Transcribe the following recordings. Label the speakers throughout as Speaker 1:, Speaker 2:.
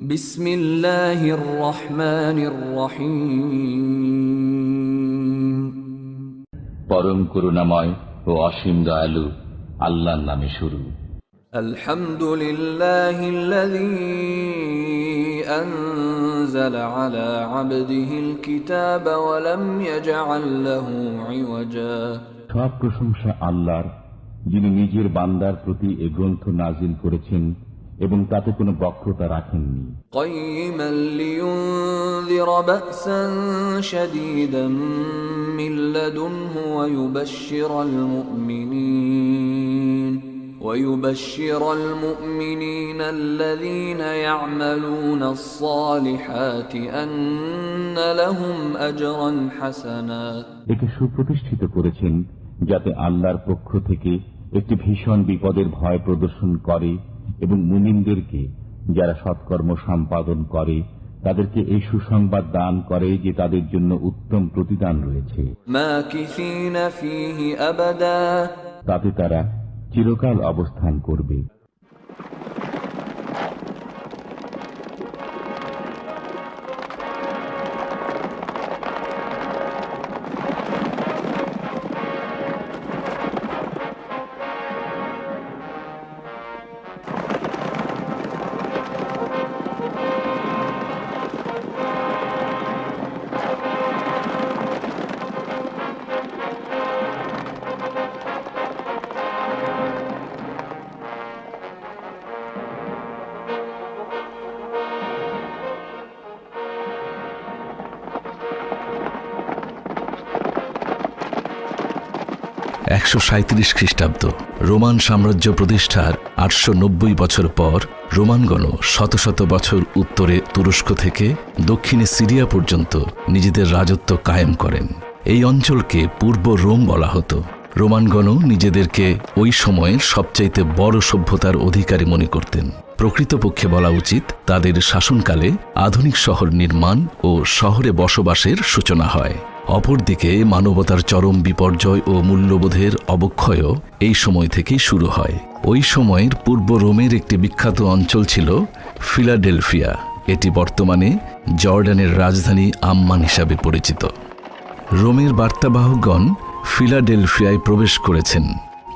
Speaker 1: বিসমিল্লাহির রহমানির রহিম।
Speaker 2: পরম করুণাময় ও অসীম দয়ালু আল্লাহর নামে শুরু।
Speaker 1: আলহামদুলিল্লাহিল্লাযী আনজালা আলা আবদিহিল কিতাবা ওয়া লাম ইয়াজআল লাহু ইওয়াজা।
Speaker 2: সব প্রশংসা আল্লাহর, যিনি নিজের বান্দার প্রতি এ গ্রন্থ নাজিল করেছেন এবং তাতে কোনো বক্রতা রাখেননি।
Speaker 1: কাইয়িমান লিয়ুনযিরা বা'সান শাদীদান মিন লাদুনহু ويبشر المؤمنين الذين يعملون الصالحات أن لهم أجرا حسنا।
Speaker 2: একে সুপ্রতিষ্ঠিত করেছেন যাতে আল্লাহর পক্ষ থেকে একটি ভীষণ বিপদের ভয় প্রদর্শন করে এবং মুমিনদেরকে যারা সৎকর্ম সম্পাদন করে তাদেরকে এই সুসংবাদ দান করে যে তাদের জন্য উত্তম প্রতিদান রয়েছে।
Speaker 1: মাকিসিনা ফীহি আবাদা,
Speaker 2: তাতে তারা চিরকাল অবস্থান করবে।
Speaker 3: খ্রিস্টাব্দ রোমান সাম্রাজ্য প্রতিষ্ঠার ৮৯০ বছর পর রোমানগণ শত শত বছর উত্তরে তুরস্ক থেকে দক্ষিণে সিরিয়া পর্যন্ত নিজেদের রাজত্ব কায়েম করেন। এই অঞ্চলকে পূর্ব রোম বলা হতো। রোমানগণ নিজেদেরকে ওই সময়ের সবচাইতে বড় সভ্যতার অধিকারী মনে করতেন। প্রকৃতপক্ষে বলা উচিত তাদের শাসনকালে আধুনিক শহর নির্মাণ ও শহরে বসবাসের সূচনা হয়। অপরদিকে মানবতার চরম বিপর্যয় ও মূল্যবোধের অবক্ষয়ও এই সময় থেকেই শুরু হয়। ওই সময়ের পূর্ব রোমের একটি বিখ্যাত অঞ্চল ছিল ফিলাডেলফিয়া। এটি বর্তমানে জর্ডানের রাজধানী আম্মান হিসাবে পরিচিত। রোমের বার্তাবাহকগণ ফিলাডেলফিয়ায় প্রবেশ করেছেন।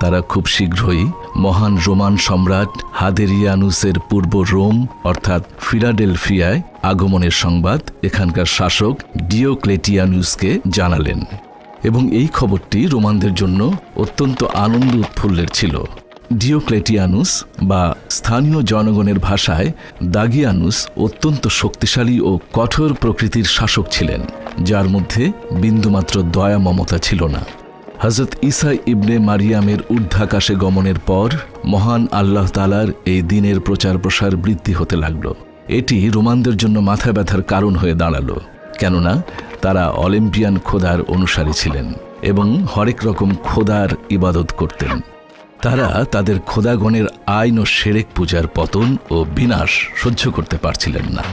Speaker 3: তারা খুব শীঘ্রই মহান রোমান সম্রাট হাদেরিয়ানুসের পূর্ব রোম অর্থাৎ ফিলাডেলফিয়ায় আগমনের সংবাদ এখানকার শাসক ডিওক্লেটিয়ানুসকে জানালেন এবং এই খবরটি রোমানদের জন্য অত্যন্ত আনন্দ উৎফুল্লের ছিল। ডিওক্লেটিয়ানুস বা স্থানীয় জনগণের ভাষায় দাগিয়ানুস অত্যন্ত শক্তিশালী ও কঠোর প্রকৃতির শাসক ছিলেন, যার মধ্যে বিন্দুমাত্র দয়া মমতা ছিল না। হযরত ঈসা ইবনে মারিয়ামের ঊর্ধ্বাকাশে গমনের পর মহান আল্লাহ তাআলার এই দিনের প্রচার প্রসার বৃদ্ধি হতে লাগল। এটি রোমানদের জন্য মাথা ব্যথার কারণ হয়ে দাঁড়ালো, কেননা তারা অলিম্পিয়ান খোদার অনুসারী ছিলেন এবং হরেক রকম খোদার ইবাদত করতেন। তারা তাদের খোদাগণের আইন ও সেরেক পূজার পতন ও বিনাশ সহ্য করতে পারছিলেন না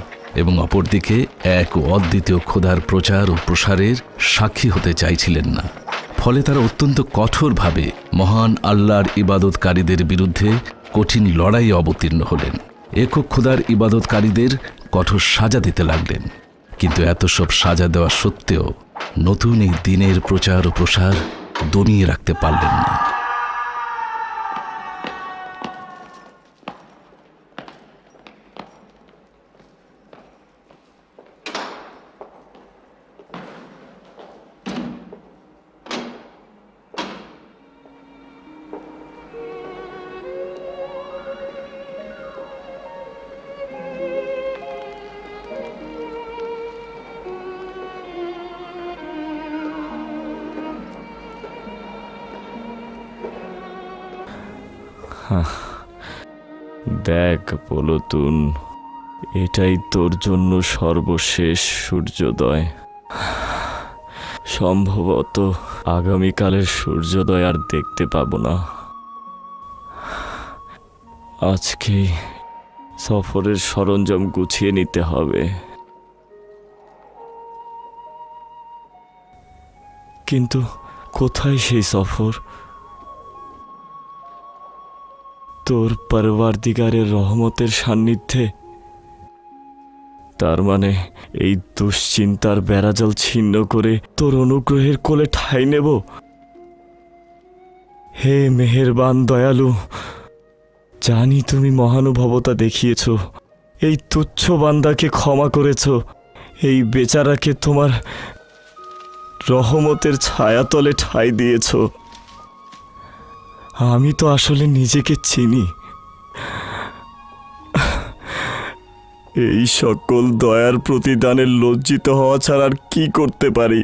Speaker 3: এবং অপরদিকে এক ও অদ্বিতীয় খোদার প্রচার ও প্রসারের সাক্ষী হতে চাইছিলেন না। ফলে তারা অত্যন্ত কঠোরভাবে মহান আল্লাহর ইবাদতকারীদের বিরুদ্ধে কঠিন লড়াইয়ে অবতীর্ণ হলেন। একক খোদার ইবাদতকারীদের কঠোর সাজা দিতে লাগলেন। কিন্তু এত সব সাজা দেওয়া সত্ত্বেও নতুন এই দিনের প্রচার ও প্রসার দমিয়ে রাখতে পারলেন না।
Speaker 4: দেখ পলতুন, এটাই তোর জন্য সর্বশেষ সূর্যোদয়। সম্ভবত আগামীকালের সূর্যোদয় আর দেখতে পাবো না। আজকেই সফরের সরঞ্জাম গুছিয়ে নিতে হবে। কিন্তু কোথায় সেই সফর? তোর পরওয়ারদিগারের রহমতের সান্নিধ্যে তার মানে এই দুশ্চিন্তার বেড়াজাল ছিন্ন করে তোর অনুগ্রহের কোলে ঠাঁই নেব। হে মেহেরবান দয়ালু, জানি তুমি মহানুভবতা দেখিয়েছ, এই তুচ্ছ বান্দাকে ক্ষমা করেছ, এই বেচারাকে তোমার রহমতের ছায়াতলে ঠাঁই দিয়েছ। আমি তো আসলে নিজেকে চিনি। এই সকল দয়ার প্রতিদানের লজ্জিত হওয়া ছাড়া আর কি করতে পারি?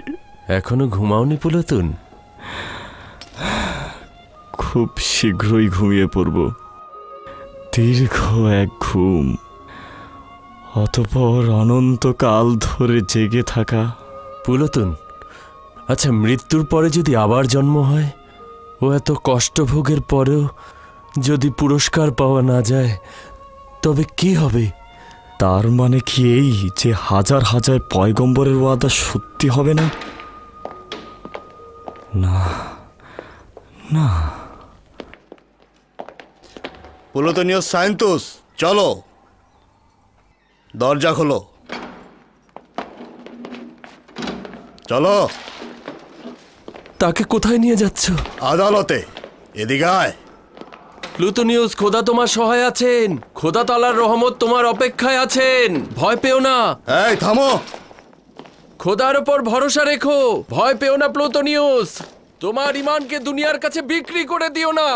Speaker 5: এখনো ঘুমাওনি পুলতুন?
Speaker 4: খুব শীঘ্রই ঘুমিয়ে পড়ব, দীর্ঘ এক ঘুম, অতঃপর অনন্তকাল ধরে জেগে থাকা।
Speaker 5: পুলতুন, আচ্ছা, মৃত্যুর পরে যদি আবার জন্ম হয়, ও এত কষ্টভোগের পরেও যদি পুরস্কার পাওয়া না যায়, তবে কি হবে?
Speaker 4: তার মানে কি এই যে হাজার হাজার পয়গম্বরের ওয়াদা সত্যি হবে না? না না।
Speaker 6: পুলতনীয় সায়েন্তুস, চলো, দরজা খোলো, চলো।
Speaker 5: তাকে কোথায় নিয়ে যাচ্ছ?
Speaker 6: আদালতে। এদিকে আয়।
Speaker 5: প্লুটোনিয়াস, খোদা তোমার সহায় আছেন। খোদা তাআলার রহমত তোমার অপেক্ষায় আছেন। ভয় পেও না।
Speaker 6: এই থামো।
Speaker 5: খোদার উপর ভরসা রেখো। ভয় পেও না প্লুটোনিয়াস। তোমার ঈমানকে দুনিয়ার কাছে বিক্রি করে দিও না।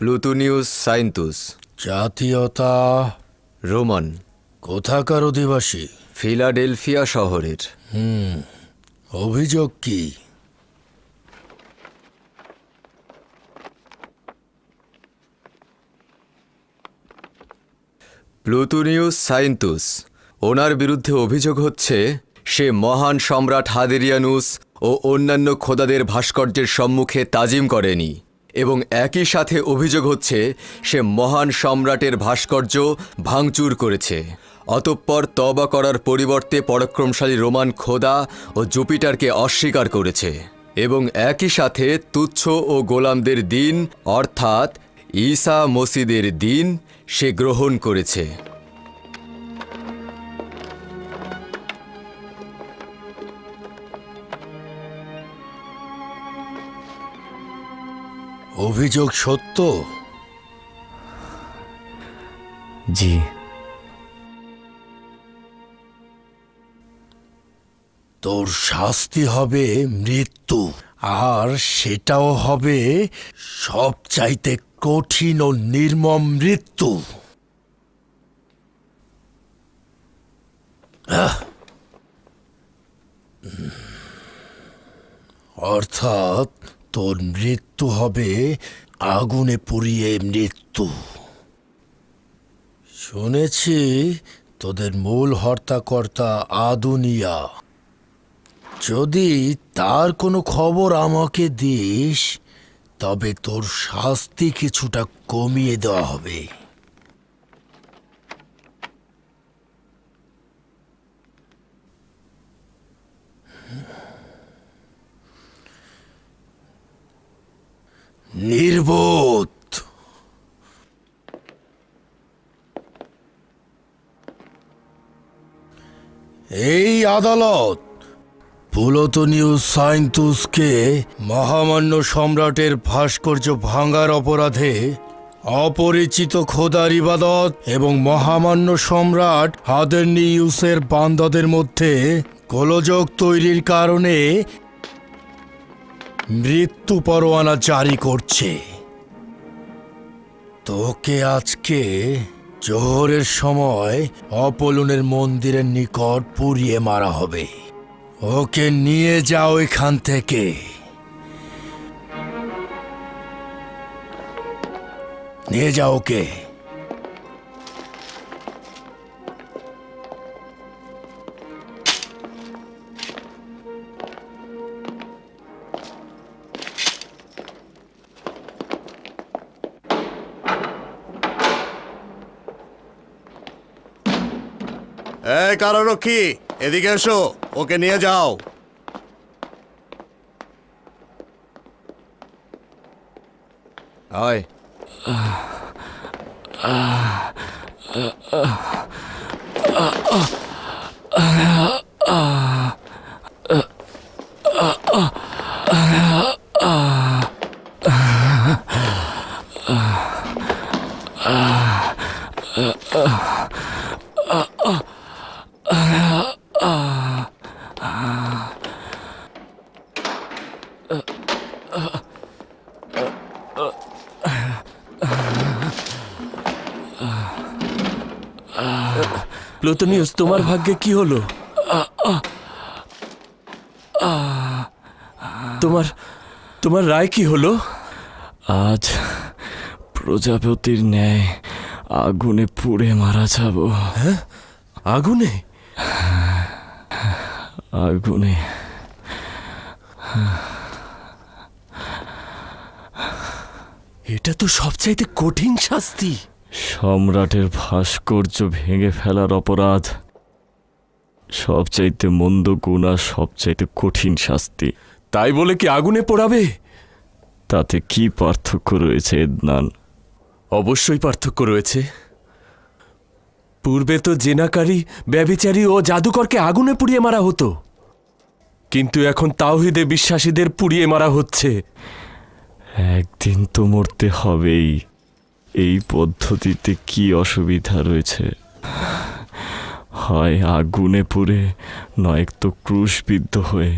Speaker 7: প্লুটোনিয়াস সায়েন্তুস।
Speaker 8: জাতীয়তা?
Speaker 7: রোমান।
Speaker 8: কোথাকার অধিবাসী?
Speaker 7: ফিলাডেলফিয়া শহরের।
Speaker 8: অভিযোগ কি?
Speaker 7: প্লুটোনিয়াস সায়েন্তুস, ওনার বিরুদ্ধে অভিযোগ হচ্ছে সে মহান সম্রাট হাদেরিয়ানুস ও অন্যান্য খোদাদের ভাস্কর্যের সম্মুখে তাজিম করেনি, এবং একই সাথে অভিযোগ হচ্ছে সে মহান সম্রাটের ভাস্কর্য ভাঙচুর করেছে। অতঃপর তওবা করার পরিবর্তে পরাক্রমশালী রোমান খোদা ও জুপিটারকে অস্বীকার করেছে, এবং একই সাথে তুচ্ছ ও গোলামদের দিন অর্থাৎ ঈসা মসিদের দিন সে গ্রহণ করেছে।
Speaker 8: অভিযোগ সত্য?
Speaker 4: জি।
Speaker 8: তোর শাস্তি হবে মৃত্যু, আর সেটাও হবে সবচাইতে কঠিন ও নির্মম মৃত্যু। অর্থাৎ তোর মৃত্যু হবে আগুনে পুড়িয়ে মৃত্যু। শুনেছি তোদের মূল হর্তাকর্তা আদুনিয়া। যদি তার কোনো খবর আমাকে দিস, তবে তোর শাস্তি কিছুটা কমিয়ে দেওয়া হবে। নির্বোধ! এই আদালত প্লুটোনিয়াস সায়েন্তুসকে মহামান্য সম্রাটের ভাস্কর্য ভাঙার অপরাধে অপরিচিত খোদার ইবাদত এবং মহামান্য সম্রাট হাদেরনিউসের বান্দাদের মধ্যে গোলযোগ তৈরির কারণে মৃত্যু পরোয়ানা জারি করছে। তোকে আজকে জোহরের সময় অপোলনের মন্দিরের নিকট পুড়িয়ে মারা হবে। ওকে নিয়ে যাও এখান থেকে। নিয়ে যাও ওকে।
Speaker 6: এই কারারক্ষী, এদিকে এসো, ওকে নিয়ে যাও।
Speaker 7: আয়।
Speaker 5: প্লুটোনিয়াস, তোমার ভাগ্যে কি হলো? তোমার রায় কি হলো?
Speaker 4: আজ প্রজাপতির ন্যায় আগুনে পুড়ে মারা যাব।
Speaker 5: হ্যাঁ, আগুনে?
Speaker 4: আগুনে।
Speaker 5: এটা তো সবচাইতে কঠিন শাস্তি।
Speaker 4: সম্রাটের ভাস্কর্য ভেঙে ফেলার অপরাধ সবচাইতে মন্দ গুণ আর সবচাইতে কঠিন শাস্তি।
Speaker 5: তাই বলে কি আগুনে পোড়াবে?
Speaker 4: তাতে কি পার্থক্য রয়েছে এদনান?
Speaker 5: অবশ্যই পার্থক্য রয়েছে। পূর্বে তো জেনাকারী, ব্যভিচারী ও জাদুকরকে আগুনে পুড়িয়ে মারা হতো, কিন্তু এখন তাওহীদে বিশ্বাসীদের পুড়িয়ে মারা হচ্ছে।
Speaker 4: একদিন তো মরতে হবেই। এই পদ্ধতিতে কি অসুবিধা রয়েছে? হয় আগুনে পুড়ে, নয়তো ক্রুশবিদ্ধ হয়ে।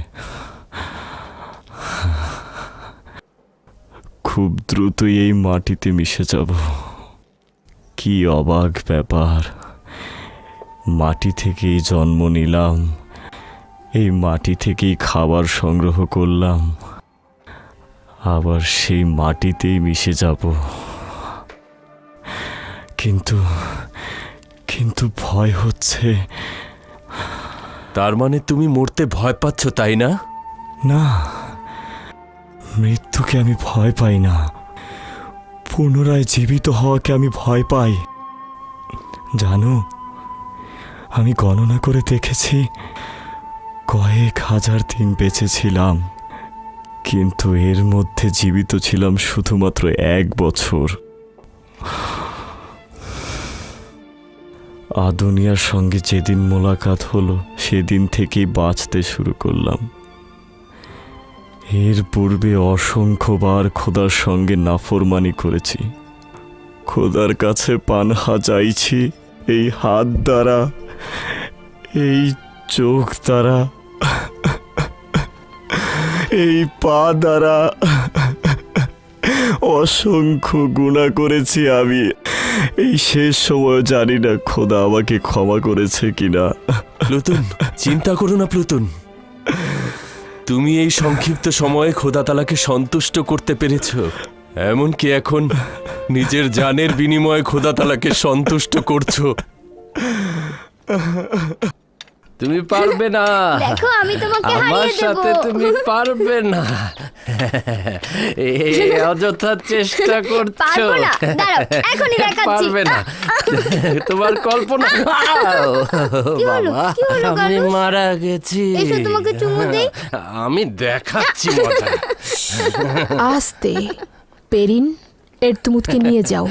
Speaker 4: খুব দ্রুতই এই মাটিতে মিশে যাব। কি অবাক ব্যাপার! মাটি থেকেই জন্ম নিলাম, এই মাটি থেকেই খাবার সংগ্রহ করলাম, আবার সেই মাটিতেই মিশে যাব। কিন্তু ভয় হচ্ছে।
Speaker 5: তার মানে তুমি মরতে ভয় পাচ্ছ, তাই না?
Speaker 4: না, মৃত্যুকে আমি ভয় পাই না, পুনরায় জীবিত হওয়াকে আমি ভয় পাই। জানো, আমি গণনা করে দেখেছি, কয়েক হাজার দিন বেঁচে ছিলাম, কিন্তু এর মধ্যে জীবিত ছিলাম শুধুমাত্র 1 বছর। আদুনিয়ার সঙ্গে যেদিন মোলাকাত হলো, সেদিন থেকেই বাঁচতে শুরু করলাম। এর পূর্বে অসংখ্যবার খোদার সঙ্গে নাফরমানি করেছি। খোদার কাছে পানহা চাইছি এই হাত দ্বারা, এই চোখ দ্বারা, এই পা দ্বারা। অসংখ্য গুনাহ করেছি আমি। এই শেষ সময় জানি না খোদা আমাকে ক্ষমা করেছে কিনা।
Speaker 5: প্লুটন, চিন্তা করো না প্লুটন। তুমি এই সংক্ষিপ্ত সময়ে খোদা তাআলাকে সন্তুষ্ট করতে পেরেছ। এমনকি এখন নিজের জানের বিনিময়ে খোদা তাআলাকে সন্তুষ্ট করছো। তুমি পারবে না।
Speaker 9: দেখো, আমি তোমাকে
Speaker 5: আমার
Speaker 9: হারিয়ে দেব।
Speaker 5: সাথে তুমি পারবে না। এই অযথা চেষ্টা করছো।
Speaker 9: পারবো না, দাঁড়াও, এখনই দেখাচ্ছি।
Speaker 5: পারবে না। তোমার কল্পনা।
Speaker 9: কি হলো?
Speaker 5: বাবা,
Speaker 9: কি হলো,
Speaker 5: আমি
Speaker 9: গানুস?
Speaker 5: মারা গেছি।
Speaker 9: এসো, তোমাকে চুমু দেই।
Speaker 5: আমি দেখাচ্ছি মজা।
Speaker 10: আস্তে, পেরিন, এর তুমুদকে নিয়ে যাও।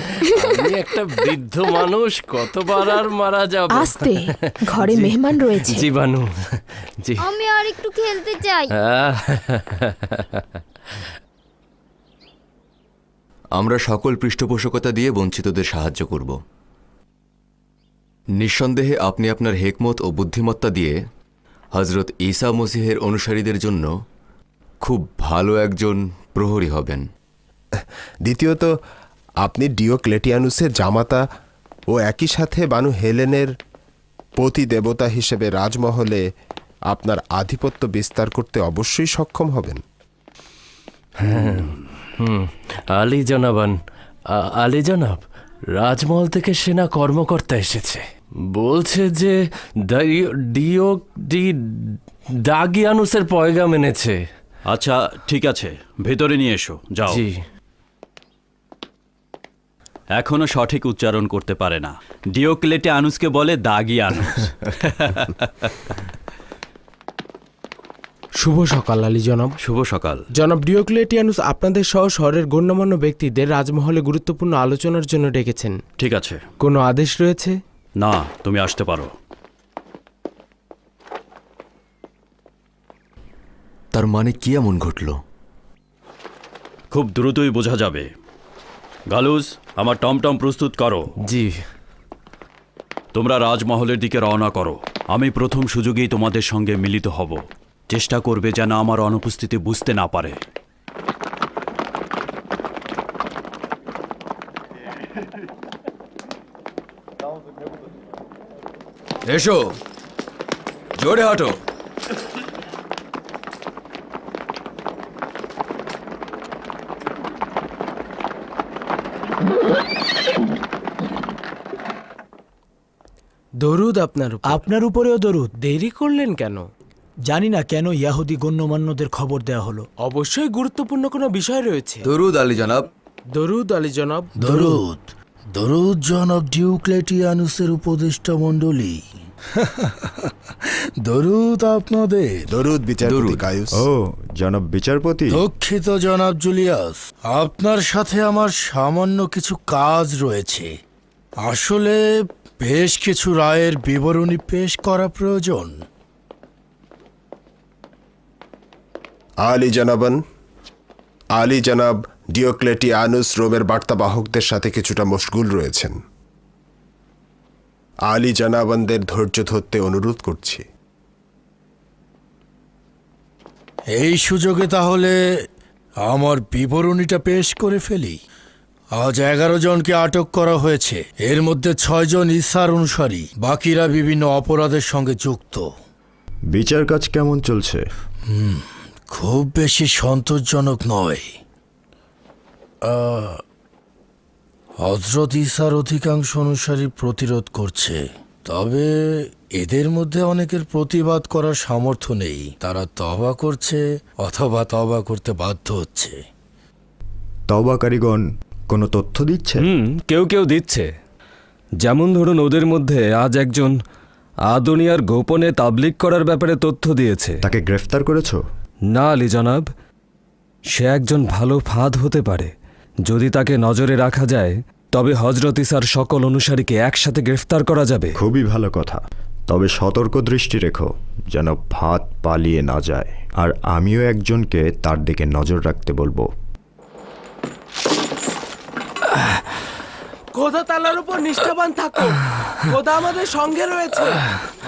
Speaker 5: আমি একটা বৃদ্ধ মানুষ, কতবার আর মারা যাব।
Speaker 10: আস্তে, ঘরে মেহমান রয়েছে।
Speaker 5: জীবাণু। জি।
Speaker 9: আমি আর একটু খেলতে চাই।
Speaker 7: আমরা সকল পৃষ্ঠপোষকতা দিয়ে বঞ্চিতদের সাহায্য করব। নিঃসন্দেহে আপনি আপনার হেকমত ও বুদ্ধিমত্তা দিয়ে হজরত ঈসা মসিহের অনুসারীদের জন্য খুব ভালো একজন প্রহরী হবেন।
Speaker 11: দ্বিতীয়ত, আপনি ডিওক্লেটিয়ানুসের জামাতা ও একই সাথে বানু হেলেনের পতি দেবতা হিসেবে রাজমহলে আপনার আধিপত্য বিস্তার করতে অবশ্যই সক্ষম হবেন।
Speaker 5: আলী জনাবান, আলী জনাব, রাজমহল থেকে সেনা কর্মকর্তা এসেছে। বলছে যে ডাগিয়ানুসের পয়গাম এনেছে।
Speaker 12: আচ্ছা ঠিক আছে, ভেতরে নিয়ে এসো, যাও।
Speaker 5: জি।
Speaker 12: এখনো সঠিক উচ্চারণ করতে পারে না। ডিওক্লেটিয়ানুসকে বলে দাগিয়ানুস।
Speaker 13: শুভ সকাল আলী জনাব।
Speaker 12: শুভ সকাল
Speaker 13: জনাব ডিওক্লেটিয়ানুস আপনাদের সহ শহরের গণ্যমান্য ব্যক্তিদের রাজমহলে গুরুত্বপূর্ণ আলোচনার জন্য ডেকেছেন।
Speaker 12: ঠিক আছে।
Speaker 13: কোনো আদেশ রয়েছে?
Speaker 12: না, তুমি আসতে পারো।
Speaker 7: তার মানে কি এমন ঘটল?
Speaker 12: খুব দ্রুতই বোঝা যাবে। গালুস, আমার টমটম প্রস্তুত করো।
Speaker 5: জি।
Speaker 12: তোমরা রাজমহলের দিকে রওনা করো। আমি প্রথম সুযোগেই তোমাদের সঙ্গে মিলিত হব। চেষ্টা করবে যেন আমার অনুপস্থিতি বুঝতে না পারে।
Speaker 7: এসো, জোরে হাঁটো।
Speaker 13: দরুদ আপনার উপরেও দরুদ। দেরি করলেন কেন?
Speaker 14: জানি না কেন ইয়াহুদি গণ্যমান্যদের খবর দেয়া হলো।
Speaker 13: অবশ্যই গুরুত্বপূর্ণ কোনো বিষয় রয়েছে।
Speaker 7: দরুদ আলী জনাব।
Speaker 13: দরুদ আলী জনাব।
Speaker 8: দরুদ দরুদ জনাব ডিওক্লেটিয়ানুসের উপদেষ্টা মণ্ডলী। দরুদ আপনাদের।
Speaker 11: দরুদ বিচারপতি গায়ুস।
Speaker 4: ও জনাব বিচারপতি।
Speaker 8: দুঃখিত জনাব জুলিয়াস, আপনার সাথে আমার সামান্য কিছু কাজ রয়েছে। আসলে বেশ কিছু রায়ের বিবরণী পেশ করা প্রয়োজন।
Speaker 11: আলী জনাব ডিওক্লেটিয়ানুস রোমের বার্তাবাহকদের সাথে কিছুটা মশগুল রয়েছেন। আলী জানাবানদের ধৈর্য ধরতে অনুরোধ করছি।
Speaker 8: এই সুযোগে তাহলে আমার বিবরণীটা পেশ করে ফেলি। আজ 11 জনকে আটক করা হয়েছে। এর মধ্যে 6 জন ঈসার অনুসারী, বাকিরা বিভিন্ন অপরাধের সঙ্গে যুক্ত।
Speaker 4: বিচার কাজ কেমন চলছে?
Speaker 8: খুব বেশি সন্তোষজনক নয়। হযরত ঈসার অধিকাংশ অনুসারী প্রতিরোধ করছে, তবে এদের মধ্যে অনেকের প্রতিবাদ করার সামর্থ্য নেই। তারা তওবা করছে অথবা তওবা করতে বাধ্য হচ্ছে।
Speaker 4: তওবাকারীগণ কোনো তথ্য দিচ্ছে?
Speaker 5: কেউ কেউ দিচ্ছে। যেমন ধরুন, ওদের মধ্যে আজ একজন আদুনিয়ার গোপনে তাবলিগ করার ব্যাপারে তথ্য দিয়েছে।
Speaker 4: তাকে গ্রেফতার করেছো?
Speaker 5: না আলী জনাব, সে একজন ভালো ফাঁদ হতে পারে। যদি তাকে নজরে রাখা যায় তবে হযরত ঈসার সকল অনুসারীকে একসাথে গ্রেফতার করা যাবে।
Speaker 4: খুবই ভালো কথা। তবে সতর্ক দৃষ্টি রেখো যেন ফাঁদ পালিয়ে না যায়। আর আমিও একজনকে তার দিকে নজর রাখতে বলবো।
Speaker 13: খোদা তাআলার উপর নিষ্ঠাবান থাকো। খোদা আমাদের সঙ্গে রয়েছে।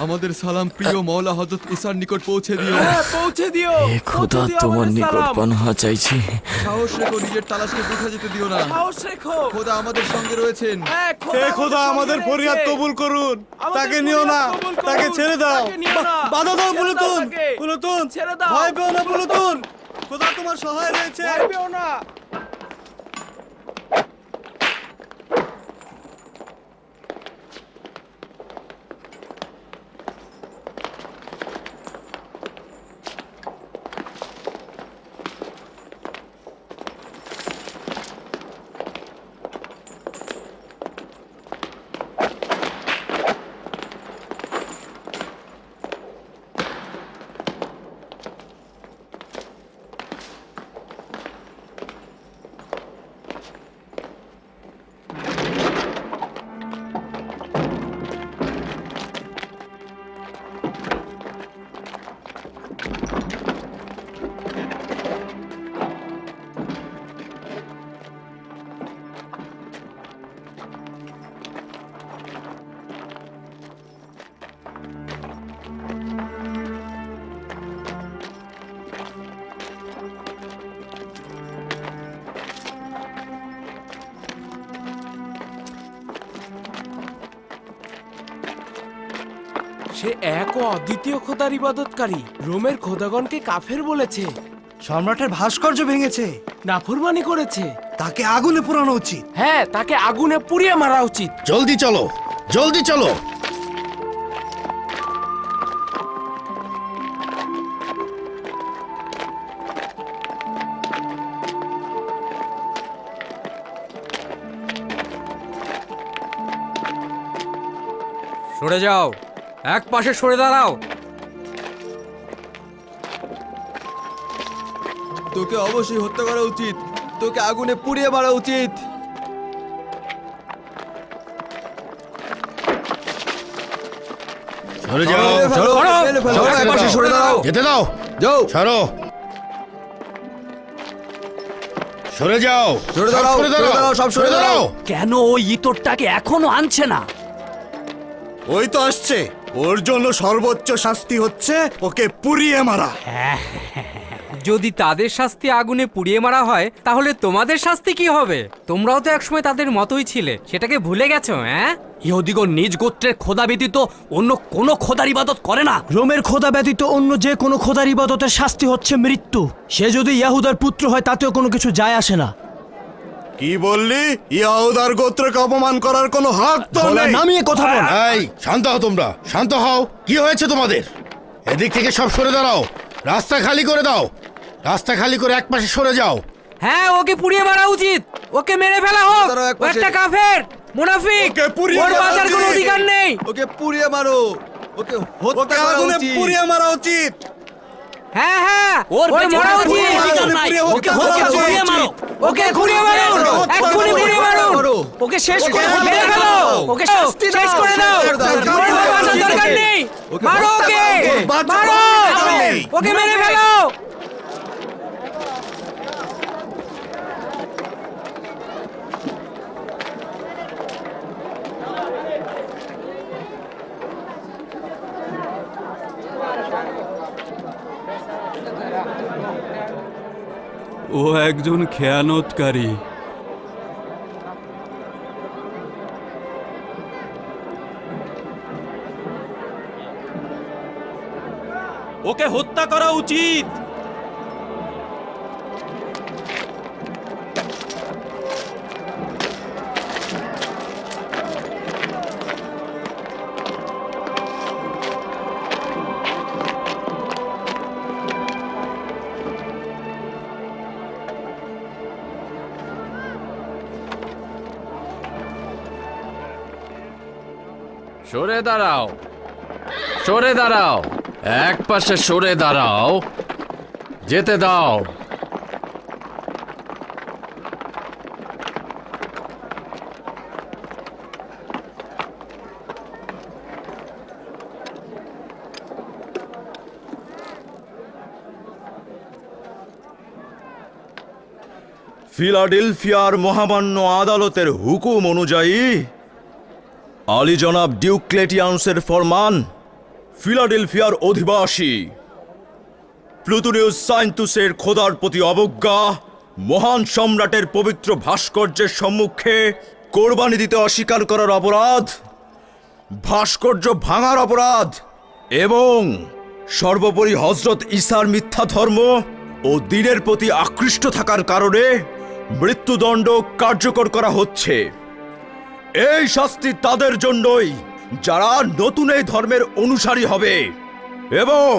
Speaker 7: আমাদের সালাম প্রিয় মওলা হযরত ঈসার নিকট পৌঁছে দিও।
Speaker 13: হ্যাঁ, পৌঁছে দিও।
Speaker 1: খোদা, তোমার নিকট পানাহা চাইছি।
Speaker 7: সাহস রেখো, নিজের তালাশকে বৃথা যেতে দিও না।
Speaker 13: সাহস রেখো।
Speaker 7: খোদা আমাদের সঙ্গে রয়েছেন।
Speaker 13: হ্যাঁ,
Speaker 6: খোদা আমাদের ফরিয়াদ কবুল করুন। তাকে নিও না, তাকে ছেড়ে দাও। বাধা দাও পুলুতুন, পুলুতুন
Speaker 13: ছেড়ে দাও।
Speaker 6: ভয় পেও না পুলুতুন, খোদা তোমার সহায় রয়েছে।
Speaker 13: ভয় পেও না। সে এক ও অদ্বিতীয় খোদার ইবাদতকারী। রোমের খোদাগণকে কাফের বলেছে,
Speaker 6: সম্রাটের ভাস্কর্য ভেঙেছে,
Speaker 13: নাফরমানি করেছে।
Speaker 6: তাকে আগুনে পোড়ানো উচিত।
Speaker 13: হ্যাঁ, তাকে আগুনে পুড়িয়ে মারা উচিত।
Speaker 8: জলদি চলো, জলদি চলো।
Speaker 13: সরে যাও, এক পাশে সরে দাঁড়াও।
Speaker 7: তোকে অবশ্যই হত্যা করা উচিত, তোকে আগুনে পুড়িয়ে মারা উচিত।
Speaker 8: সরে যাও,
Speaker 7: এক পাশে সরে দাও।
Speaker 8: যেতে দাও,
Speaker 7: যাও,
Speaker 8: সরো, সরে যাও,
Speaker 7: সরে দাঁড়াও,
Speaker 8: সরে দাঁড়াও,
Speaker 7: সব সরে দাঁড়াও।
Speaker 14: কেন ওই ইতরটাকে এখনো আনছে না?
Speaker 6: ওই তো আসছে, ওর জন্য সর্বোচ্চ শাস্তি হচ্ছে ওকে পুড়িয়ে মারা।
Speaker 13: যদি তাদের শাস্তি আগুনে পুড়িয়ে মারা হয়, তাহলে তোমাদের শাস্তি কি হবে? তোমরাও তো একসময় তাদের মতোই ছিলে, সেটাকে ভুলে গেছো? হ্যাঁ,
Speaker 14: ইহুদিগণ নিজ গোত্রের খোদা ব্যতীত অন্য কোনো খোদার ইবাদত করে না। রোমের খোদা ব্যতীত অন্য যে কোনো খোদার ইবাদতের শাস্তি হচ্ছে মৃত্যু। সে যদি ইয়াহুদার পুত্র হয় তাতেও কোনো কিছু যায় আসে না।
Speaker 6: কি বললি? ইয়াহুদার গোত্রকে অপমান করার কোনো হক তো নেই।
Speaker 14: নামিয়ে কথা বল।
Speaker 8: এই শান্ত হও, তোমরা শান্ত হও। কি হয়েছে তোমাদের? এদিক থেকে সব সরে দাঁড়াও, রাস্তা খালি করে দাও, রাস্তা খালি করে এক পাশে সরে যাও।
Speaker 13: হ্যাঁ, ওকে পুড়িয়ে মারা উচিত, ওকে মেরে ফেলা হোক।
Speaker 7: দাঁড়াও, এক
Speaker 13: ও
Speaker 7: পাশে।
Speaker 13: একটা কাফের, মুনাফিক,
Speaker 6: ওকে পুড়িয়ে
Speaker 13: ওর
Speaker 6: মারা
Speaker 13: বাঁচার কোনো
Speaker 6: উচিত।
Speaker 13: অধিকার নেই।
Speaker 7: ওকে পুড়িয়ে মারো, ওকে হত্যা
Speaker 6: ওকে
Speaker 7: করা
Speaker 6: আগুনে
Speaker 7: উচিত।
Speaker 6: পুড়িয়ে মারা উচিত।
Speaker 13: হ্যাঁ হ্যাঁ,
Speaker 14: ওর
Speaker 13: ওর
Speaker 14: বেঁচে
Speaker 13: মারা
Speaker 14: থাকার
Speaker 13: উচিত।
Speaker 14: কোনো অধিকার নাই। ওকে পুড়িয়ে মারো।
Speaker 13: ওকে পুড়িয়ে মারুন, এক্ষুনি পুড়িয়ে মারুন। ওকে শেষ করে মেরে ফেলো, ওকে শাস্তি শেষ করে দাও। ওর বাঁচার দরকার নেই, মারো ওকে, মারো ওকে, মেরে ফেলো।
Speaker 12: ও একজন খেয়ানতকারী। ওকে হত্যা করা উচিত।
Speaker 5: সরে দাঁড়াও, সরে দাঁড়াও, এক পাশে সরে দাঁড়াও, যেতে দাও।
Speaker 12: ফিলাডেলফিয়ার মহামান্য আদালতের হুকুম অনুযায়ী আলী জনাব ডিওক্লেটিয়ানুসের ফরমান, ফিলাডেলফিয়ার অধিবাসী প্লুটোনিয়াস সাইন্তুসের খোদার প্রতি অবজ্ঞা, মহান সম্রাটের পবিত্র ভাস্কর্যের সম্মুখে কোরবানি দিতে অস্বীকার করার অপরাধ, ভাস্কর্য ভাঙার অপরাধ এবং সর্বোপরি হযরত ঈসার মিথ্যা ধর্ম ও দ্বীনের প্রতি আকৃষ্ট থাকার কারণে মৃত্যুদণ্ড কার্যকর করা হচ্ছে। এই শাস্তি তাদের জন্যই যারা নতুন এই ধর্মের অনুসারী হবে এবং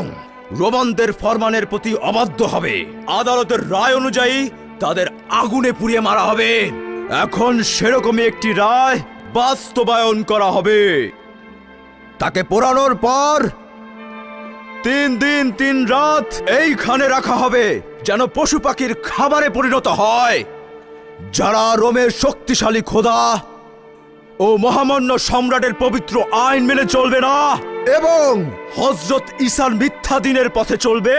Speaker 12: রোমানদের ফরমানের প্রতি অবাধ্য হবে। আদালতের রায় অনুযায়ী তাদের আগুনে পুড়িয়ে মারা হবে। এখন সেরকমই একটি রায় বাস্তবায়ন করা হবে। তাকে পোড়ানোর পর 3 দিন 3 রাত এইখানে রাখা হবে, যেন পশু পাখির খাবারে পরিণত হয়। যারা রোমের শক্তিশালী খোদা ও মহামান্য সম্রাটের পবিত্র আইন মেনে চলবে না এবং হযরত ঈসার মিথ্যা দিনের পথে চলবে,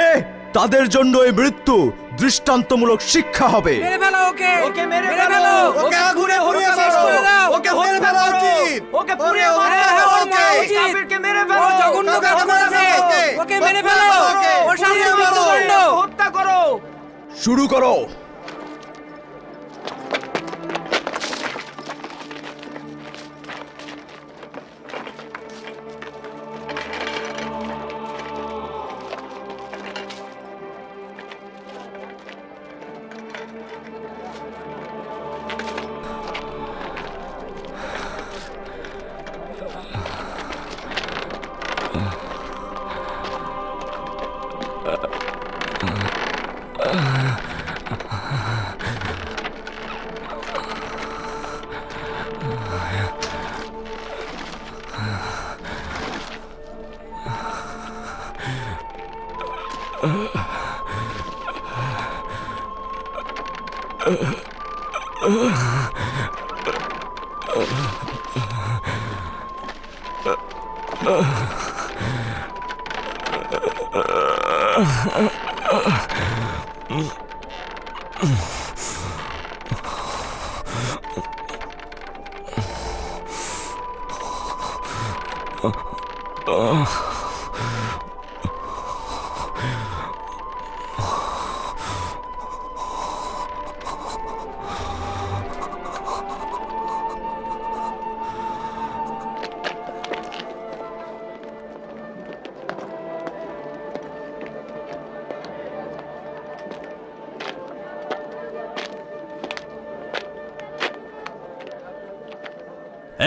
Speaker 12: তাদের জন্য এই মৃত্যু দৃষ্টান্তমূলক শিক্ষা হবে।
Speaker 13: মেরে ফেলো ওকে, ওকে মেরে ফেলো,
Speaker 6: ওকে আগুনে পুড়িয়ে
Speaker 13: শেষ করে দাও।
Speaker 6: মারো। ওকে মেরে ফেলা উচিত।
Speaker 13: ওকে পুড়িয়ে মারো, ওর মারা উচিত। কাফিরকে মেরে ফেলো, ও জঘন্য কাজ করেছে। ওকে মেরে ফেলো, ওর শাস্তি মৃত্যুদণ্ড, হত্যা করো।
Speaker 12: শুরু করো।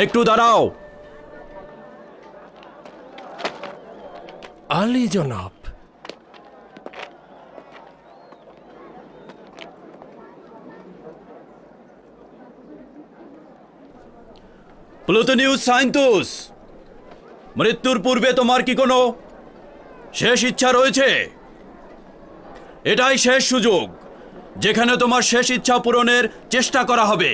Speaker 12: একটু দাঁড়াও।
Speaker 5: আলী জনাব,
Speaker 12: প্লুটোনিউস সাইন্তুস, মৃত্যুর পূর্বে তোমার কি কোনো শেষ ইচ্ছা রয়েছে? এটাই শেষ সুযোগ যেখানে তোমার শেষ ইচ্ছা পূরণের চেষ্টা করা হবে।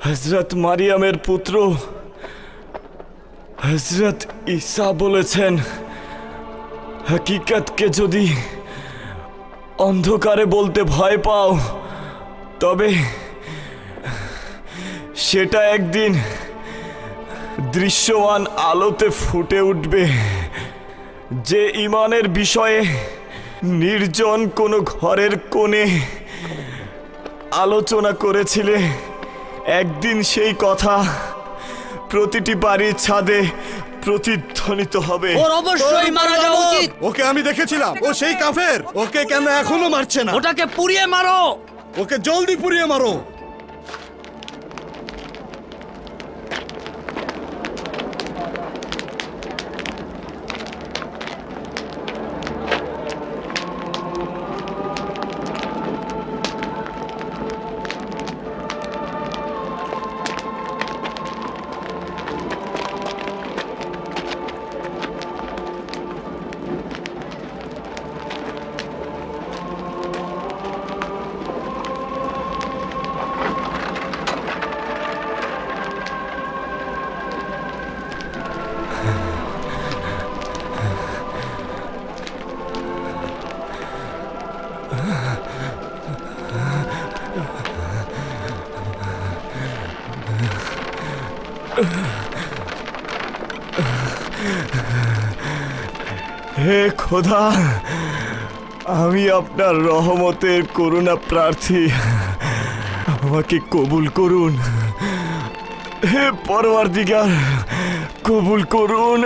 Speaker 4: হযরত মারিয়ামের পুত্র হযরত ঈসা বলেছেন, হাকিকতকে যদি অন্ধকারে বলতে ভয় পাও তবে সেটা একদিন দৃশ্যমান আলোতে ফুটে উঠবে। যে ঈমানের বিষয়ে নির্জন কোনো ঘরের কোণে আলোচনা করেছিলে, একদিন সেই কথা প্রতিটি বাড়ির ছাদে প্রতিধ্বনিত হবে।
Speaker 13: ওর অবশ্যই মারা যাওয়া উচিত।
Speaker 6: ওকে আমি দেখেছিলাম, ও সেই কাফের। ওকে কেন এখনো মারছে না?
Speaker 13: ওটাকে পুড়িয়ে মারো।
Speaker 6: ওকে জলদি পুড়িয়ে মারো।
Speaker 4: হে খোদা, আমি আপনার রহমতের করুণা প্রার্থী, আমাকে কবুল করুন। হে পরওয়ারদিগার, কবুল করুন।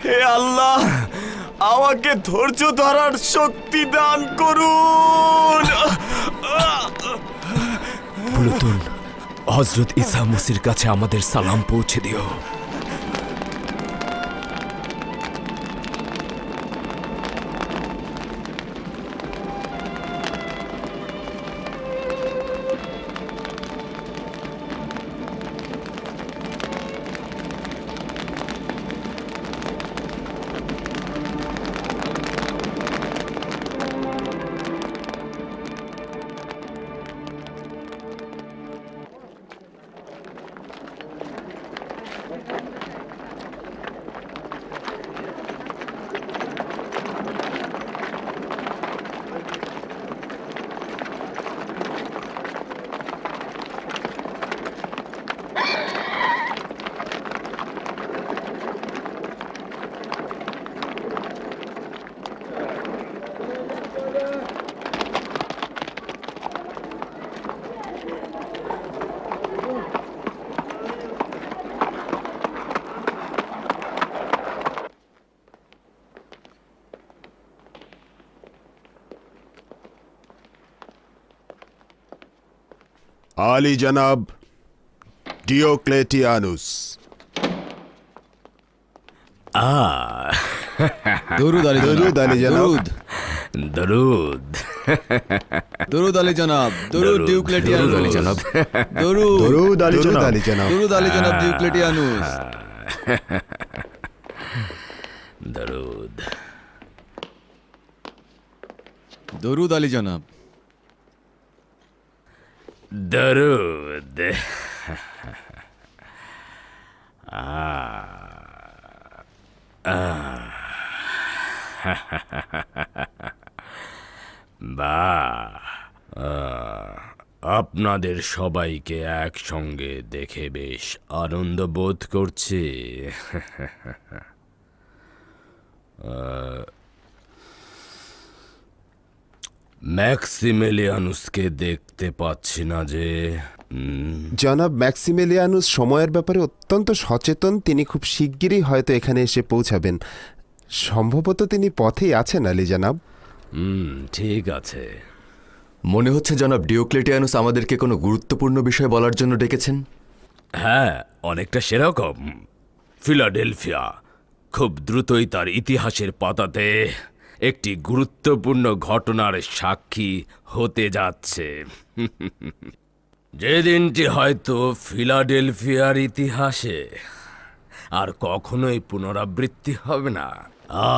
Speaker 4: হে আল্লাহ, আমাকে ধৈর্য ধরার শক্তি দান করুন।
Speaker 1: প্লুটন, হযরত ঈসা মসির কাছে আমাদের সালাম পৌঁছে দিও।
Speaker 11: আলী জনাব ডিওক্লেটিয়ানুস।
Speaker 1: দরুদ আলী
Speaker 11: দরুদ আলী জনাব।
Speaker 1: দরুদ।
Speaker 12: দরুদ আলী জনাব, দরুদ ডিউক্লেটিয়ানুস।
Speaker 7: দরুদ আলী জনাব।
Speaker 11: দরুদ আলী জনাব।
Speaker 12: দরুদ আলী জনাব ডিউক্লেটিয়ানুস।
Speaker 7: দরুদ।
Speaker 12: দরুদ আলী জনাব।
Speaker 5: দরুদ। বাহ, আপনাদের সবাইকে একসঙ্গে দেখে বেশ আনন্দ বোধ করছি। ম্যাক্সিমিলিয়ানুসকে দেখতে পাচ্ছি না যে।
Speaker 11: জনাব ম্যাক্সিমিলিয়ানুস সময়ের ব্যাপারে অত্যন্ত সচেতন। তিনি খুব শিগগিরই হয়তো এখানে এসে পৌঁছাবেন। সম্ভবত তিনি পথেই আছেন আলী জনাব।
Speaker 5: ঠিক আছে।
Speaker 7: মনে হচ্ছে জনাব ডিওক্লেটিয়ানুস আমাদেরকে কোনো গুরুত্বপূর্ণ বিষয় বলার জন্য ডেকেছেন।
Speaker 5: হ্যাঁ, অনেকটা সেরকম। ফিলাডেলফিয়া খুব দ্রুতই তার ইতিহাসের পাতাতে একটি গুরুত্বপূর্ণ ঘটনার সাক্ষী হতে যাচ্ছে। যে দিনটি হয়তো ফিলাডেলফিয়ার ইতিহাসে আর কখনোই পুনরাবৃত্তি হবে না।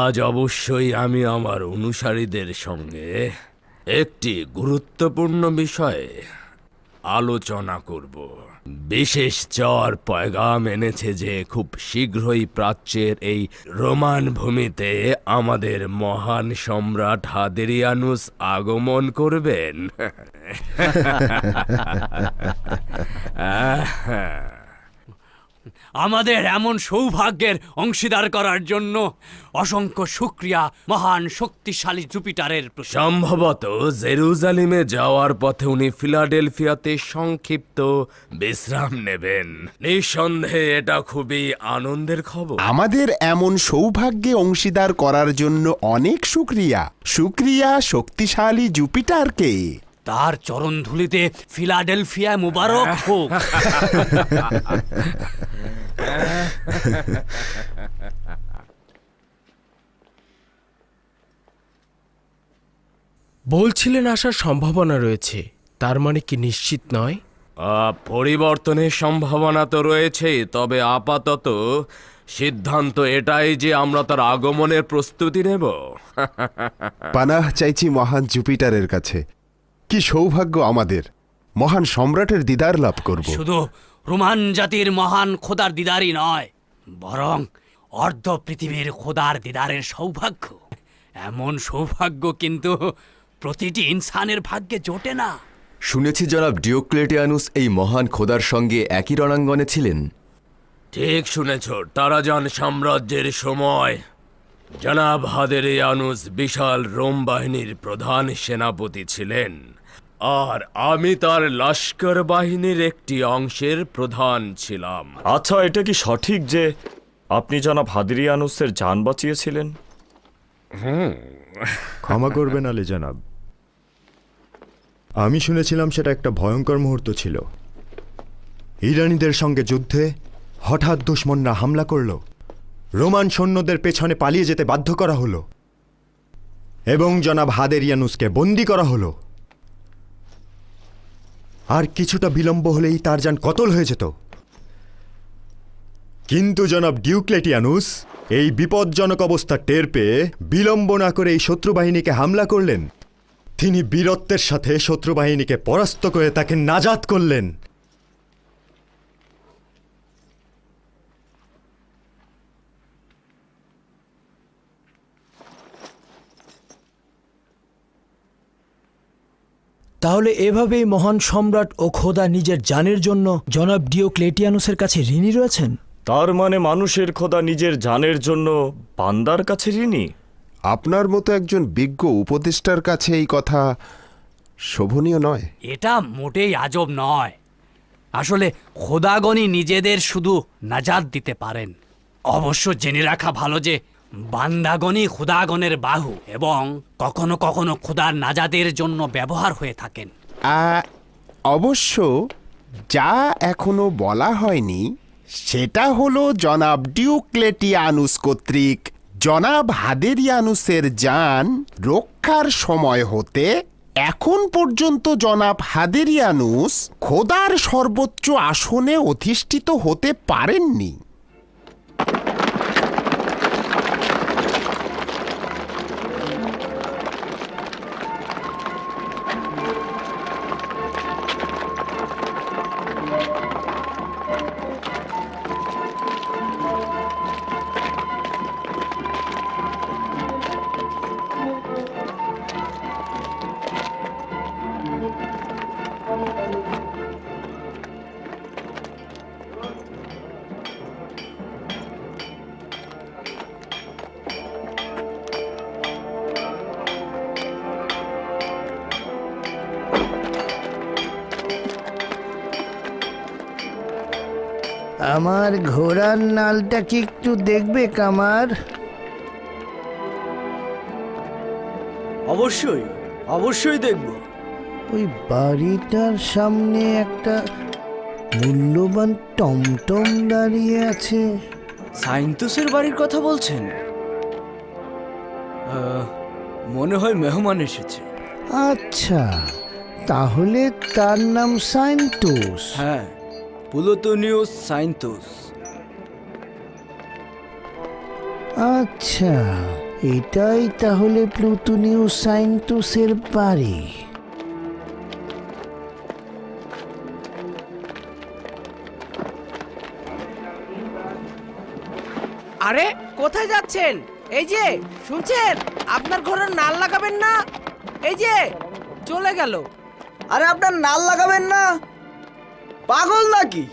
Speaker 5: আজ অবশ্যই আমি আমার অনুসারীদের সঙ্গে একটি গুরুত্বপূর্ণ বিষয়ে আলোচনা করব। বিশেষ চর পয়গাম এনেছে যে খুব শীঘ্রই প্রাচ্যের এই রোমান ভূমিতে আমাদের মহান সম্রাট হাদেরিয়ানুস আগমন করবেন।
Speaker 14: আমাদের এমন সৌভাগ্যের অংশীদার করার জন্য অসংখ্য শুকরিয়া মহান শক্তিশালী জুপিটারের প্রতি।
Speaker 5: সম্ভবত জেরুজালেমে যাওয়ার পথে উনি ফিলাডেলফিয়াতে সংক্ষিপ্ত বিশ্রাম নেবেন। নিঃসন্দেহে এটা খুবই আনন্দের খবর।
Speaker 11: আমাদের এমন সৌভাগ্যে অংশীদার করার জন্য অনেক শুকরিয়া। শুকরিয়া শক্তিশালী জুপিটারকে।
Speaker 14: তার চরণ ধুলিতে ফিলাডেলফিয়া মুবারক হোক।
Speaker 13: বলছিলেন আসার সম্ভাবনা রয়েছে, তার মানে কি নিশ্চিত নয়?
Speaker 5: পরিবর্তনের সম্ভাবনা তো রয়েছে, তবে আপাতত সিদ্ধান্ত এটাই যে আমরা তার আগমনের প্রস্তুতি নেব।
Speaker 11: পানাহ চাইছি মহান জুপিটারের কাছে। কি সৌভাগ্য আমাদের, মহান সম্রাটের দিদার লাভ করব।
Speaker 14: শুধু রোমান জাতির মহান খোদার দিদারই নয়, বরং অর্ধ পৃথিবীর খোদার দিদারের সৌভাগ্য। এমন সৌভাগ্য কিন্তু প্রতিটি ইনসানের ভাগ্যে জোটে না।
Speaker 7: শুনেছি জনাব ডিওক্লেটিয়ানুস এই মহান খোদার সঙ্গে একই রণাঙ্গনে ছিলেন।
Speaker 5: ঠিক শুনেছ, টারাজান সাম্রাজ্যের সময় জনাব হাদেরিয়ানুস বিশাল রোম বাহিনীর প্রধান সেনাপতি ছিলেন, আর আমি তার লস্কর বাহিনীর একটি অংশের প্রধান ছিলাম।
Speaker 4: আচ্ছা, এটা কি সঠিক যে আপনি জনাব হাদিরিয়ানুসের জান বাঁচিয়েছিলেন?
Speaker 15: ক্ষমা করবেন আলী জনাব, আমি শুনেছিলাম সেটা একটা ভয়ঙ্কর মুহূর্ত ছিল। ইরানিদের সঙ্গে যুদ্ধে হঠাৎ দুশমনরা হামলা করল, রোমান সৈন্যদের পেছনে পালিয়ে যেতে বাধ্য করা হলো এবং জনাব হাদেরিয়ানুসকে বন্দী করা হলো। আর কিছুটা বিলম্ব হলেই তার জান কতল হয়ে যেত। কিন্তু জনাব ডিওক্লেটিয়ানুস এই বিপজ্জনক অবস্থা টের পেয়ে বিলম্ব না করে এই শত্রুবাহিনীকে হামলা করলেন। তিনি বীরত্বের সাথে শত্রুবাহিনীকে পরাস্ত করে তাকে নাজাত করলেন।
Speaker 14: তাহলে এভাবেই মহান সম্রাট ও খোদা নিজের জানের জন্য জনাব ডিওক্লেটিয়ানুসের কাছে ঋণী রয়েছেন।
Speaker 4: তার মানে মানুষের খোদা নিজের জানের জন্য বান্দার কাছে ঋণী?
Speaker 11: আপনার মতো একজন বিজ্ঞ উপদেষ্টার কাছে এই কথা শোভনীয় নয়।
Speaker 14: এটা মোটেই আজব নয়। আসলে খোদাগণই নিজেদের শুধু নাজাত দিতে পারেন। অবশ্য জেনে রাখা ভালো যে বান্দাগণই খোদাগণের বাহু এবং কখনো কখনো খোদার নাজাদের জন্য ব্যবহার হয়ে থাকেন।
Speaker 11: অবশ্য যা এখনো বলা হয়নি সেটা হলো জনাব ডিওক্লেটিয়ানুস কর্তৃক জনাব হাদেরিয়ানুসের জান রক্ষার সময় হতে এখন পর্যন্ত জনাব হাদেরিয়ানুস খোদার সর্বোচ্চ আসনে অধিষ্ঠিত হতে পারেননি।
Speaker 13: আমার ঘোড়ার নালটা কি একটু দেখবে কামার?
Speaker 6: অবশ্যই অবশ্যই দেখব।
Speaker 13: ওই বাড়িটার সামনে একটা মূল্যবান টমটম দাঁড়িয়ে আছে।
Speaker 6: সাইন্তুসের বাড়ির কথা বলছেন? মনে হয় মেহমান এসেছে।
Speaker 13: আচ্ছা, তাহলে তার নাম সাইন্তুস।
Speaker 6: হ্যাঁ, প্লুটোনিউস সাইন্তুস।
Speaker 13: আচ্ছা, এটাই তাহলে প্লুটোনিউস সাইন্তুসের বাড়ি। আরে কোথায় যাচ্ছেন? এই যে শুনছেন, আপনার ঘোড়ার নাল লাগাবেন না। এই যে চলে গেল।
Speaker 6: আরে আপনার নাল লাগাবেন না, পাগল নাকি?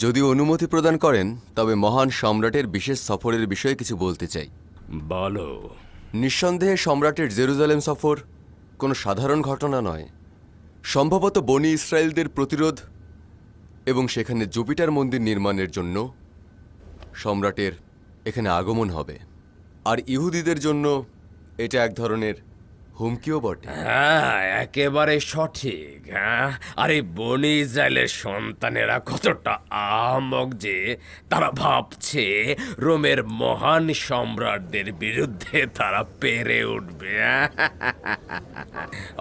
Speaker 7: যদি অনুমতি প্রদান করেন তবে মহান সম্রাটের বিশেষ সফরের বিষয়ে কিছু বলতে চাই।
Speaker 5: বলো।
Speaker 7: নিঃসন্দেহে সম্রাটের জেরুজালেম সফর কোনো সাধারণ ঘটনা নয়। সম্ভবত বনি ইসরায়েলদের প্রতিরোধ এবং সেখানে জুপিটার মন্দির নির্মাণের জন্য সম্রাটের এখানে আগমন হবে। আর ইহুদিদের জন্য এটা এক ধরনের হুমকিও বটে।
Speaker 5: হ্যাঁ, একেবারে সঠিক। হ্যাঁ, আরে বনি ইসরায়েলের সন্তানেরা কতটা আহাম্মক যে তারা ভাবছে রোমের মহান সম্রাটদের বিরুদ্ধে তারা পেরে উঠবে।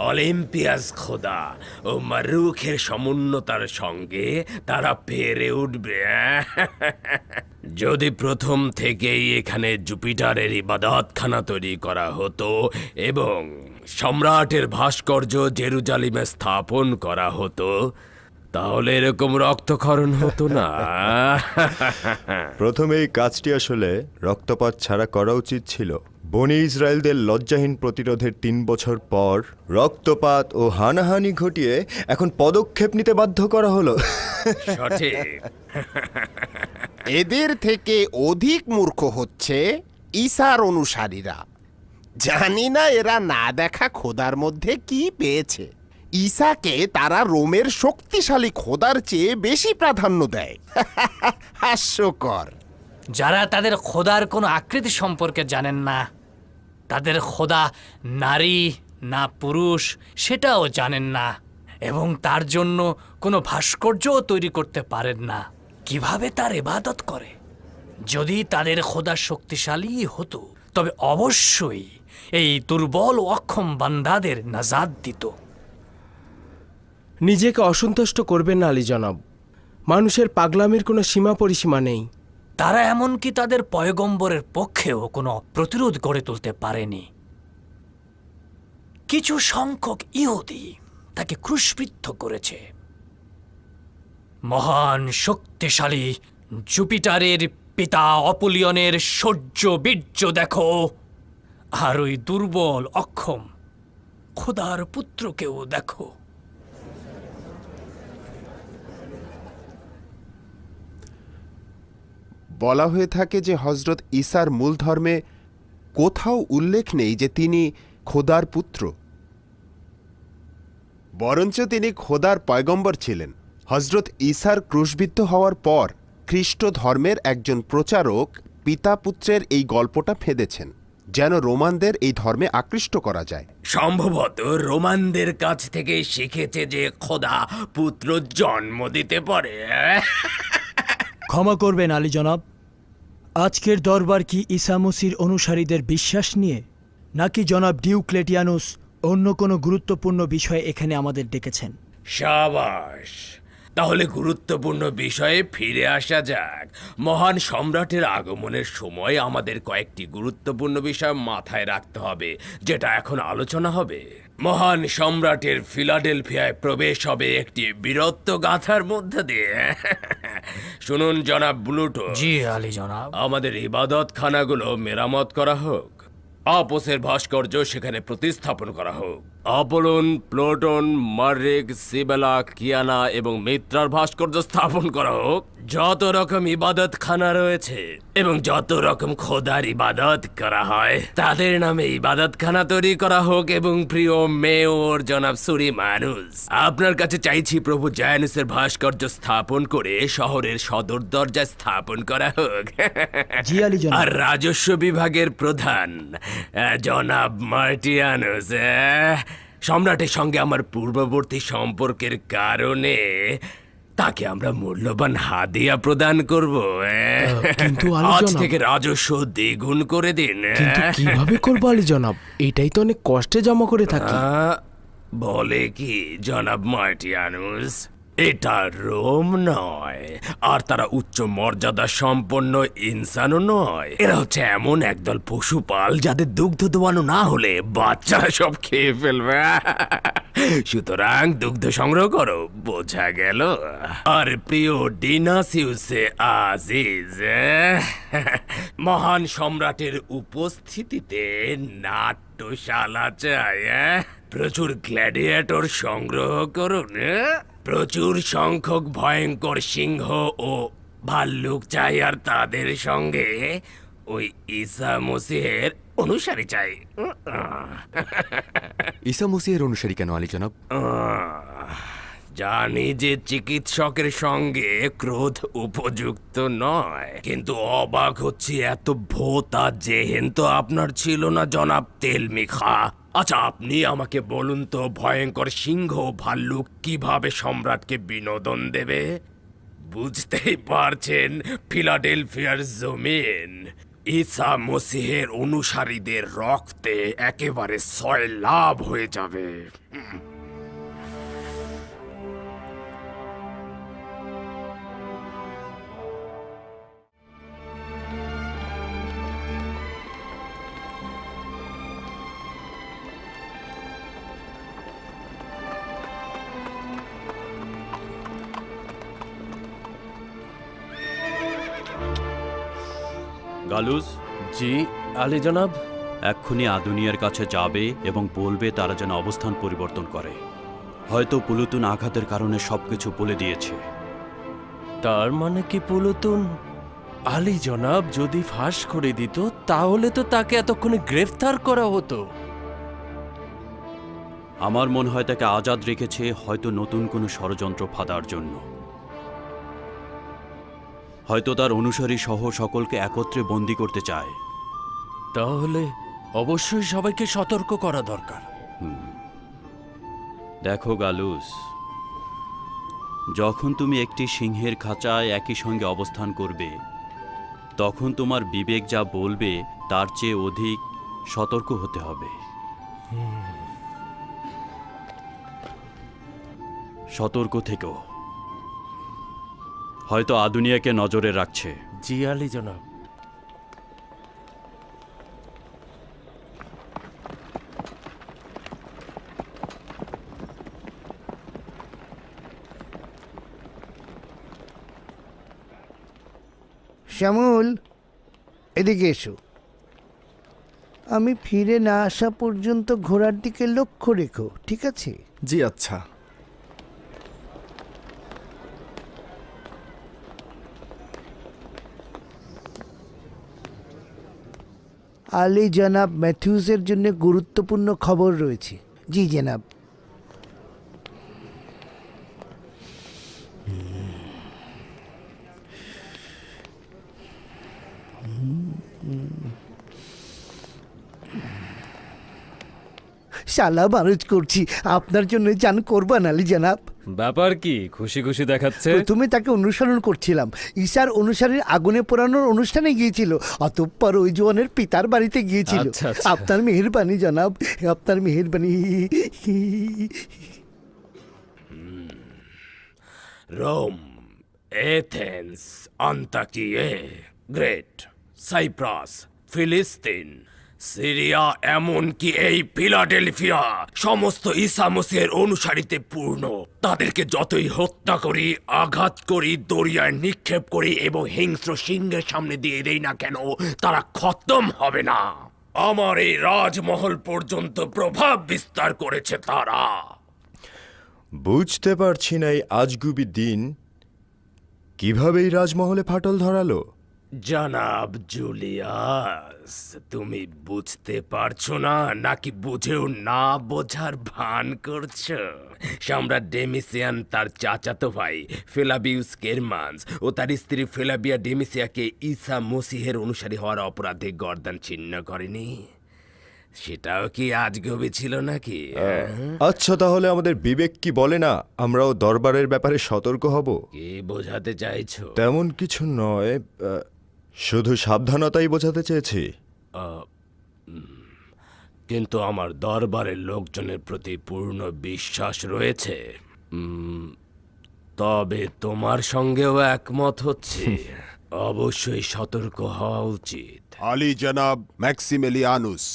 Speaker 5: অলিম্পিয়াস খোদা ও মারুখের সমুন্নতার সঙ্গে তারা পেরে উঠবে। যদি প্রথম থেকেই এখানে জুপিটারের ইবাদতখানা তৈরি করা হতো এবং সম্রাটের ভাস্কর্য জেরুজালেমে স্থাপন করা হতো, তাহলে এরকম রক্তক্ষরণ হতো না।
Speaker 15: প্রথমে এই কাজটি আসলে রক্তপাত ছাড়া করা উচিত ছিল। বনি ইসরায়েলদের লজ্জাহীন প্রতিরোধের 3 বছর পর রক্তপাত ও হানাহানি ঘটিয়ে এখন পদক্ষেপ নিতে বাধ্য করা হলো।
Speaker 5: সঠিক।
Speaker 11: এদের থেকে অধিক মূর্খ হচ্ছে ঈসার অনুসারীরা। জানি না এরা না দেখা খোদার মধ্যে কি পেয়েছে। ঈসাকে তারা রোমের শক্তিশালী খোদার চেয়ে বেশি প্রাধান্য দেয়। হাস্যকর।
Speaker 14: যারা তাদের খোদার কোনো আকৃতি সম্পর্কে জানেন না, তাদের খোদা নারী না পুরুষ সেটাও জানেন না, এবং তার জন্য কোনো ভাস্কর্যও তৈরি করতে পারেন না। কিভাবে তার ইবাদত করে? যদি তাদের খোদা শক্তিশালী হতো তবে অবশ্যই এই দুর্বল ও অক্ষম বান্দাদের নাজাত দিত।
Speaker 6: নিজেকে অসন্তুষ্ট করবেন না আলী জনাব। মানুষের পাগলামির কোনো সীমা পরিসীমা নেই।
Speaker 14: তারা এমনকি তাদের পয়গম্বরের পক্ষেও কোনো প্রতিরোধ গড়ে তুলতে পারেনি। কিছু সংখ্যক ইহুদি তাকে ক্রুশবিদ্ধ করেছে। মহান শক্তিশালী জুপিটারের পিতা অপুলিয়নের শৌর্য বীর্য দেখো, আর ওই দুর্বল অক্ষম খোদার পুত্রকেও দেখো।
Speaker 11: বলা হয়ে থাকে যে হজরত ঈসার মূল ধর্মে কোথাও উল্লেখ নেই যে তিনি খোদার পুত্র। বরঞ্চ তিনি খোদার পয়গম্বর ছিলেন। হজরত ঈসার ক্রুশবিদ্ধ হওয়ার পর খ্রিস্ট ধর্মের একজন প্রচারক পিতা পুত্রের এই গল্পটা ফেঁদেছেন, যেন রোমানদের এই ধর্মে আকৃষ্ট করা যায়।
Speaker 5: সম্ভবত রোমানদের কাছ থেকে শিখেছে যে খোদা পুত্র জন্ম দিতে পারে।
Speaker 13: ক্ষমা করবেন আলী জনাব, আজকের দরবার কি ঈসা মসির অনুসারীদের বিশ্বাস নিয়ে, নাকি জনাব ডিউক্লেটিয়ানুস অন্য কোনো গুরুত্বপূর্ণ বিষয়ে এখানে আমাদের ডেকেছেন?
Speaker 5: সাবাস, তাহলে গুরুত্বপূর্ণ বিষয়ে ফিরে আসা যাক। মহান সম্রাটের আগমনের সময় আমাদের কয়েকটি গুরুত্বপূর্ণ বিষয় মাথায় রাখতে হবে, যেটা এখন আলোচনা হবে। মহান সম্রাটের ফিলাডেলফিয়ায় প্রবেশ হবে একটি বীরত্ব গাথার মধ্যে দিয়ে। শুনুন জনাব ব্লুটো।
Speaker 14: জি আলী জনাব।
Speaker 5: আমাদের ইবাদত খানাগুলো মেরামত করা হোক, আপোসের ভাস্কর্য সেখানে প্রতিস্থাপন করা হোক, অপোলন, প্লুটন, মার্রিক, সিবেলা, কিয়ানা এবং মিত্রার ভাস্কর্য স্থাপন করা হোক। যত রকম ইবাদত খানা রয়েছে এবং যত রকম খোদার ইবাদত করা হয় তাদের নামে ইবাদত খানা তৈরি করা হোক। এবং প্রিয় মেয়র জনাব সুরিমানুস, আপনার কাছে চাইছি প্রভু জায়ানুসের ভাস্কর্য স্থাপন করে শহরের সদর দরজায় স্থাপন করা হোক।
Speaker 13: জি আলী জনাব।
Speaker 5: আর রাজস্ব বিভাগের প্রধান জনাব মার্টিয়ানুস, সম্রাটের সঙ্গে আমার পূর্ববর্তী সম্পর্কের কারণে তাকে আমরা মূল্যবান হাদিয়া প্রদান করব।
Speaker 13: কিন্তু
Speaker 5: আজ থেকে রাজস্ব দ্বিগুণ করে দিন।
Speaker 13: কিভাবে করবো আলী জনাব? এটাই তো অনেক কষ্টে জমা করে থাকি।
Speaker 5: বলে কি জনাব মার্টিয়ানুস, এটা রোম নয়, আর তারা উচ্চ মর্যাদা সম্পন্ন ইনসানও নয়। এরা হচ্ছে এমন একদল পশুপাল যাদের দুগ্ধ দোয়ানো না হলে বাচ্চারা সব খেয়ে ফেলবে। সুতরাং দুগ্ধ সংগ্রহ করো, বোঝা গেল? আর প্রিয় ডিনাসিউসে আজিজ, মহান সম্রাটের উপস্থিতিতে নাট্যশালা চাই। প্রচুর গ্ল্যাডিয়েটর সংগ্রহ করুন, প্রচুর সংখ্যক ভয়ঙ্কর সিংহ ও ভাল্লুক চাই, আর তাদের সঙ্গে ওই ঈসা মসিহের অনুসারী চাই।
Speaker 7: ঈসা মসিহের অনুসারী কেন আলী জনাব?
Speaker 5: জানি যে চিকিৎসকের সঙ্গে ক্রোধ উপযুক্ত নয়, কিন্তু অবাক হচ্ছি এত ভোতা জেহেন তো আপনার ছিল না জনাব তেলমিখা। আচ্ছা, আপনি আমাকে বলুন তো, ভয়ঙ্কর সিংহ ভাল্লুক কিভাবে সম্রাটকে বিনোদন দেবে? বুঝতেই পারছেন, ফিলাডেলফিয়ার জমিন ঈসা মসিহের অনুসারীদের রক্তে একেবারে সয়লাব হয়ে যাবে।
Speaker 16: গালুস।
Speaker 5: জি আলী জনাব।
Speaker 16: এক্ষুনি আদুনিয়ার কাছে যাবে এবং বলবে তারা যেন অবস্থান পরিবর্তন করে। হয়তো পুলুতুন আঘাতের কারণে সবকিছু বলে দিয়েছে।
Speaker 5: তার মানে কি পুলুতুন আলী জনাব যদি ফাঁস করে দিত, তাহলে তো তাকে এতক্ষণে গ্রেফতার করা হতো।
Speaker 16: আমার মনে হয় তাকে আজাদ রেখেছে হয়তো নতুন কোনো ষড়যন্ত্র ফাঁদার জন্য। হয়তো তার অনুসারী সহ সকলকে একত্রে বন্দী করতে চায়।
Speaker 5: তাহলে অবশ্যই সবাইকে সতর্ক করা দরকার।
Speaker 16: দেখো গালুস, যখন তুমি একটি সিংহের খাঁচায় একই সঙ্গে অবস্থান করবে, তখন তোমার বিবেক যা বলবে তার চেয়ে অধিক সতর্ক হতে হবে। সতর্ক থেকো। হয়তো আদুনিয়াকে নজরে রাখছে।
Speaker 5: জি আলী জনাব।
Speaker 6: শ্যামল, এদিকে এসো। আমি ফিরে না আসা পর্যন্ত ঘোড়ার দিকে লক্ষ্য রেখো, ঠিক আছে?
Speaker 15: জি আচ্ছা।
Speaker 6: আলী জনাব ম্যাথিউসের জন্য গুরুত্বপূর্ণ খবর রয়েছে। জি জনাব। সালাম আরজ করছি আপনার জন্য জান কোরবান আলী জনাব।
Speaker 1: ব্যাপার কি খুশি খুশি দেখাচ্ছে?
Speaker 6: প্রথমে তাকে অনুসরণ করছিলাম, ঈশার অনুসারীর আগুনে পোড়ানোর অনুষ্ঠানে গিয়েছিল, অতঃপর ওই জওয়ানের পিতার বাড়িতে গিয়েছিল।
Speaker 1: আচ্ছা, আচ্ছা।
Speaker 6: আপনার মেহেরবানি জনাব, আপনার মেহেরবানি।
Speaker 5: রোম, এথেন্স, আন্তাকিয়ে, গ্রেট, সাইপ্রাস, ফিলিস্তিন, সিরিয়া, এমনকি এই ফিলাডেলফিয়া সমস্ত ঈসা মসিহের অনুসারীতে পূর্ণ। তাদেরকে যতই হত্যা করি, আঘাত করি, দরিয়ায় নিক্ষেপ করি এবং হিংস্র সিংহের সামনে দিয়ে দেই না কেন, তারা খতম হবে না। আমার এই রাজমহল পর্যন্ত প্রভাব বিস্তার করেছে তারা।
Speaker 15: বুঝতে পারছি না এই আজগুবি দিন কিভাবে এই রাজমহলে ফাটল ধরালো।
Speaker 5: জনাব জুলিয়াস, তুমি বুঝতে পারছো না নাকি বুঝেও না বোঝার ভান করছো? সম্রাট ডেমিসিয়ান তার চাচাতো ভাই ফেলাবিউস কেরমান্স ও তার স্ত্রী ফেলাবিয়া ডেমিসিয়াকে ঈসা মসিহের অনুসারী হওয়ার অপরাধে গর্দান ছিন্ন করেনি? সেটাও কি আজগবি ছিল নাকি?
Speaker 15: আচ্ছা, তাহলে আমাদের বিবেক কি বলে না আমরাও দরবারের ব্যাপারে সতর্ক হব?
Speaker 5: কি বোঝাতে চাইছো?
Speaker 15: তেমন কিছু নয়, শুধু সাবধানতাই বোঝাতে চেয়েছি।
Speaker 5: কিন্তু আমার দরবারের লোকজনের প্রতি পূর্ণ বিশ্বাস রয়েছে। তবে তোমার সঙ্গেও একমত হচ্ছে, অবশ্যই সতর্ক হওয়া উচিত।
Speaker 11: আলী জনাব ম্যাক্সিমিলিয়ানুস।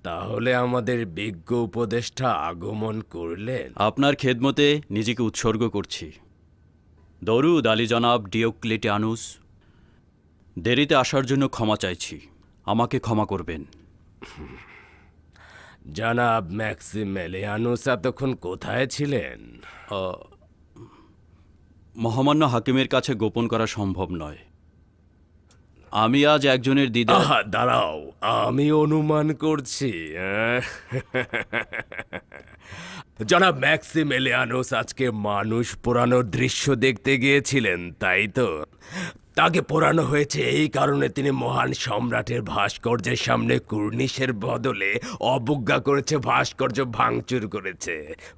Speaker 5: তাহলে আমাদের বিজ্ঞ উপদেষ্টা আগমন করলেন।
Speaker 16: আপনার খেদমতে নিজেকে উৎসর্গ করছি। দরুদ আলী জনাব ডিওক্লেটিয়ানুস। দেরিতে আসার জন্য ক্ষমা চাইছি, আমাকে ক্ষমা করবেন।
Speaker 5: জনাব ম্যাক্সিমিলিয়ানুস এতক্ষণ কোথায় ছিলেন?
Speaker 16: মহামান্য হাকিমের কাছে গোপন করা সম্ভব নয়। আমি আজ একজনের দিদা।
Speaker 5: দাঁড়াও, আমি অনুমান করছি। জনাব ম্যাক্সিমিলিয়ানুস আজকে মানুষ পোড়ানোর দৃশ্য দেখতে গিয়েছিলেন, তাই তো? তাকে পোড়ানো হয়েছে এই কারণে তিনি মহান সম্রাটের ভাস্কর্যের সামনে কুর্নিশের বদলে অবজ্ঞা করেছে, ভাস্কর্য ভাঙচুর করেছে।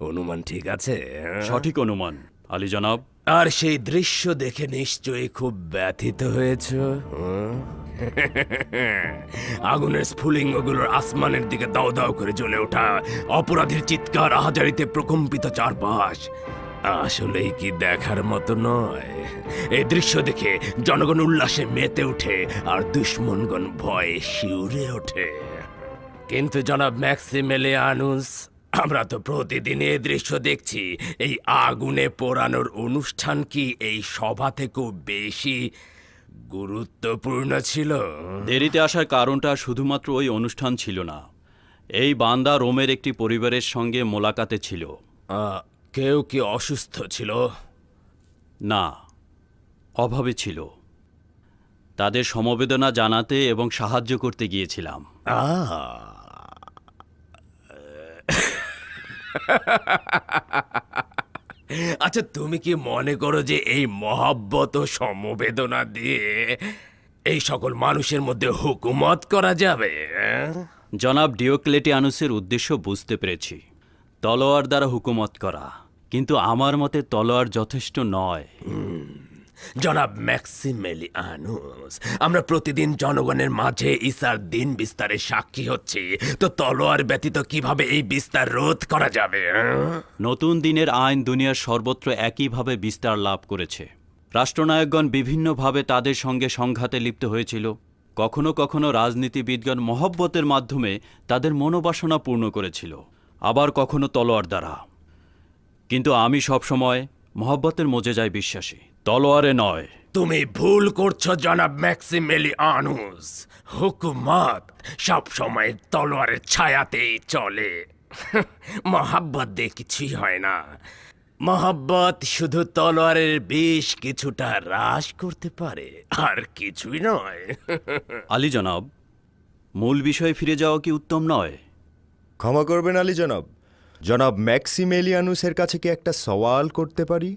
Speaker 5: অনুমান ঠিক আছে?
Speaker 16: সঠিক অনুমান আলী জনাব।
Speaker 5: আর সেই দৃশ্য দেখে নিশ্চয়ই খুব ব্যথিত হয়েছ। আগুনের স্ফুলিঙ্গগুলোর আসমানের দিকে দাও দাও করে জ্বলে ওঠা, অপরাধীর চিৎকার আহাজারিতে প্রকম্পিত চারপাশ আসলেই কি দেখার মতো নয়? এই দৃশ্য দেখে জনগণ উল্লাসে মেতে ওঠে আর দুশ্মনগণ ভয়ে শিউরে ওঠে। কিন্তু জনাব ম্যাক্সিমিলিয়ানুস, আমরা তো প্রতিদিন এই দৃশ্য দেখছি। এই আগুনে পোড়ানোর অনুষ্ঠান কি এই সভা থেকেও বেশি গুরুত্বপূর্ণ ছিল?
Speaker 16: দেরিতে আসার কারণটা শুধুমাত্র ওই অনুষ্ঠান ছিল না। এই বান্দা রোমের একটি পরিবারের সঙ্গে মোলাকাতে ছিল।
Speaker 5: কেউ কি অসুস্থ ছিল?
Speaker 16: না, অভাবে ছিল। তাদের সমবেদনা জানাতে এবং সাহায্য করতে গিয়েছিলাম।
Speaker 5: আচ্ছা, তুমি কি মনে করো যে এই মহব্বত ও সমবেদনা দিয়ে এই সকল মানুষের মধ্যে হুকুমত করা যাবে?
Speaker 16: জনাব ডিওক্লেটিয়ানুসের উদ্দেশ্য বুঝতে পেরেছি, তলোয়ার দ্বারা হুকুমত করা, কিন্তু আমার মতে তলোয়ার যথেষ্ট নয়।
Speaker 5: জনাব ম্যাক্সিমিলিয়ানুস, আমরা প্রতিদিন জনগণের মাঝে ঈসার দিন বিস্তারের সাক্ষী হচ্ছি, তো তলোয়ার ব্যতীত কিভাবে এই বিস্তার রোধ করা যাবে?
Speaker 16: নতুন দিনের আইন দুনিয়ার সর্বত্র একইভাবে বিস্তার লাভ করেছে। রাষ্ট্রনায়কগণ বিভিন্নভাবে তাদের সঙ্গে সংঘাতে লিপ্ত হয়েছিল। কখনো কখনো রাজনীতিবিদগণ মহব্বতের মাধ্যমে তাদের মনোবাসনা পূর্ণ করেছিল, আবার কখনো তলোয়ার দ্বারা। কিন্তু আমি সবসময় মহব্বতের মজেজায় বিশ্বাসী, তলোয়ারে নয়।
Speaker 5: তুমি ভুল করছো জনাব ম্যাক্সিমিলিয়ানুস। হুকুমত সব সময় তলোয়ারের ছায়াতেই চলে। মহাব্বত দিয়ে কিছুই হয় না। মহাব্বত শুধু তলোয়ারের বেশ কিছুটা হ্রাস করতে পারে, আর কিছুই নয়।
Speaker 16: আলী জনাব, মূল বিষয়ে ফিরে যাওয়া কি উত্তম নয়?
Speaker 15: ক্ষমা করবেন আলী জনাব, জনাব ম্যাক্সিমেলিয়ানুসের কাছে কি একটা সওয়াল করতে পারি?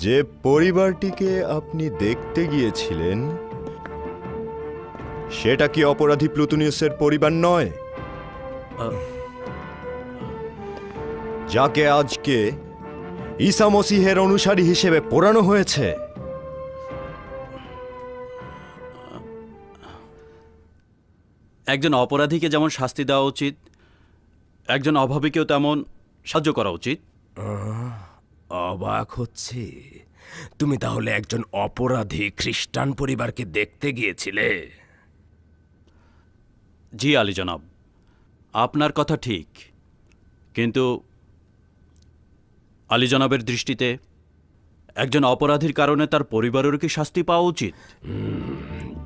Speaker 15: যে পরিবারটিকে আপনি দেখতে গিয়েছিলেন সেটা কি অপরাধী প্লুটোনিয়াসের পরিবার নয়, যাকে আজকে ঈসা মসিহের অনুসারী হিসেবে পোড়ানো হয়েছে?
Speaker 16: একজন অপরাধীকে যেমন শাস্তি দেওয়া উচিত, একজন অভাবীকেও তেমন সাহায্য করা উচিত।
Speaker 5: অবাক হচ্ছে, তুমি তাহলে একজন অপরাধী খ্রিস্টান পরিবারকে দেখতে গিয়েছিলে?
Speaker 16: জি আলী জনাব, আপনার কথা ঠিক, কিন্তু আলী জনাবের দৃষ্টিতে একজন অপরাধীর কারণে তার পরিবারেরও কি শাস্তি পাওয়া উচিত?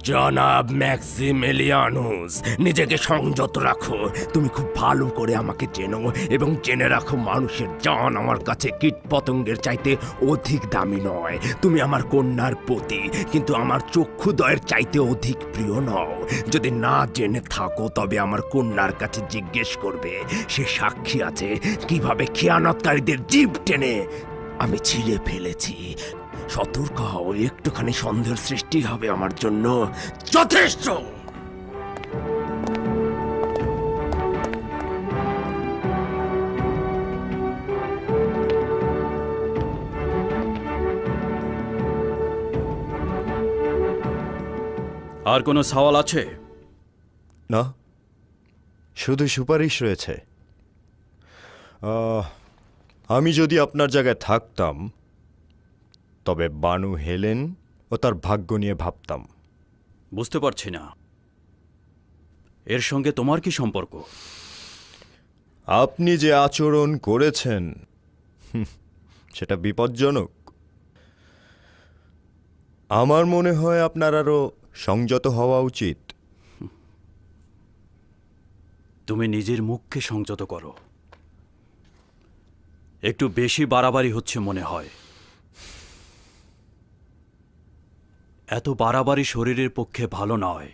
Speaker 5: জনাব ম্যাক্সিমেলিয়ানুস, নিজেকে সংযত রাখো। তুমি খুব ভালো করে আমাকে চেনো এবং জেনে রাখো মানুষের জান আমার কাছে কীট পতঙ্গের চাইতে অধিক দামি নয়। তুমি আমার কন্যার পতি, কিন্তু আমার চক্ষুদয়ের চাইতে অধিক প্রিয় নও। যদি না জেনে থাকো তবে আমার কন্যার কাছে জিজ্ঞেস করবে, সে সাক্ষী আছে কিভাবে খেয়ানতকারীদের জিভ টেনে আমি ছিঁড়ে ফেলেছি। সতর্ক হও, একটুখানি সন্দেহের সৃষ্টি হবে আমার জন্য যথেষ্ট।
Speaker 16: আর কোনো সওয়াল আছে?
Speaker 15: না, শুধু সুপারিশ রয়েছে। আমি যদি আপনার জায়গায় থাকতাম তবে বানু হেলেন ও তার ভাগ্য নিয়ে ভাবতাম।
Speaker 16: বুঝতে পারছি না, এর সঙ্গে তোমার কি সম্পর্ক?
Speaker 15: আপনি যে আচরণ করেছেন সেটা বিপজ্জনক। আমার মনে হয় আপনার আরও সংযত হওয়া উচিত।
Speaker 16: তুমি নিজের মুখকে সংযত করো, একটু বেশি বাড়াবাড়ি হচ্ছে মনে হয়। এত বাড়াবাড়ি শরীরের পক্ষে ভালো নয়।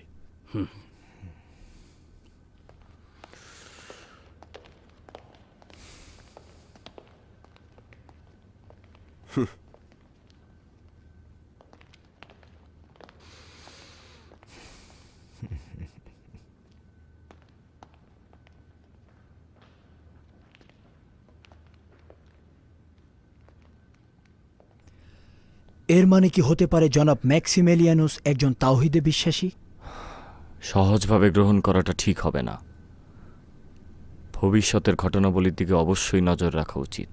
Speaker 13: এর মানে কি হতে পারে জনাব ম্যাক্সিমেলিয়ানুস একজন তাওহীদে বিশ্বাসী?
Speaker 4: সহজভাবে গ্রহণ করাটা ঠিক হবে না। ভবিষ্যতের ঘটনাবলীর দিকে অবশ্যই নজর রাখা উচিত।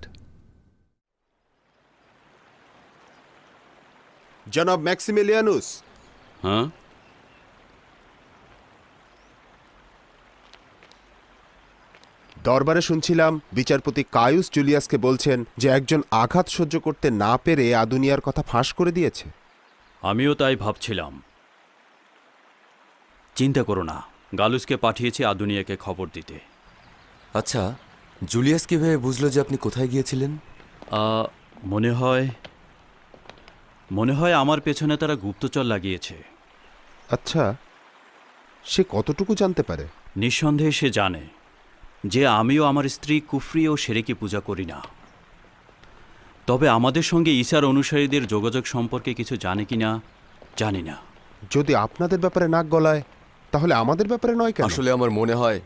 Speaker 11: জনাব ম্যাক্সিমিলিয়ানুস,
Speaker 16: হ্যাঁ,
Speaker 11: দরবারে শুনছিলাম বিচারপতি কায়ুস জুলিয়াসকে বলছেন যে একজন আঘাত সহ্য করতে না পেরে আদুনিয়ার কথা ফাঁস করে দিয়েছে।
Speaker 16: আমিও তাই ভাবছিলাম। চিন্তা করো না, গালুসকে পাঠিয়েছি আদুনিয়াকে খবর দিতে।
Speaker 7: আচ্ছা, জুলিয়াস কিভাবে বুঝলো যে আপনি কোথায় গিয়েছিলেন?
Speaker 16: মনে হয় আমার পেছনে তারা গুপ্তচর লাগিয়েছে।
Speaker 11: আচ্ছা, সে কতটুকু জানতে পারে?
Speaker 16: নিঃসন্দেহে সে জানে যে আমিও আমার স্ত্রী কুফরি ও সেরেকি পূজা করি না। তবে আমাদের সঙ্গে ঈসার অনুসারীদের যোগাযোগ সম্পর্কে কিছু জানে কিনা জানি না।
Speaker 11: যদি আপনাদের ব্যাপারে নাক গলায় তাহলে আমাদের ব্যাপারে নয় কেন?
Speaker 7: আসলে আমার মনে হয়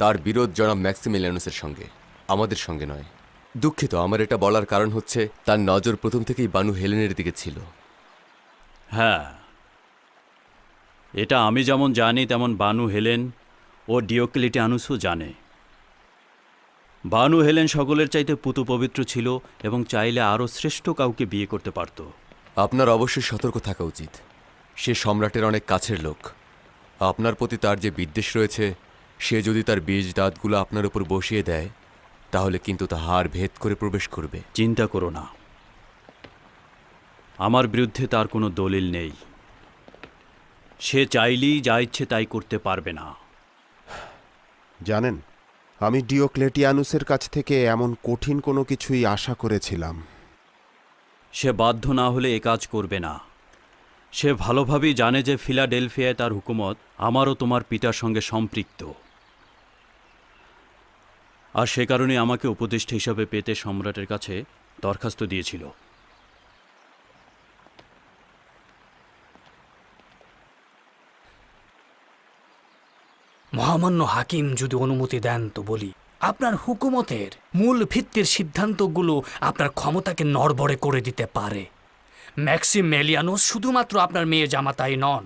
Speaker 7: তার বিরোধ জনাব ম্যাক্সিমিলিয়ানুসের সঙ্গে, আমাদের সঙ্গে নয়। দুঃখিত, আমার এটা বলার কারণ হচ্ছে তার নজর প্রথম থেকেই বানু হেলেনের দিকে ছিল।
Speaker 16: হ্যাঁ, এটা আমি যেমন জানি তেমন বানু হেলেন ও ডিওক্লেটিয়ানুসও জানে। বানু হেলেন সকলের চাইতে পুতু পবিত্র ছিল এবং চাইলে আরও শ্রেষ্ঠ কাউকে বিয়ে করতে পারত।
Speaker 7: আপনার অবশ্যই সতর্ক থাকা উচিত। সে সম্রাটের অনেক কাছের লোক। আপনার প্রতি তার যে বিদ্বেষ রয়েছে, সে যদি তার বীজ দাঁতগুলো আপনার উপর বসিয়ে দেয় তাহলে কিন্তু তা হাড় ভেদ করে প্রবেশ করবে।
Speaker 16: চিন্তা করো না, আমার বিরুদ্ধে তার কোনো দলিল নেই। সে চাইলেই যা ইচ্ছে তাই করতে পারবে না।
Speaker 11: জানেন, আমি ডিওক্লেটিয়ানুসের কাছ থেকে এমন কঠিন কোনো কিছুই আশা করেছিলাম।
Speaker 16: সে বাধ্য না হলে এ কাজ করবে না। সে ভালোভাবেই জানে যে ফিলাডেলফিয়ায় তার হুকুমত আমারও তোমার পিতার সঙ্গে সম্পৃক্ত, আর সে কারণে আমাকে উপদেষ্টা হিসাবে পেতে সম্রাটের কাছে দরখাস্ত দিয়েছিল।
Speaker 14: মহামান্য হাকিম যদি অনুমতি দেন তো বলি, আপনার হুকুমতের মূল ভিত্তির সিদ্ধান্তগুলো আপনার ক্ষমতাকে নড়বড়ে করে দিতে পারে। ম্যাক্সিমেলিয়ানুস শুধুমাত্র আপনার মেয়ে জামাতাই নন,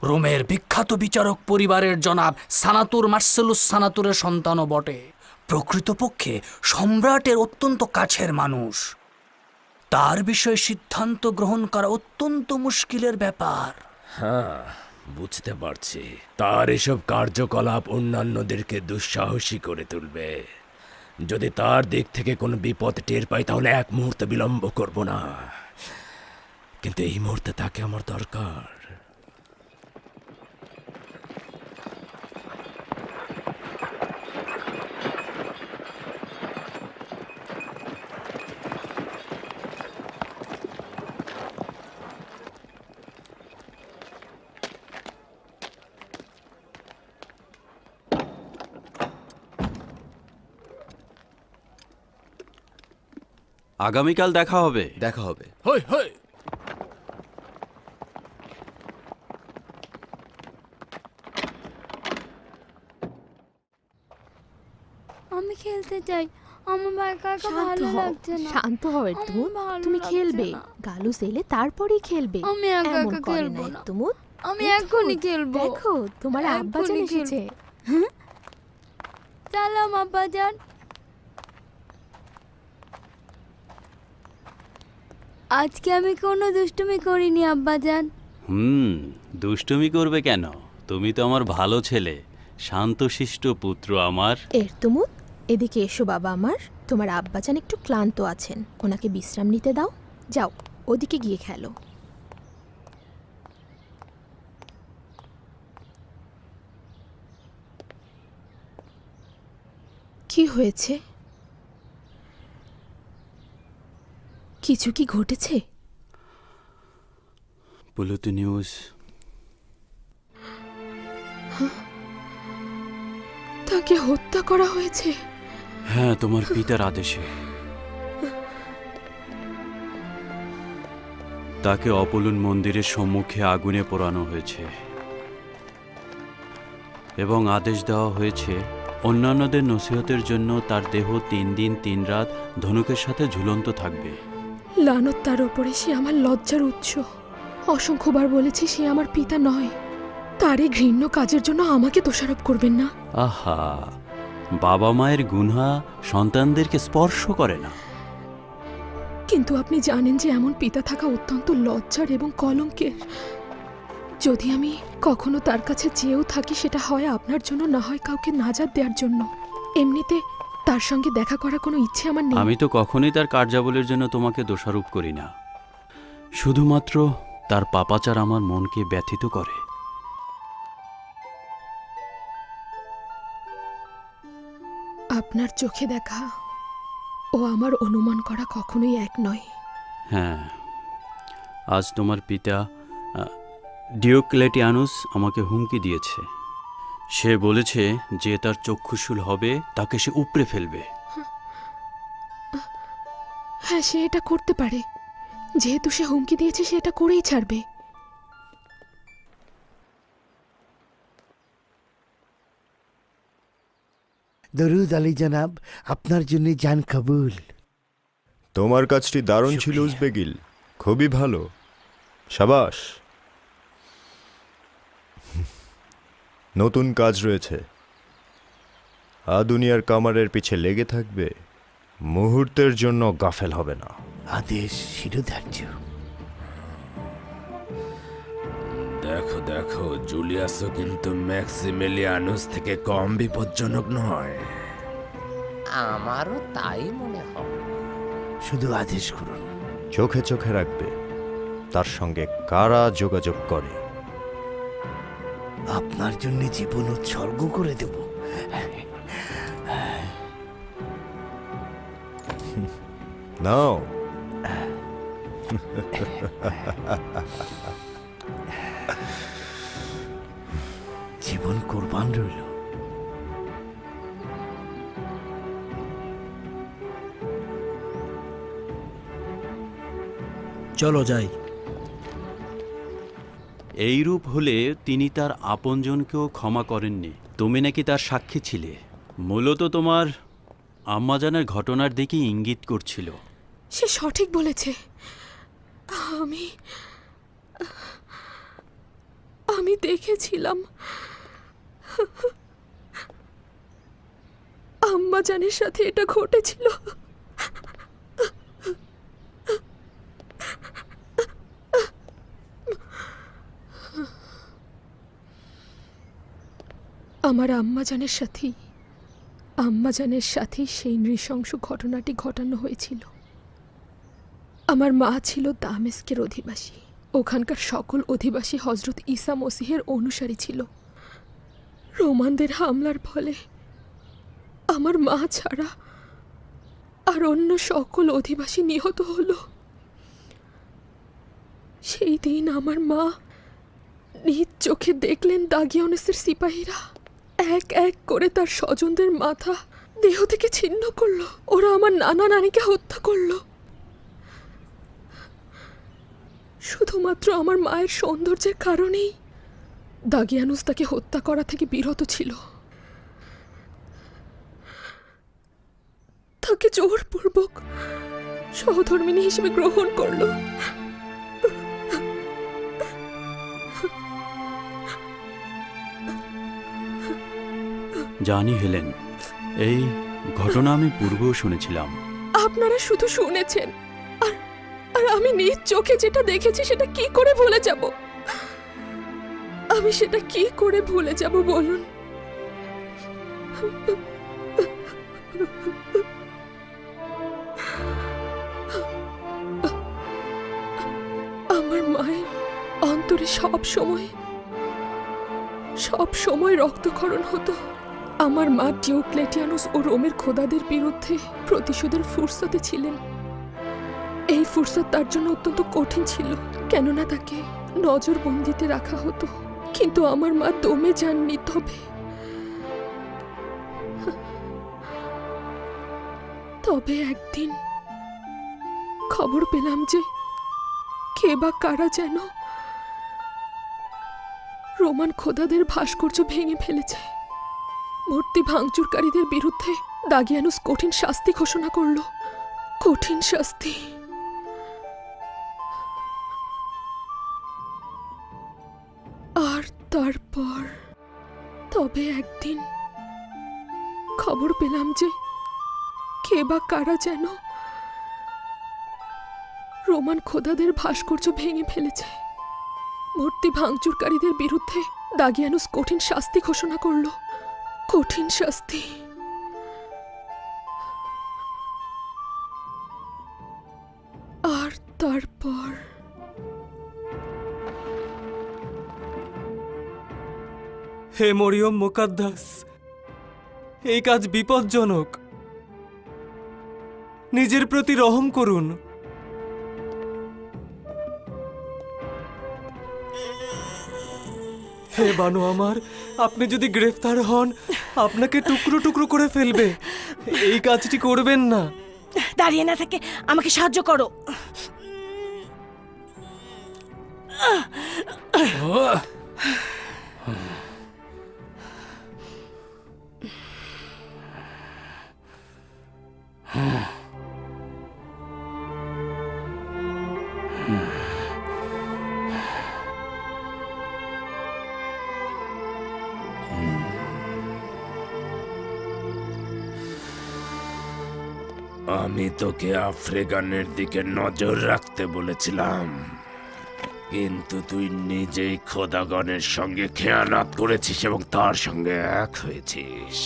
Speaker 14: রোমের বিখ্যাত বিচারক পরিবারের জনাব সানাতুর মার্সেলুস সানাতুরের সন্তানও বটে। প্রকৃতপক্ষে সম্রাটের অত্যন্ত কাছের মানুষ। তার বিষয়ে সিদ্ধান্ত গ্রহণ করা অত্যন্ত মুশকিলের ব্যাপার।
Speaker 1: হ্যাঁ, বুঝতে পারছি। তার এসব কার্যকলাপ অন্যান্যদেরকে দুঃসাহসী করে তুলবে। যদি তার দিক থেকে কোনো বিপদ টের পাই তাহলে এক মুহূর্ত বিলম্ব করব না, কিন্তু এই মুহূর্তে তাকে আমার দরকার।
Speaker 16: আগামীকাল দেখা হবে।
Speaker 7: দেখা হবে।
Speaker 1: হই হই।
Speaker 9: আমি খেলতে চাই, আমার একা একা ভালো লাগছে না।
Speaker 10: শান্ত হও এরতুমুত, তুমি খেলবে। গালুস এলে তারপরেই খেলবে।
Speaker 9: আমি একা
Speaker 10: এমন
Speaker 9: একা
Speaker 10: করে
Speaker 9: খেলবো
Speaker 10: না
Speaker 9: না।
Speaker 10: এরতুমুত।
Speaker 9: আমি এখনই খেলবো।
Speaker 10: দেখো তোমার আব্বাজান
Speaker 9: এখনই
Speaker 10: এসেছে।
Speaker 9: সালাম আব্বাজান। আজকে আমি কোনো দুষ্টুমি করিনি আব্বাজান।
Speaker 16: দুষ্টুমি করবে কেন? তুমি তো আমার ভালো ছেলে, শান্তশিষ্ট পুত্র আমার।
Speaker 10: এরতুমুত, এদিকে এসো বাবা আমার। তোমার আব্বাজান একটু ক্লান্ত আছেন, ওনাকে বিশ্রাম নিতে দাও। যাও ওদিকে গিয়ে খেলো। কি হয়েছে? কিছু কি ঘটেছে?
Speaker 16: প্লুটোনিউস
Speaker 10: তাকে হত্যা করা হয়েছে?
Speaker 16: হ্যাঁ, তোমার পিতার আদেশে। তাকে অপোলন মন্দিরের সম্মুখে আগুনে পোড়ানো হয়েছে এবং আদেশ দেওয়া হয়েছে অন্যান্যদের নসিহতের জন্য তার দেহ 3 দিন 3 রাত ধনুকের সাথে ঝুলন্ত থাকবে।
Speaker 10: লানত তার ওপরে, সে আমার লজ্জার উৎস। অসংখ্যবার বলেছি সে আমার পিতা নয়। তার এই ঘৃণ্য কাজের জন্য আমাকে দোষারোপ করবেন না।
Speaker 16: আহা, বাবা মায়ের গুনহা সন্তানদেরকে স্পর্শ করে না।
Speaker 10: কিন্তু আপনি জানেন যে এমন পিতা থাকা অত্যন্ত লজ্জার এবং কলঙ্কের। যদি আমি কখনো তার কাছে চেয়েও থাকি, সেটা হয় আপনার জন্য, না হয় কাউকে নাজাত দেওয়ার জন্য। এমনিতে তার সঙ্গে দেখা করার কোনো ইচ্ছে আমার নেই।
Speaker 16: আমি তো কখনোই তার কার্যাবলীর জন্য তোমাকে দোষারোপ করি না। শুধুমাত্র তার পাপাচার আমার মনকে ব্যথিত করে।
Speaker 10: আপনার চোখে দেখা ও আমার অনুমান করা কখনোই এক নয়।
Speaker 16: হ্যাঁ, আজ তোমার পিতা ডিওক্লেটিয়ানুস আমাকে হুমকি দিয়েছে। সে বলেছে যে তার চক্ষুশূল হবে তাকে সে উপড়ে ফেলবে।
Speaker 10: হ্যাঁ, সে এটা করতে পারে। যেহেতু সে হুমকি দিয়েছে, সে এটা করেই ছাড়বে।
Speaker 6: দরুদ আলী জনাব, আপনার জন্য জান কবুল।
Speaker 15: তোমার কাজটি দারুণ ছিল উজবেগিল, খুবই ভালো, সাবাস। নতুন কাজ রয়েছে, দুনিয়ার কামারের পিছে লেগে থাকবে, মুহূর্তের জন্য গাফেল হবে না।
Speaker 6: আদেশ শিরোধার্য।
Speaker 1: দেখো দেখো, জুলিয়াসও কিন্তু ম্যাক্সিমিলিয়ানুস থেকে কম বিপজ্জনক নয়।
Speaker 13: আমারও তাই মনে হয়।
Speaker 6: শুধু আদেশ করুন।
Speaker 15: চোখে চোখে রাখবে তার সঙ্গে কারা যোগাযোগ করে।
Speaker 6: আপনার জন্য জীবন উৎসর্গ করে দেব।
Speaker 15: নাও।
Speaker 6: জীবন কোরবান রইল।
Speaker 13: চলো যাই।
Speaker 16: এইরূপ হলে তিনি তার আপনজনকেও ক্ষমা করেননি। তুমি নাকি তার সাক্ষী ছিলে। মূলত তোমার আম্মাজানের ঘটনার দিকেই ইঙ্গিত করছিল।
Speaker 10: সে সঠিক বলেছে। আমি দেখেছিলাম আম্মাজানের সাথে এটা ঘটেছিল। আমার আম্মাজানের সাথেই সেই নৃশংস ঘটনাটি ঘটানো হয়েছিল। আমার মা ছিল দামেস্কের অধিবাসী। ওখানকার সকল অধিবাসী হজরত ঈসা মসিহের অনুসারী ছিল। রোমানদের হামলার ফলে আমার মা ছাড়া আর অন্য সকল অধিবাসী নিহত হলো। সেই দিন আমার মা নিজ চোখে দেখলেন দাগিয়ানুসের সিপাহীরা এক এক করে তার স্বজনদের মাথা দেহ থেকে ছিন্ন করলো। ওরা আমার নানা নানিকে হত্যা করলো। শুধুমাত্র আমার মায়ের সৌন্দর্যের কারণেই দাগিয়ানুস তাকে হত্যা করা থেকে বিরত ছিল। তাকে জোরপূর্বক সহধর্মিণী হিসেবে গ্রহণ করলো।
Speaker 16: জানি হেলেন, এই ঘটনা আমি পূর্বেও শুনেছিলাম।
Speaker 10: আপনারা শুধু শুনেছেন, আর আমি নিজ চোখে যেটা দেখেছি সেটা কি করে ভুলে যাব? আমি সেটা কি করে ভুলে যাব বলুন? আমার মায়ের অন্তরে সব সময় রক্তক্ষরণ হতো। আমার মা ডিওক্লেটিয়ানুস ও রোমের খোদাদের বিরুদ্ধে প্রতিশোধের ফুরসতে ছিলেন। এই ফুরসত তার জন্য অত্যন্ত কঠিন ছিল, কেননা তাকে নজরবন্দিতে রাখা হতো। কিন্তু আমার মা দমে যাননি। তবে একদিন খবর পেলাম যে কে বা কারা যেন রোমান খোদাদের ভাস্কর্য ভেঙে ফেলেছে। মূর্তি ভাঙচুরকারীদের বিরুদ্ধে দাগিয়ানুস কঠিন শাস্তি ঘোষণা করল। কঠিন শাস্তি। আর তারপর তবে একদিন খবর পেলাম যে কে বা কারা যেন রোমান খোদাদের ভাস্কর্য ভেঙে ফেলেছে। মূর্তি ভাঙচুরকারীদের বিরুদ্ধে দাগিয়ানুস কঠিন শাস্তি ঘোষণা করল। কঠিন শাস্তি। আর তারপর
Speaker 4: হে মরিয়ম মুকাদ্দাস, এই কাজ বিপজ্জনক। নিজের প্রতি রহম করুন। হে বানু আমার, আপনি যদি গ্রেফতার হন আপনাকে টুকরো টুকরো করে ফেলবে। এই কাজটি করবেন না।
Speaker 13: দাঁড়িয়ে না থেকে আমাকে সাহায্য করো।
Speaker 1: আমি তোকে আফ্রিকানের দিকে নজর রাখতে বলেছিলাম, কিন্তু তুই নিজেই খোদাগণের সঙ্গে খেয়ানাত করেছিস এবং তার সঙ্গে এক হয়েছিস।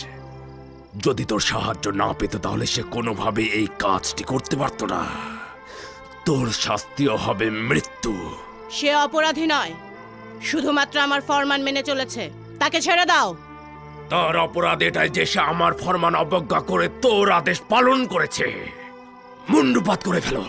Speaker 1: যদি তোর সাহায্য না পেত তাহলে সে কোনোভাবে এই কাজটি করতে পারত না। তোর শাস্তিও হবে মৃত্যু।
Speaker 13: সে অপরাধী নয়, শুধুমাত্র আমার ফরমান মেনে চলেছে। তাকে ছেড়ে দাও।
Speaker 1: তার অপরাধ এটাই যে সে আমার ফরমান অবজ্ঞা করে তোর আদেশ পালন করেছে। মুন্ডুপাত করে ফেলো।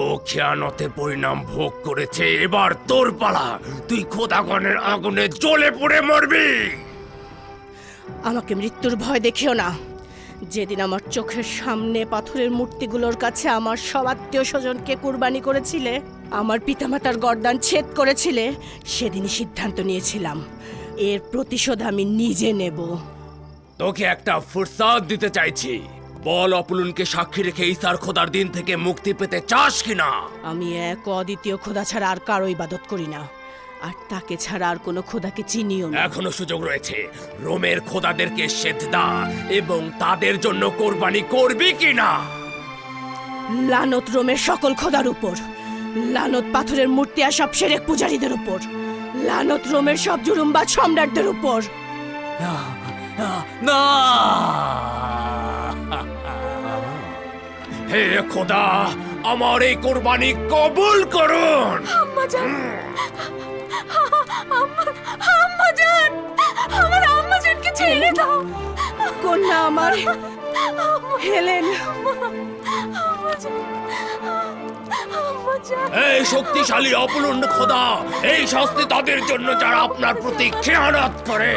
Speaker 1: ও খেয়ানতের পরিণাম ভোগ করেছে, এবার তোর পালা। তুই খোদাগণের আগুনে জ্বলে পড়ে মরবি।
Speaker 13: আমাকে মৃত্যুর ভয় দেখিও না। যেদিন আমার চোখের সামনে পাথরের মূর্তিগুলোর কাছে আমার সব আত্মীয় স্বজনকে কুরবানি করেছিলে, আমার পিতামাতার গর্দান ছেদ করেছিলে, সেদিনই সিদ্ধান্ত নিয়েছিলাম এর প্রতিশোধ আমি নিজে নেব।
Speaker 1: তোকে একটা ফুরসাদ দিতে চাইছি। বল অপুলুনকে সাক্ষী রেখে ঈসার খোদার দিন থেকে মুক্তি পেতে চাস কিনা?
Speaker 13: আমি এক অদ্বিতীয় খোদা ছাড়া আর কারো ইবাদত করি না, আর তাকে ছাড়া আর কোনো খোদাকে চিনিও না।
Speaker 1: এখনো সুযোগ রয়েছে। রোমের খোদাদেরকে সেজদা এবং তাদের জন্য কোরবানি করবি কিনা?
Speaker 13: লানত রোমের সকল খোদার উপর, লানত পাথরের মূর্তি আর সব সেরেক পূজারীদের উপর, লানত রোমের সব জুলুমবাজ সম্রাটদের উপর।
Speaker 1: না, হে খোদা, আমার এই কোরবানি কবুল করুন।
Speaker 10: আমার আম্মাজানকে ছেড়ে দাও।
Speaker 13: কন্যা আমার হেলেন,
Speaker 1: এই শক্তিশালী অপুলুন খোদা, এই শাস্তি তাদের জন্য যারা আপনার প্রতি খেয়ানত করে।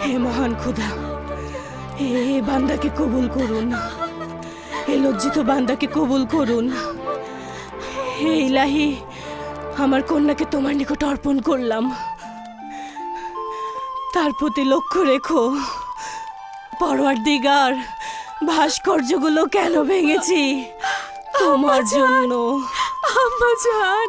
Speaker 13: হে মহান খোদা, হে বান্দাকে কবুল করুন, হে লজ্জিত বান্দাকে কবুল করুন। হে ইলাহি, আমার কন্যাকে তোমার নিকট অর্পণ করলাম, তার প্রতি লক্ষ্য রেখো। পরওয়ারদিগার, ভাস্কর্যগুলো কেন ভেঙেছি? তোমার জন্য।
Speaker 10: আম্মাজান,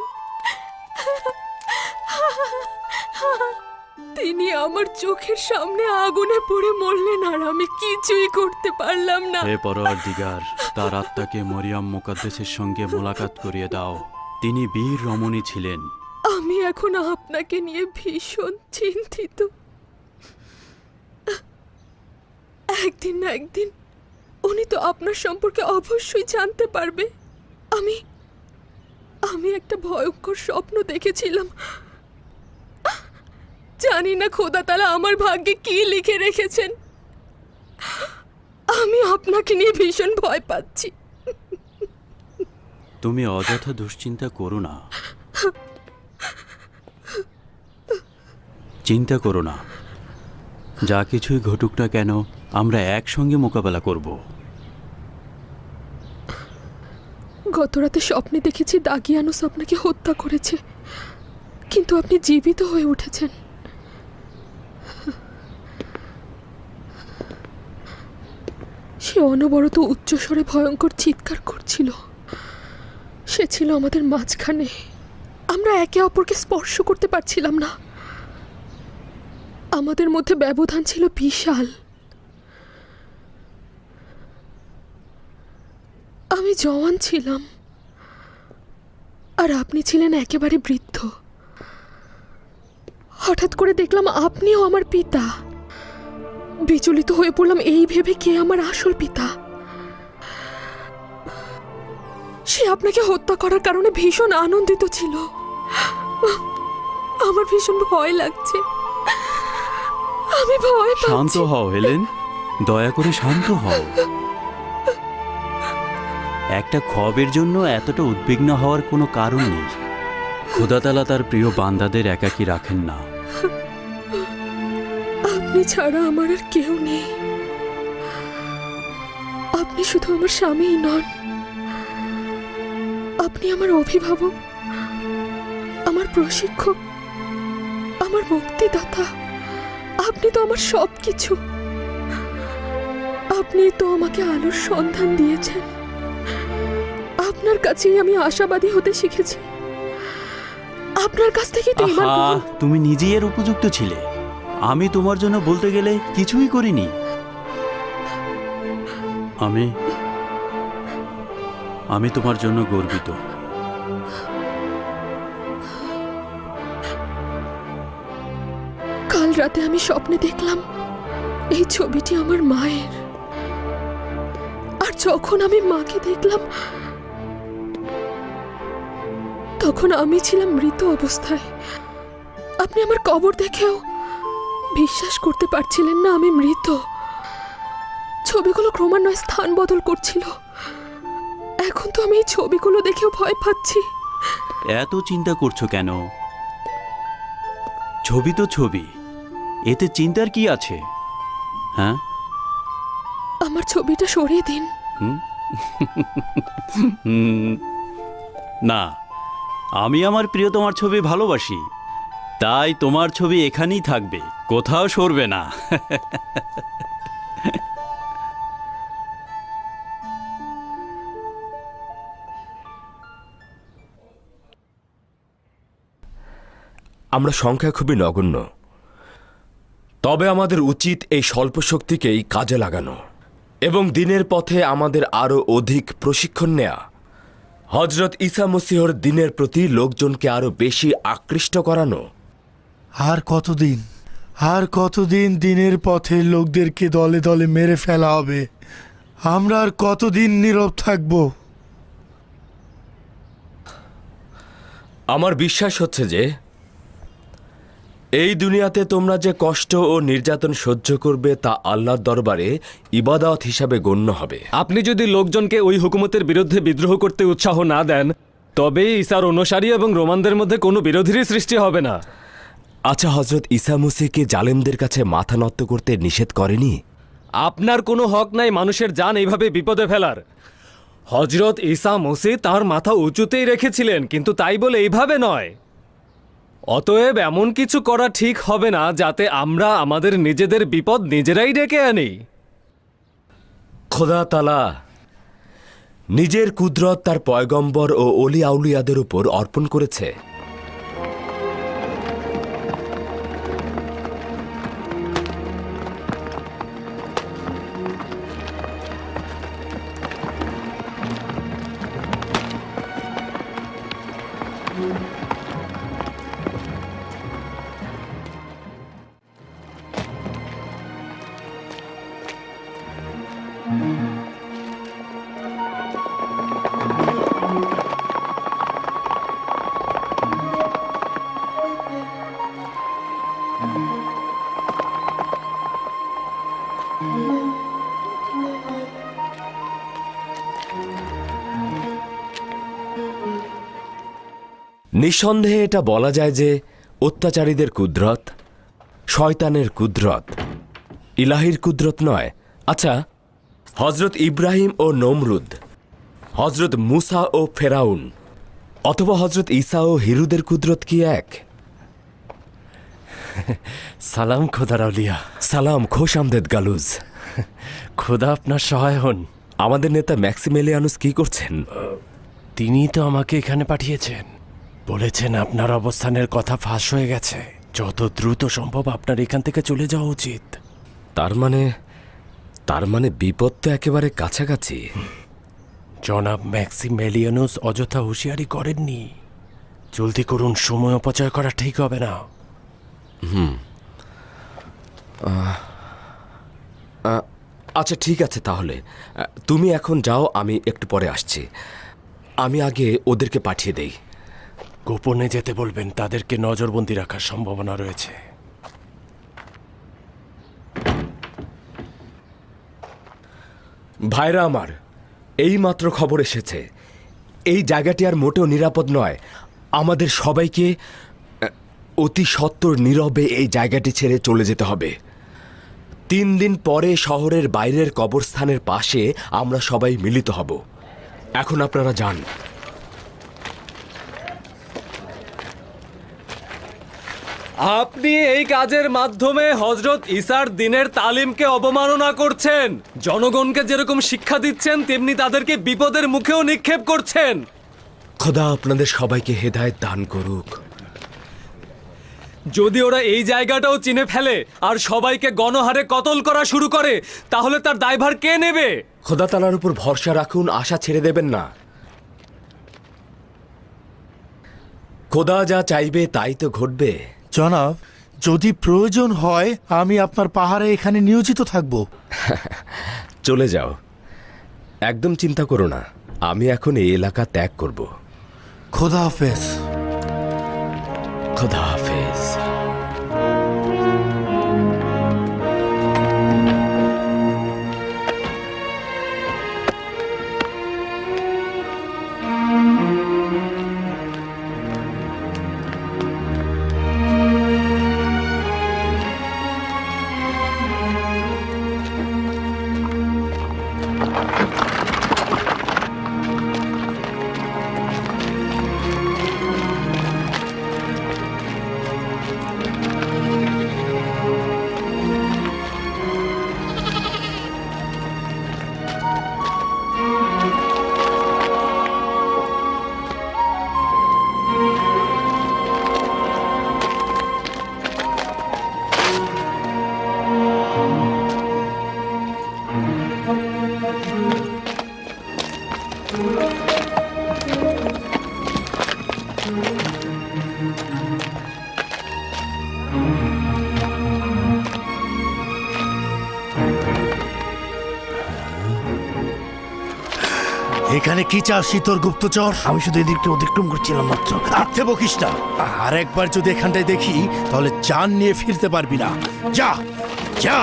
Speaker 10: তিনি আমার চোখের সামনে আগুনে পড়ে মরলেন আর আমি কিছুই করতে পারলাম না।
Speaker 16: হে পরওয়ারদিগার, তার আত্মাকে মরিয়াম মুকাদ্দেসের সঙ্গে মোলাকাত করিয়ে দাও। তিনি বীর রমণী ছিলেন।
Speaker 10: আমি এখন আপনাকে নিয়ে ভীষণ চিন্তিত। একদিন না একদিন উনি তো আপনার সম্পর্কে অবশ্যই জানতে পারবে। আমি একটা ভয়ঙ্কর স্বপ্ন দেখেছিলাম। জানি না খোদা তাআলা আমার ভাগ্যে কি লিখে রেখেছেন। আমি আপনাকে নিয়ে ভীষণ ভয় পাচ্ছি।
Speaker 16: তুমি অযথা দুশ্চিন্তা করো না, চিন্তা করো না। যা কিছুই ঘটুক না কেন, আমরা একসঙ্গে মোকাবেলা করব।
Speaker 10: গতরাতে স্বপ্নে দেখেছি দাগিয়ানুস আপনাকে হত্যা করেছে, কিন্তু আপনি জীবিত হয়ে উঠেছেন। সে অনবরত উচ্চস্বরে ভয়ঙ্কর চিৎকার করছিল। সে ছিল আমাদের মাঝখানে, আমরা একে অপরকে স্পর্শ করতে পারছিলাম না। আমাদের মধ্যে ব্যবধান ছিল বিশাল। আমি জওয়ান ছিলাম আর আপনি ছিলেন একেবারে বৃদ্ধ। হঠাৎ করে দেখলাম আপনিও আমার পিতা। বিচলিত হয়ে পড়লাম এই ভেবে কে আমার আসল পিতা। সে আপনাকে হত্যা করার কারণে ভীষণ আনন্দিত ছিল। আমার ভীষণ ভয় লাগছে, আমি ভয় পাচ্ছি।
Speaker 16: শান্ত হও হেলেন, দয়া করে শান্ত হও। একটা খবের জন্য এতটা উদ্বিগ্ন হওয়ার কোনো কারণ নেই। খোদা তাআলা তার প্রিয় বান্দাদের একাকী রাখেন না।
Speaker 10: আপনি ছাড়া আমার আর কেউ নেই। আপনি শুধু আমার স্বামীই নন, আপনি আমার অভিভাবক, আমার প্রশিক্ষক, আমার মুক্তিদাতা। আপনি তো আমার সব কিছু। আপনি তো আমাকে আলোর সন্ধান দিয়েছেন। আপনার কাছেই আমি আশাবাদী হতে শিখেছি। আপনার কাছ থেকেই তো আমার
Speaker 16: আহা, তুমি নিজেই এর উপযুক্ত ছিলে। আমি তোমার জন্য বলতে গেলে কিছুই করিনি। আমি তোমার জন্য গর্বিত।
Speaker 10: কাল রাতে আমি স্বপ্নে দেখলাম এই ছবিটি আমার মায়ের। যখন আমি মাকে দেখলাম তখন আমি ছিলাম মৃত অবস্থায়। আপনি আমার কবর দেখেও বিশ্বাস করতে পারছিলেন না আমি মৃত। ছবিগুলো ক্রমান্বয়ে স্থান বদল করছিল। এখন তো আমি এই ছবিগুলো দেখেও ভয় পাচ্ছি।
Speaker 16: এত চিন্তা করছো কেন? ছবি তো ছবি, এতে চিন্তার কি আছে? হ্যাঁ,
Speaker 10: আমার ছবিটা সরিয়ে দিন।
Speaker 16: না, আমি আমার প্রিয়তমার ছবি ভালোবাসি, তাই তোমার ছবি এখানেই থাকবে, কোথাও সরবে না।
Speaker 1: আমরা সংখ্যা খুবই নগণ্য, তবে আমাদের উচিত এই স্বল্প শক্তিকেই কাজে লাগানো এবং দিনের পথে আমাদের আরও অধিক প্রশিক্ষণ নেয়া। হজরত ঈসা মসীহর দিনের প্রতি লোকজনকে আরও বেশি আকৃষ্ট করানো।
Speaker 8: আর কতদিন দিনের পথে লোকদেরকে দলে দলে মেরে ফেলা হবে? আমরা আর কতদিন নীরব থাকব?
Speaker 1: আমার বিশ্বাস হচ্ছে যে এই দুনিয়াতে তোমরা যে কষ্ট ও নির্যাতন সহ্য করবে তা আল্লাহর দরবারে ইবাদত হিসাবে গণ্য হবে।
Speaker 4: আপনি যদি লোকজনকে ওই হুকুমতের বিরুদ্ধে বিদ্রোহ করতে উৎসাহ না দেন, তবে ঈসার অনুসারী এবং রোমানদের মধ্যে কোনো বিরোধীরই সৃষ্টি হবে না।
Speaker 1: আচ্ছা, হজরত ঈসা মসীহকে জালেমদের কাছে মাথা নত করতে নিষেধ করেনি?
Speaker 4: আপনার কোনো হক নাই মানুষের জান এইভাবে বিপদে ফেলার। হজরত ঈসা মসীহ তার মাথা উঁচুতেই রেখেছিলেন, কিন্তু তাই বলে এইভাবে নয়। অতএব এমন কিছু করা ঠিক হবে না যাতে আমরা আমাদের নিজেদের বিপদ নিজেরাই ডেকে আনি।
Speaker 1: খোদা তাআলা নিজের কুদরত তার পয়গম্বর ও অলি আউলিয়াদের উপর অর্পণ করেছে। নিঃসন্দেহে এটা বলা যায় যে অত্যাচারীদের কুদরত শয়তানের কুদরত, ইলাহির কুদরত নয়। আচ্ছা, হজরত ইব্রাহিম ও নমরুদ, হজরত মুসা ও ফেরাউন, অথবা হজরত ঈসা ও হিরুদের কুদরত কি এক?
Speaker 5: সালাম খোদার আউলিয়া।
Speaker 1: সালাম, খোশ আমদেদ গালুজ।
Speaker 5: খোদা আপনার সহায় হন।
Speaker 1: আমাদের নেতা ম্যাক্সিমেলিয়ানুস কি করছেন?
Speaker 5: তিনি তো আমাকে এখানে পাঠিয়েছেন, বলেছেন আপনার অবস্থানের কথা ফাঁস হয়ে গেছে, যত দ্রুত সম্ভব আপনার এখান থেকে চলে যাওয়া উচিত।
Speaker 1: তার মানে বিপদ তো একেবারে কাছাকাছি।
Speaker 5: জনাব ম্যাক্সিমেলিয়ানুস অযথা হুঁশিয়ারি করেননি। জলদি করুন, সময় অপচয় করা ঠিক হবে না।
Speaker 1: আচ্ছা ঠিক আছে, তাহলে তুমি এখন যাও, আমি একটু পরে আসছি। আমি আগে ওদেরকে পাঠিয়ে দেই।
Speaker 5: গোপনে যেতে বলবেন, তাদেরকে নজরবন্দি রাখার সম্ভাবনা রয়েছে।
Speaker 1: ভাইরা আমার, এই মাত্র খবর এসেছে এই জায়গাটি আর মোটেও নিরাপদ নয়। আমাদের সবাইকে অতি সত্বর নীরবে এই জায়গাটি ছেড়ে চলে যেতে হবে। 3 দিন পরে শহরের বাইরের কবরস্থানের পাশে আমরা সবাই মিলিত হব। এখন আপনারা যান।
Speaker 4: আপনি এই কাজের মাধ্যমে হজরত ঈসার দিনের তালিমকে অবমাননা করছেন। জনগণকে যেরকম শিক্ষা দিচ্ছেন, তেমনি তাদেরকে বিপদের মুখেও নিক্ষেপ করছেন।
Speaker 1: খোদা আপনাদের সবাইকে হেদায়েত দান করুক।
Speaker 4: যদি ওরা এই জায়গাটাও চিনে ফেলে আর সবাইকে গণহারে কতল করা শুরু করে, তাহলে তার দায়ভার কে নেবে?
Speaker 1: খোদা তাআলার উপর ভরসা রাখুন, আশা ছেড়ে দেবেন না। খোদা যা চাইবে তাই তো ঘটবে।
Speaker 8: জনাব, যদি প্রয়োজন হয় আমি আপনার পাহাড়ে এখানে নিয়োজিত থাকব।
Speaker 1: চলে যাও, একদম চিন্তা করো না, আমি এখন এই এলাকা ত্যাগ করব।
Speaker 8: খোদা হাফেজ।
Speaker 1: খোদা হাফেজ।
Speaker 8: এখানে কি চাচ্ছি তোর গুপ্তচর?
Speaker 6: আমি শুধু এদিকটা অতিক্রম করছিলাম মাত্র।
Speaker 8: আত্মে বকিস না। আর একবার যদি এখানটায় দেখি তাহলে জান নিয়ে ফিরতে পারবি না। যা যা।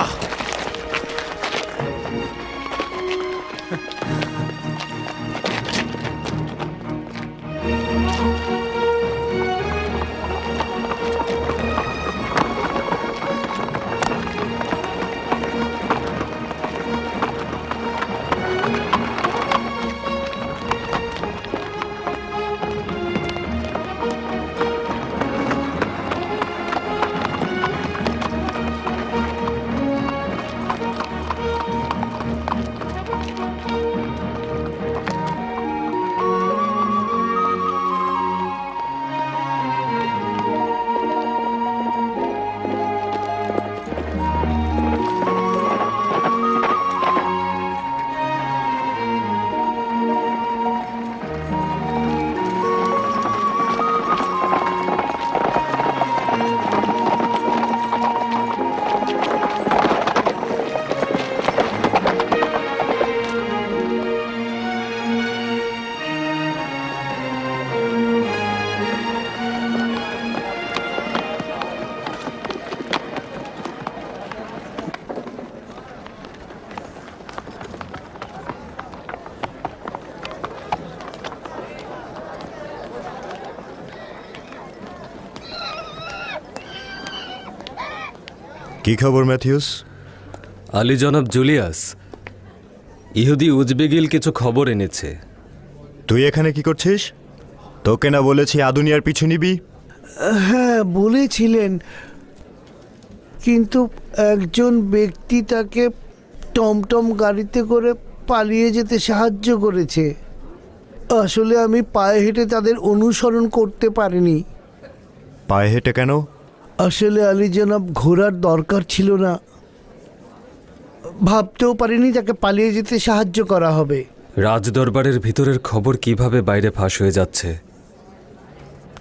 Speaker 15: কি খবর ম্যাথিউস?
Speaker 5: আলী জনাব জুলিয়াস, ইহুদি উজবেগিল কিছু খবর এনেছে।
Speaker 15: তুই এখানে কি করছিস? তোকে না বলেছি আদুনিয়ার পিছু নিবি?
Speaker 6: হ্যাঁ বলেছিলেন, কিন্তু একজন ব্যক্তি তাকে টমটম গাড়িতে করে পালিয়ে যেতে সাহায্য করেছে। আসলে আমি পায়ে হেঁটে তাদের অনুসরণ করতে পারিনি।
Speaker 15: পায়ে হেঁটে কেন?
Speaker 6: আসলে আলী জনাব, ঘোড়ার দরকার ছিল না। ভাবতেও পারিনি তাকে পালিয়ে যেতে সাহায্য করা হবে।
Speaker 5: রাজদরবারের ভিতরের খবর কিভাবে বাইরে ফাঁস হয়ে যাচ্ছে?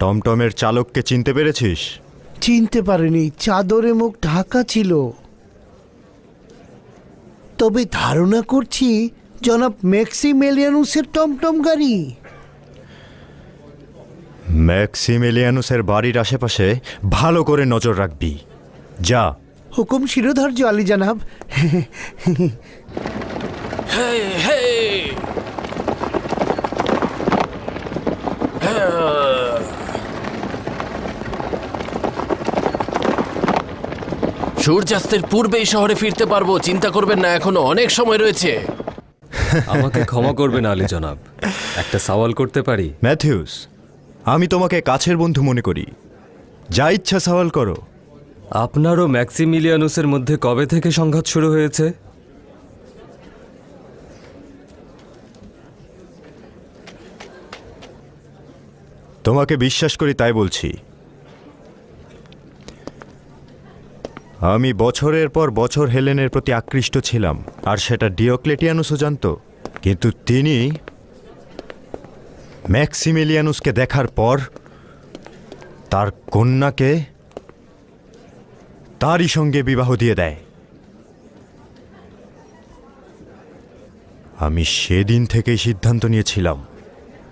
Speaker 15: টমটমের চালককে চিনতে পেরেছিস?
Speaker 6: চিনতে পারিনি, চাদরে মুখ ঢাকা ছিল। তবে ধারণা করছি জনাব ম্যাক্সিমেলিয়ানুসের টমটম গাড়ি।
Speaker 15: ম্যাক্সিমেলিয়ানুসের বাড়ির আশেপাশে ভালো করে নজর রাখবি। যা।
Speaker 6: হুকুম শিরোধার্য আলী জনাব।
Speaker 1: সূর্যাস্তের পূর্বেই শহরে ফিরতে পারবো, চিন্তা করবেন না, এখনো অনেক সময় রয়েছে।
Speaker 5: আমাকে ক্ষমা করবেন আলী জনাব, একটা সওয়াল করতে পারি?
Speaker 15: ম্যাথিউস, আমি তোমাকে কাছের বন্ধু মনে করি, যা ইচ্ছা সওয়াল করো।
Speaker 5: আপনার ও ম্যাক্সিমিলিয়ানুসের মধ্যে কবে থেকে সংঘাত শুরু হয়েছে?
Speaker 15: তোমাকে বিশ্বাস করি তাই বলছি। আমি বছরের পর বছর হেলেনের প্রতি আকৃষ্ট ছিলাম, আর সেটা ডিওক্লেটিয়ানুসও জানত। কিন্তু তিনি ম্যাক্সিমিলিয়ানুসকে দেখার পর তার কন্যাকে তারই সঙ্গে বিবাহ দিয়ে দেয়। আমি সেদিন থেকেই সিদ্ধান্ত নিয়েছিলাম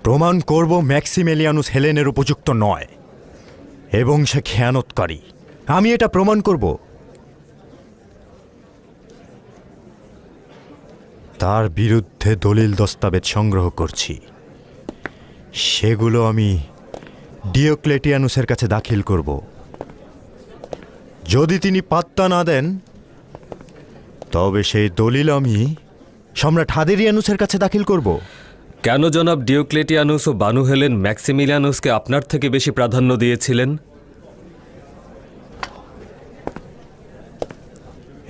Speaker 15: প্রমাণ করব ম্যাক্সিমেলিয়ানুস হেলেনের উপযুক্ত নয় এবং সে খেয়ানতকারী। আমি এটা প্রমাণ করব। তার বিরুদ্ধে দলিল দস্তাবেজ সংগ্রহ করছি, সেগুলো আমি ডিওক্লেটিয়ানুসের কাছে দাখিল করব। যদি তিনি পাত্তা না দেন তবে সেই দলিল আমি সম্রাট হাদেরিয়ানুসের কাছে দাখিল করব।
Speaker 5: কেন জনাব ডিওক্লেটিয়ানুস ও বানু হেলেন ম্যাক্সিমিলিয়ানুসকে আপনার থেকে বেশি প্রাধান্য দিয়েছিলেন?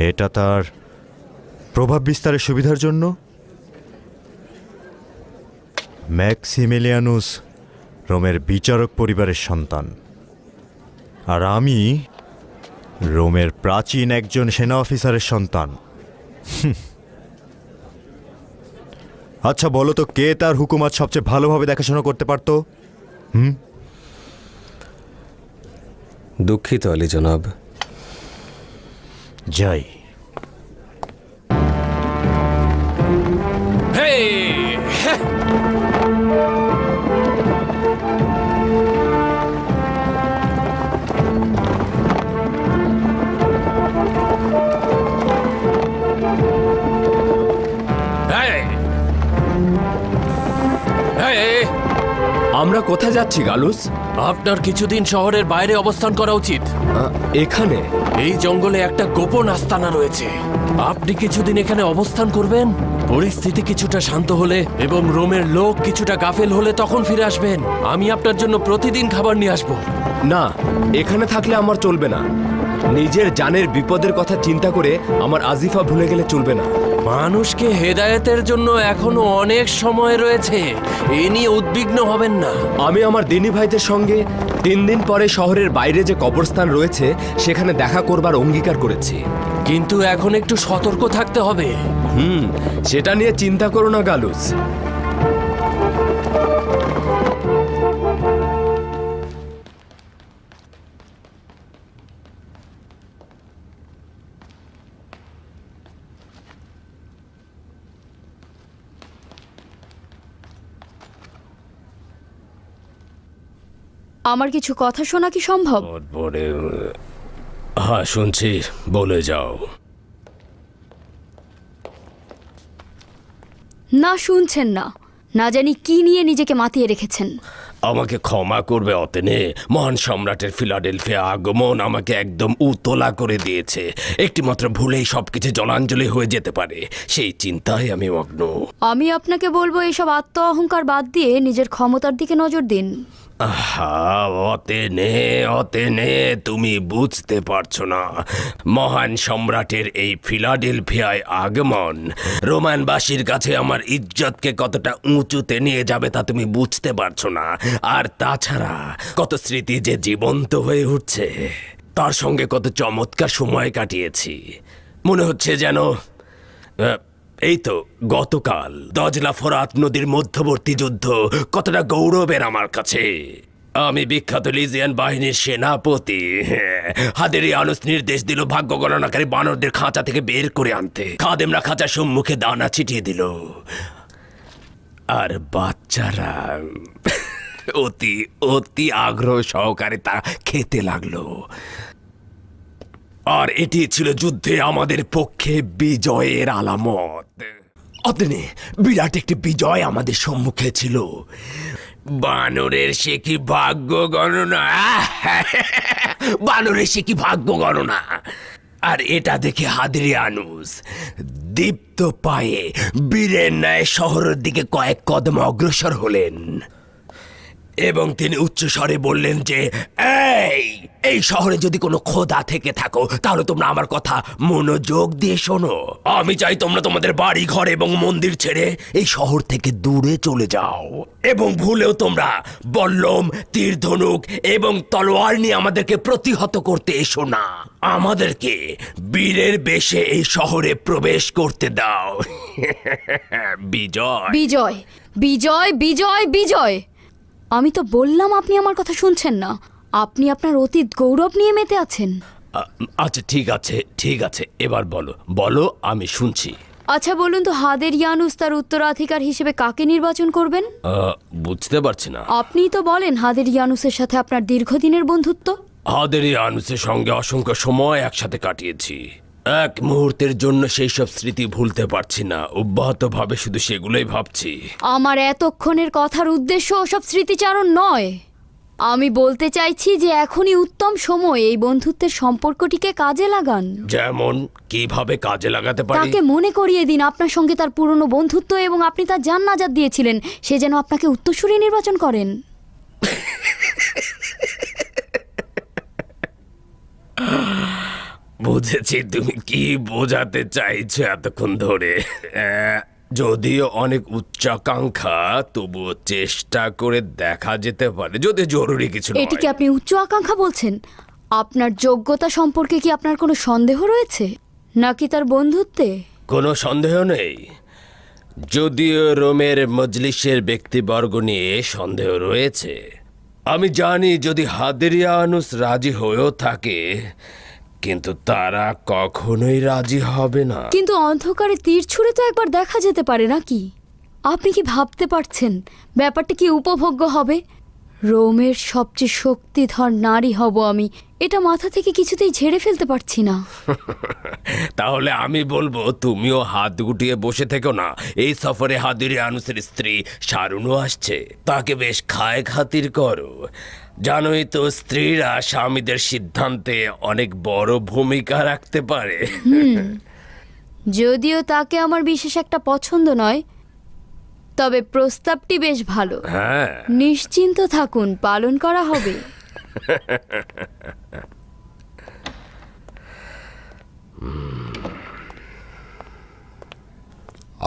Speaker 15: এটা তার প্রভাব বিস্তারের সুবিধার জন্য। ম্যাক্সিমিলিয়ানুস রোমের বিচারক পরিবারের সন্তান, আর আমি রোমের প্রাচীন একজন সেনা অফিসারের সন্তান। আচ্ছা বলো তো, কে তার হুকুমত সবচেয়ে ভালোভাবে দেখাশোনা করতে পারত?
Speaker 5: দুঃখিত আলী জনাব।
Speaker 15: যাই।
Speaker 5: আমরা কোথায় যাচ্ছি গালুস? আপনার কিছুদিন শহরের বাইরে অবস্থান করা উচিত। এখানে এই জঙ্গলে একটা গোপন আস্তানা রয়েছে। আপনি কিছুদিন এখানে অবস্থান করবেন, পরিস্থিতি কিছুটা শান্ত হলে এবং রোমের লোক কিছুটা গাফেল হলে তখন ফিরে আসবেন। আমি আপনার জন্য প্রতিদিন খাবার নিয়ে আসবো।
Speaker 1: না, এখানে থাকলে আমার চলবে না। নিজের জানের বিপদের কথা চিন্তা করে আমার আজিফা ভুলে গেলে চলবে না।
Speaker 5: মানুষকে হেদায়েতের জন্য এখনো অনেক সময় রয়েছে, এ নিয়ে উদ্বিগ্ন হবেন না।
Speaker 1: আমি আমার দিনী ভাইদের সঙ্গে 3 দিন পরে শহরের বাইরে যে কবরস্থান রয়েছে সেখানে দেখা করবার অঙ্গীকার করেছি।
Speaker 5: কিন্তু এখন একটু সতর্ক থাকতে হবে।
Speaker 1: সেটা নিয়ে চিন্তা করো না গালুস।
Speaker 9: আমার কিছু কথা শোনা কি সম্ভব?
Speaker 1: হ্যাঁ শুনছি, বলে যাও।
Speaker 9: না শুনছেন না, না জানি কি নিয়ে নিজেকে মাতিয়ে রেখেছেন।
Speaker 1: আমাকে ক্ষমা করবে অতেনে, মহান সম্রাটের ফিলাডেলফিয়া আগমন আমাকে একদম উতলা করে দিয়েছে। একটিমাত্র ভুলেই সবকিছু জলাঞ্জলি হয়ে যেতে পারে, সেই চিন্তায় আমি মগ্ন।
Speaker 9: আমি আপনাকে বলবো এসব আত্ম অহংকার বাদ দিয়ে নিজের ক্ষমতার দিকে নজর দিন।
Speaker 1: অতেনে তুমি বুঝতে পারছো না। মহান সম্রাটের এই ফিলাডেলফিয়ায় আগমন রোমানবাসীর কাছে আমার ইজ্জতকে কতটা উঁচুতে নিয়ে যাবে তা তুমি বুঝতে পারছো না। আর তাছাড়া কত স্মৃতি যে জীবন্ত হয়ে উঠছে, তার সঙ্গে কত চমৎকার সময় কাটিয়েছি। মনে হচ্ছে যেন এই তো গতকাল দজলা ফোরাত নদীর মধ্যবর্তী যুদ্ধ কতটা গৌরবের আমার কাছে। আমি বিখ্যাত লিজিয়ান বাহিনীর সেনাপতি হাদেরিয়ানুস নির্দেশ দিল ভাগ্য গণনাকারী বানরদের খাঁচা থেকে বের করে আনতে। খাদেমরা খাঁচার সম্মুখে দানা ছিটিয়ে দিল, আর বাচ্চারা অতি অতি আগ্রহ সহকারে তা খেতে লাগলো। আর এটি ছিল যুদ্ধে আমাদের পক্ষে বিজয়ের আলামত। অতনে বিরাট একটি বিজয় আমাদের সম্মুখে ছিল। বানরের সে কি ভাগ্য গণনা, বানরের সে কি ভাগ্য গণনা। আর এটা দেখে হাদেরিয়ানুস দীপ্ত পায়ে বীরের ন্যায় শহরের দিকে কয়েক কদম অগ্রসর হলেন এবং তিনি উচ্চস্বরে বললেন যে এই শহরে যদি কোনো খোদা থেকে থাকো তাহলে তোমরা আমার কথা মনোযোগ দিয়ে শোনো। আমি চাই তোমরা তোমাদের বাড়ি ঘর এবং মন্দির ছেড়ে এই শহর থেকে দূরে চলে যাও এবং ভুলেও তোমরা বল্লম, তীর ধনুক এবং তলোয়ার নিয়ে আমাদেরকে প্রতিহত করতে এসো না। আমাদেরকে বীরের বেশে এই শহরে প্রবেশ করতে দাও। বিজয়
Speaker 9: বিজয় বিজয় বিজয় বিজয়। আমি তো বললাম আপনি আমার কথা শুনছেন না। আপনি আপনার অতীত গৌরব নিয়ে মেতে আছেন।
Speaker 1: আচ্ছা ঠিক আছে, এবার বলো, আমি শুনছি।
Speaker 9: আচ্ছা বলুন তো, হাদেরিয়ানুস তার উত্তরাধিকার হিসেবে কাকে নির্বাচন করবেন?
Speaker 1: বুঝতে পারছি না।
Speaker 9: আপনিই তো বলেন হাদেরিয়ানুসের সাথে আপনার দীর্ঘদিনের বন্ধুত্ব।
Speaker 1: হাদেরিয়ানুসের সঙ্গে অসংখ্য সময় একসাথে কাটিয়েছি। এক মুহূর্তের জন্য সেই সব স্মৃতি ভুলতে পারছি না, অব্যাহতভাবে শুধু সেগুলোই ভাবছি।
Speaker 9: আমার এতক্ষণের কথার উদ্দেশ্য ওসব স্মৃতিচারণ নয়। আমি বলতে চাইছি যে এখনই উত্তম সময় এই বন্ধুত্বের সম্পর্কটিকে কাজে লাগান।
Speaker 1: যেমন কিভাবে কাজে লাগাতে পারি?
Speaker 9: তাকে মনে করিয়ে দিন আপনার সঙ্গে তার পুরনো বন্ধুত্ব এবং আপনি তার জান নাজাত দিয়েছিলেন, সে যেন আপনাকে উত্তরসূরি নির্বাচন করেন।
Speaker 1: বুঝেছি তুমি কি বোঝাতে চাইছো এতক্ষণ ধরে। যদিও অনেক উচ্চাকাঙ্ক্ষা, তবুও চেষ্টা করে দেখা যেতে পারে, যদি জরুরি কিছু নয়।
Speaker 9: এটিকে আপনি উচ্চ আকাঙ্ক্ষা বলছেন? আপনার যোগ্যতা সম্পর্কে কি আপনার কোনো সন্দেহ রয়েছে, নাকি তার বন্ধুত্বে?
Speaker 1: কোনো সন্দেহ নেই, যদিও রোমের মজলিসের ব্যক্তিবর্গ নিয়ে সন্দেহ রয়েছে। আমি জানি যদি হাদেরিয়ানুস রাজি হয়েও থাকে, কিন্তু তারা কখনোই রাজি হবে না।
Speaker 9: কিন্তু অন্ধকারে তীর ছুঁড়ে তো একবার দেখা যেতে পারে নাকি? আপনি কি ভাবতে পারছেন ব্যাপারটা কি উপভোগ্য হবে? রোমের সবচেয়ে শক্তিধর নারী হব আমি, এটা মাথা থেকে কিছুতেই ঝেড়ে ফেলতে পারছি না।
Speaker 1: তাহলে আমি বলবো তুমিও হাত গুটিয়ে বসে থেকো না। এই সফরে হাদেরিয়ানুসের স্ত্রী শারুনও আসছে, তাকে বেশ খায় খাতির করো। জানোই তো স্ত্রীরা স্বামীদের সিদ্ধান্তে অনেক বড় ভূমিকা রাখতে পারে।
Speaker 9: যদিও তাকে আমার বিশেষ একটা পছন্দ নয়, তবে প্রস্তাবটি বেশ ভালো।
Speaker 1: হ্যাঁ,
Speaker 9: নিশ্চিন্ত থাকুন, পালন করা হবে।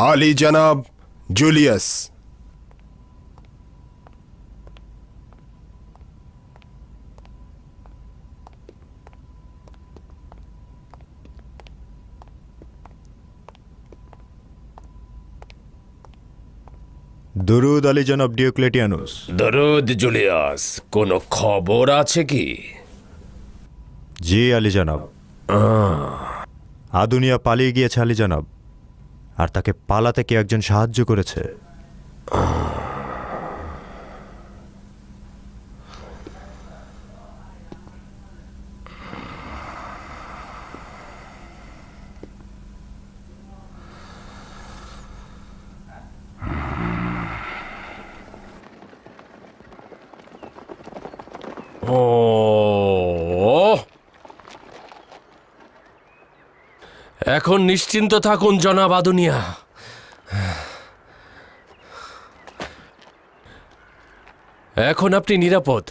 Speaker 11: আলী জনাব জুলিয়াস।
Speaker 15: দরুদ আলী জনাব ডিওক্লেটিয়ানুস।
Speaker 1: দরুদ জুলিয়াস। কোনো খবর আছে কি?
Speaker 15: জি আলী জনাব, আদুনিয়া পালিয়ে গিয়েছে আলী জনাব, আর তাকে পালাতে কে একজন সাহায্য করেছে।
Speaker 1: ও,
Speaker 5: এখন নিশ্চিন্ত থাকুন জনাব আদুনিয়া। এখন আপনি নিরাপদ।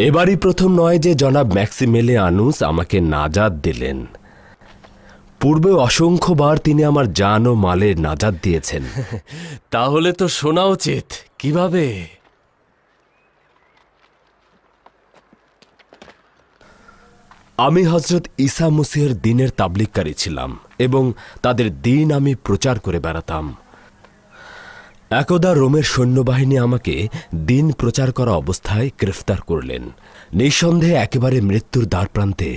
Speaker 1: এবারই প্রথম নয় যে জনাব ম্যাক্সিমিলিয়ানুস আমাকে নাজাত দিলেন। পূর্বে অসংখ্যবার তিনি আমার জান ও মালের নাজাত দিয়েছেন।
Speaker 5: তাহলে তো শোনা উচিত কিভাবে।
Speaker 1: আমি হজরত ঈসা মসিহের দিনের তাবলিগকারী ছিলাম এবং তাদের দিন আমি প্রচার করে বেড়াতাম। একদা রোমের সৈন্যবাহিনী আমাকে দিন প্রচার করা অবস্থায় গ্রেফতার করলেন। নিঃসন্দেহে একেবারে মৃত্যুর দ্বারপ্রান্তে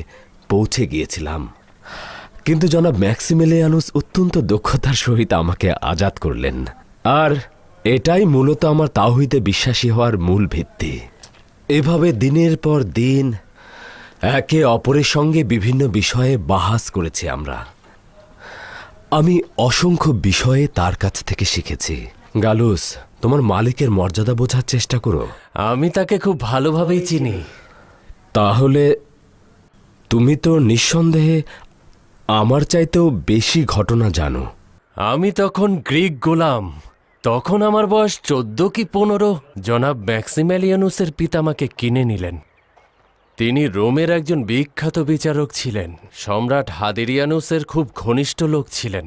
Speaker 1: পৌঁছে গিয়েছিলাম, কিন্তু জনাব ম্যাক্সিমিলিয়ানুস অত্যন্ত দক্ষতার সহিত আমাকে আজাদ করলেন। আর এটাই মূলত আমার তাওহীদে বিশ্বাসী হওয়ার মূল ভিত্তি। এভাবে দিনের পর দিন একে অপরের সঙ্গে বিভিন্ন বিষয়ে বাহাস করেছি আমরা। আমি অসংখ্য বিষয়ে তার কাছ থেকে শিখেছি। গালুস, তোমার মালিকের মর্যাদা বোঝার চেষ্টা করো।
Speaker 5: আমি তাকে খুব ভালোভাবেই চিনি।
Speaker 1: তাহলে তুমি তো নিঃসন্দেহে আমার চাইতেও বেশি ঘটনা জানো।
Speaker 5: আমি তখন গ্রিক গোলাম, তখন আমার বয়স 14 কি 15। জনাব ম্যাক্সিমিলিয়ানুসের পিতা আমাকে কিনে নিলেন। তিনি রোমের একজন বিখ্যাত বিচারক ছিলেন, সম্রাট হাদেরিয়ানুসের খুব ঘনিষ্ঠ লোক ছিলেন।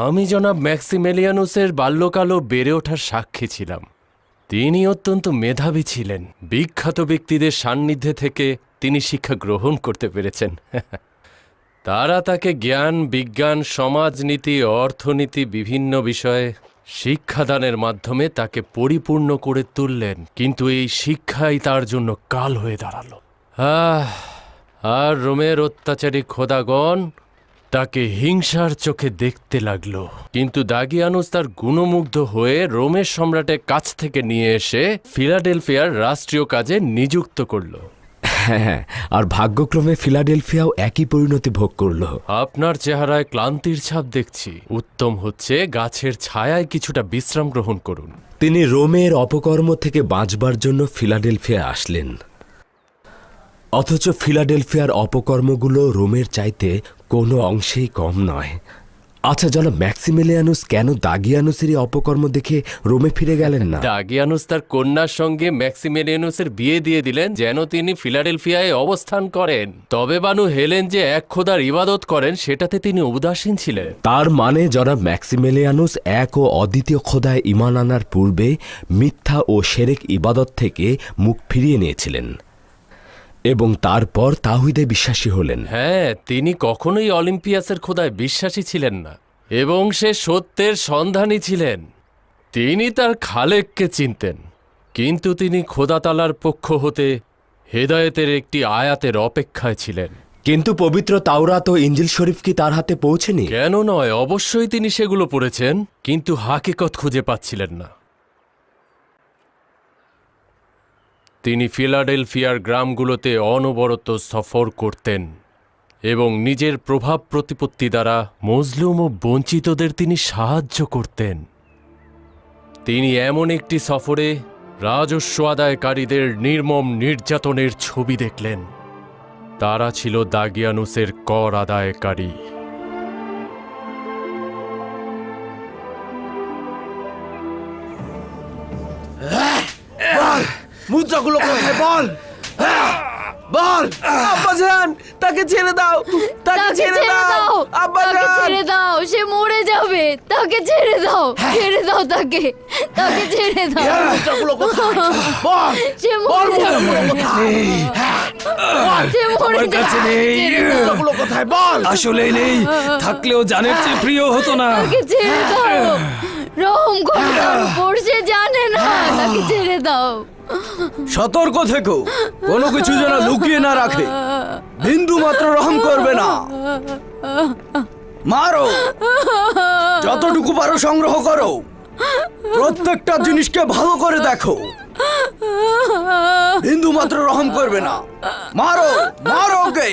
Speaker 5: আমি জনাব ম্যাক্সিমিলিয়ানুসের বাল্যকালও বেড়ে ওঠার সাক্ষী ছিলাম। তিনি অত্যন্ত মেধাবী ছিলেন। বিখ্যাত ব্যক্তিদের সান্নিধ্যে থেকে তিনি শিক্ষা গ্রহণ করতে পেরেছেন। তারা তাকে জ্ঞান, বিজ্ঞান, সমাজনীতি, অর্থনীতি বিভিন্ন বিষয়ে শিক্ষাদানের মাধ্যমে তাকে পরিপূর্ণ করে তুললেন, কিন্তু এই শিক্ষাই তার জন্য কাল হয়ে দাঁড়ালো। আর রোমের অত্যাচারী খোদাগণ তাকে হিংসার চোখে দেখতে লাগলো। কিন্তু দাগিয়ানুস তার গুণমুগ্ধ হয়ে রোমের সম্রাটের কাছ থেকে নিয়ে এসে ফিলাডেলফিয়ার রাষ্ট্রীয় কাজে নিযুক্ত করলো।
Speaker 1: হ্যাঁ, আর ভাগ্যক্রমে ফিলাডেলফিয়াও একই পরিণতি ভোগ করলো।
Speaker 5: আপনার চেহারায় ক্লান্তির ছাপ দেখছি। উত্তম হচ্ছে গাছের ছায়ায় কিছুটা বিশ্রাম গ্রহণ করুন।
Speaker 1: তিনি রোমের অপকর্ম থেকে বাঁচবার জন্য ফিলাডেলফিয়া আসলেন, অথচ ফিলাডেলফিয়ার অপকর্মগুলো রোমের চাইতে কোনো অংশেই কম নয়। আচ্ছা, জনাব ম্যাক্সিমিলিয়ানুস কেন দাগিয়ানুসেরই অপকর্ম দেখে রোমে ফিরে গেলেন না?
Speaker 5: দাগিয়ানুস তার কন্যার সঙ্গে ম্যাক্সিমিলিয়ানুসের বিয়ে দিয়ে দিলেন যেন তিনি ফিলাডেলফিয়ায় অবস্থান করেন। তবে বানু হেলেন যে এক খোদার ইবাদত করেন সেটাতে তিনি উদাসীন ছিলেন।
Speaker 1: তার মানে জনাব ম্যাক্সিমিলিয়ানুস এক ও অদ্বিতীয় খোদায় ঈমান আনার পূর্বে মিথ্যা ও শিরক ইবাদত থেকে মুখ ফিরিয়ে নিয়েছিলেন এবং তারপর তাওহীদে বিশ্বাসী হলেন।
Speaker 5: হ্যাঁ, তিনি কখনোই অলিম্পিয়াসের খোদায় বিশ্বাসী ছিলেন না এবং সে সত্যের সন্ধানী ছিলেন। তিনি তার খালেককে চিনতেন, কিন্তু তিনি খোদাতালার পক্ষ হতে হেদায়েতের একটি আয়াতের অপেক্ষায় ছিলেন।
Speaker 1: কিন্তু পবিত্র তাওরাত ও ইঞ্জিল শরীফ কি তার হাতে পৌঁছেনি?
Speaker 5: কেন নয়, অবশ্যই তিনি সেগুলো পড়েছেন, কিন্তু হাকিকত খুঁজে পাচ্ছিলেন না। তিনি ফিলাডেলফিয়ার গ্রামগুলোতে অনবরত সফর করতেন এবং নিজের প্রভাব প্রতিপত্তি দ্বারা মজলুম ও বঞ্চিতদের তিনি সাহায্য করতেন। তিনি এমন একটি সফরে রাজস্ব আদায়কারীদের নির্মম নির্যাতনের ছবি দেখলেন। তারা ছিল দাগিয়ানুসের কর আদায়কারী।
Speaker 13: মুদ্রাগুলো কোথায় বল, বল আব্বাজান, তাকে ছেড়ে দাও, তাকে ছেড়ে দাও আব্বাজান,
Speaker 9: ছেড়ে দাও, সে মরে যাবে। তাকে ছেড়ে দাও, ছেড়ে দাও তাকে, তাকে ছেড়ে দাও।
Speaker 13: মুদ্রাগুলো কোথায় বল,
Speaker 9: সে মরে যাবে, সে মরে যাবে।
Speaker 13: মুদ্রাগুলো কোথায় বল।
Speaker 14: আসলেই নেই, থাকলেও জানের চেয়ে প্রিয় হতো না।
Speaker 9: তাকে ছেড়ে দাও, রহম করো তার উপর, সে জানে না। তাকে ছেড়ে দাও।
Speaker 13: সতর্ক থেকো, কোনো কিছু যেন লুকিয়ে না রাখে, বিন্দু মাত্র রহম করবে না। মারো, যতটুকু পারো সংগ্রহ করো, প্রত্যেকটা জিনিসকে ভালো করে দেখো, বিন্দু মাত্র রহম করবে না। মারো, মারো ওকে।